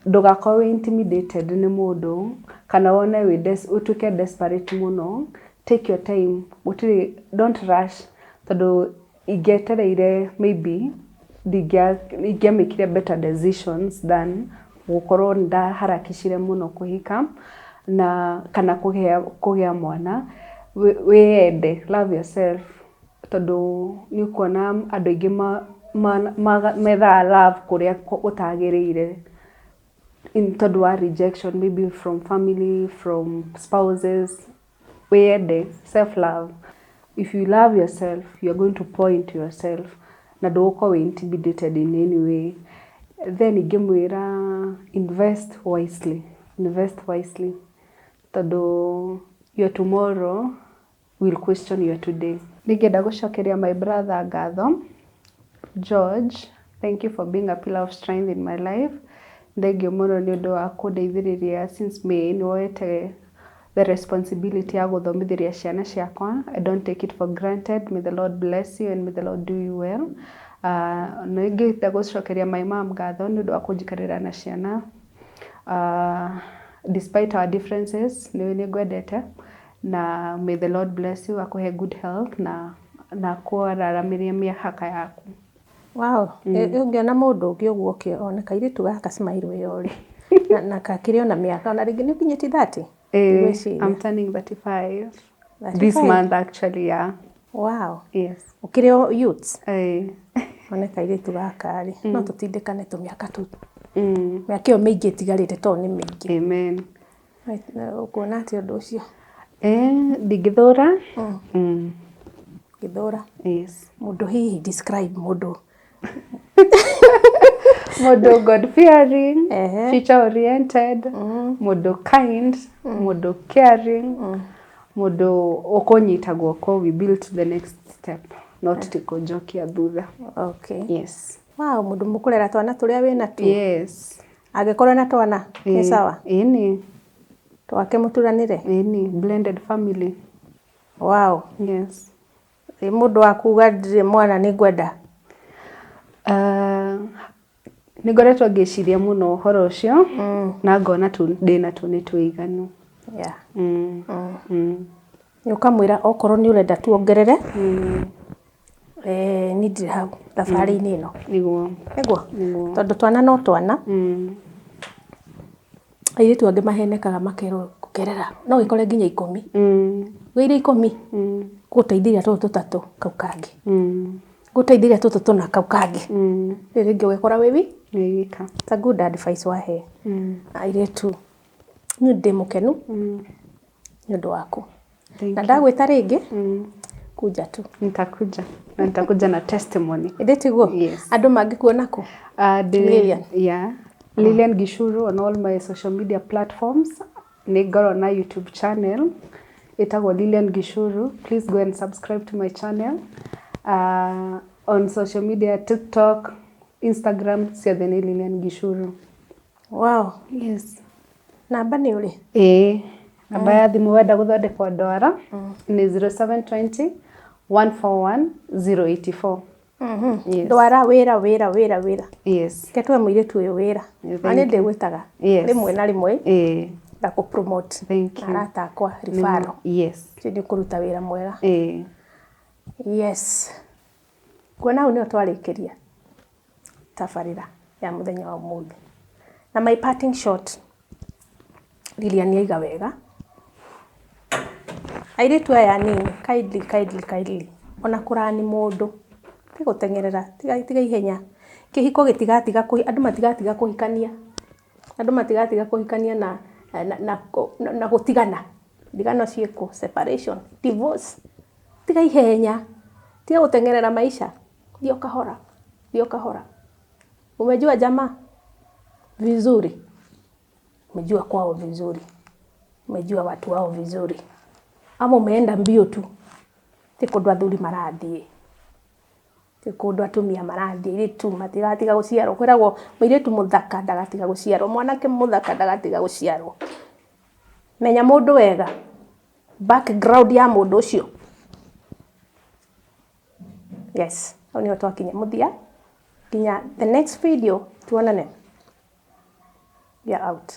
Ndũgakorwo intimidated nĩ mũndũ kana wone ũtuĩke desperate mũno. Take your time, don't rush tondũ ingĩetereire maybe ingĩamĩkire better decisions than gũkorwo ndaharakicire mũno kũhika na kana kũgĩa mwana. Wĩende, love yourself tondũ nĩ ũkuona andũ aingĩ methaa love kũrĩa ũtagĩrĩire tondũ wa rejection maybe from family, from spouses. Wĩende, self love. If you love yourself, you are going to pour into yourself na ndũgũkorwo wĩ intimidated in any way. Then ingĩmwĩra invest wisely tondũ your tomorrow will question your today. Ningĩenda gũcokeria my brother ngatho George, thank you for being a pillar of strength in my life. Thengiũ mũno nĩ ũndũ wa kũndeithĩrĩria since May nĩ woete the responsibility ya gũthomithĩria ciana ciakwa. I don't take it for granted. May the Lord bless you and may the Lord do you well. Ningĩenda gũcokeria my mom ngatho nĩ ũndũ wa kũnjikarĩra na ciana. Despite our differences, nĩ ngwendete na may the Lord bless you akuhe good health na kũraramĩria mĩhaka yaku. Wow, ũngĩona mũndũ ũngĩ ũguo ona kairĩtu gaka smile ĩyo rĩ na kakĩrĩ ona mĩaka ona rĩngĩ nĩ ũkinyĩtie 30. I'm turning 35 this month actually, yeah. Wow. Yes. Ukĩrĩ youths. Ona kairĩtu gaka rĩ no tũtindĩkane tũmĩaka tu. Mĩaka ĩyo mĩingĩ ĩtigarĩte tondũ nĩ mĩingĩ. Amen. Ũkuona atĩ ũndũ ũcio? Ndingĩthũra. Ngĩthũra. Yes. Mũndũ hihi describe mũndũ. Mũndũ God fearing, future oriented, mũndũ kind, mũndũ caring, mũndũ ũkũnyita guoko we build to the next step, not tikũnjokia thutha. Okay. Yes. Wow, mũndũ mũkũrera twana tũrĩa wĩna tu. Yes. Angĩkorwo na twana nĩ sawa. Ĩni. Twake mũturanĩre. Ĩni, blended family. Wow. Yes. Mũndũ wa kuga ndĩrĩ mwana nĩ ngwenda. Nĩ ngoretwo ngĩciria mũno ũhoro ũcio na ngona ndĩna tu nĩ tũiganu. Yeah. Nĩ ũkamwĩra okorwo nĩ ũrenda tuongerere nĩ ndĩrĩ hau thabarĩ-inĩ ĩno. Nĩguo. Tondũ twana no twana. Airĩtu angĩ mahenekaga makerwo kũgerera no gĩkore nginya 10. Wĩire 10 gũteithĩria tũtũ tũtatũ kau kangĩ. Gũteithĩria tũtũ tũna kau kangĩ. Rĩrĩ ngĩ ũgekora wĩwi? Wĩwika. It's a good advice wahe. Airĩtu nĩ ndĩ mũkenu nĩ ũndũ waku. Na ndagwĩta rĩngĩ kuja tu. Nitakuja na testimony. Ndĩtiguo? Yes. Andũ mangĩkuona kũ? Lilian. Yeah. Lilian Gishuru on all my social media platforms. Nĩ ngorwo na YouTube channel itagwo Lilian Gishuru. Please go and subscribe to my channel. On social media, TikTok, Instagram, ciothe nĩ Lilian Gishuru. Wow. Yes. Namba nĩ ũrĩ? Namba ya thimũ wenda gũthondekwo ndwara nĩ 0720 141 084. Ndwara wĩra. Yes. Ketwe mũirĩtu ũyũ wĩra. Ani ndĩgwĩtaga. Rĩmwe na rĩmwe. Ndakũ promote. Thank you. Arata akwa rifaro. Yes. Nĩ kũruta wĩra mwega. Yes. Kuona hau nĩo twarĩkĩria tabarĩra ya mũthenya wa ũmũthĩ. Na my parting shot Lilian yaiga wega. airitu aya anini kindly ona kurani mundu tiguteng'erera tiga ihenya kihiko gitigatiga andu matigatiga kuhikania na gutigana ndigano cieko separation divorce tiga ihenya tiga guteng'erera maisha dio kahora umejua jamaa vizuri umejua kwao vizuri umejua watu wao vizuri ama umeenda mbio tu tikundu athuri marathie tikundu atumia marathie iritu matigatiga guciarwo kwiragwo muiritu muthaka ndagatiga guciarwo mwanake muthaka ndagatiga guciarwo menya mundu wega background ya mundu ucio yes oni twakinya muthia kinya the next video tuonane we are out.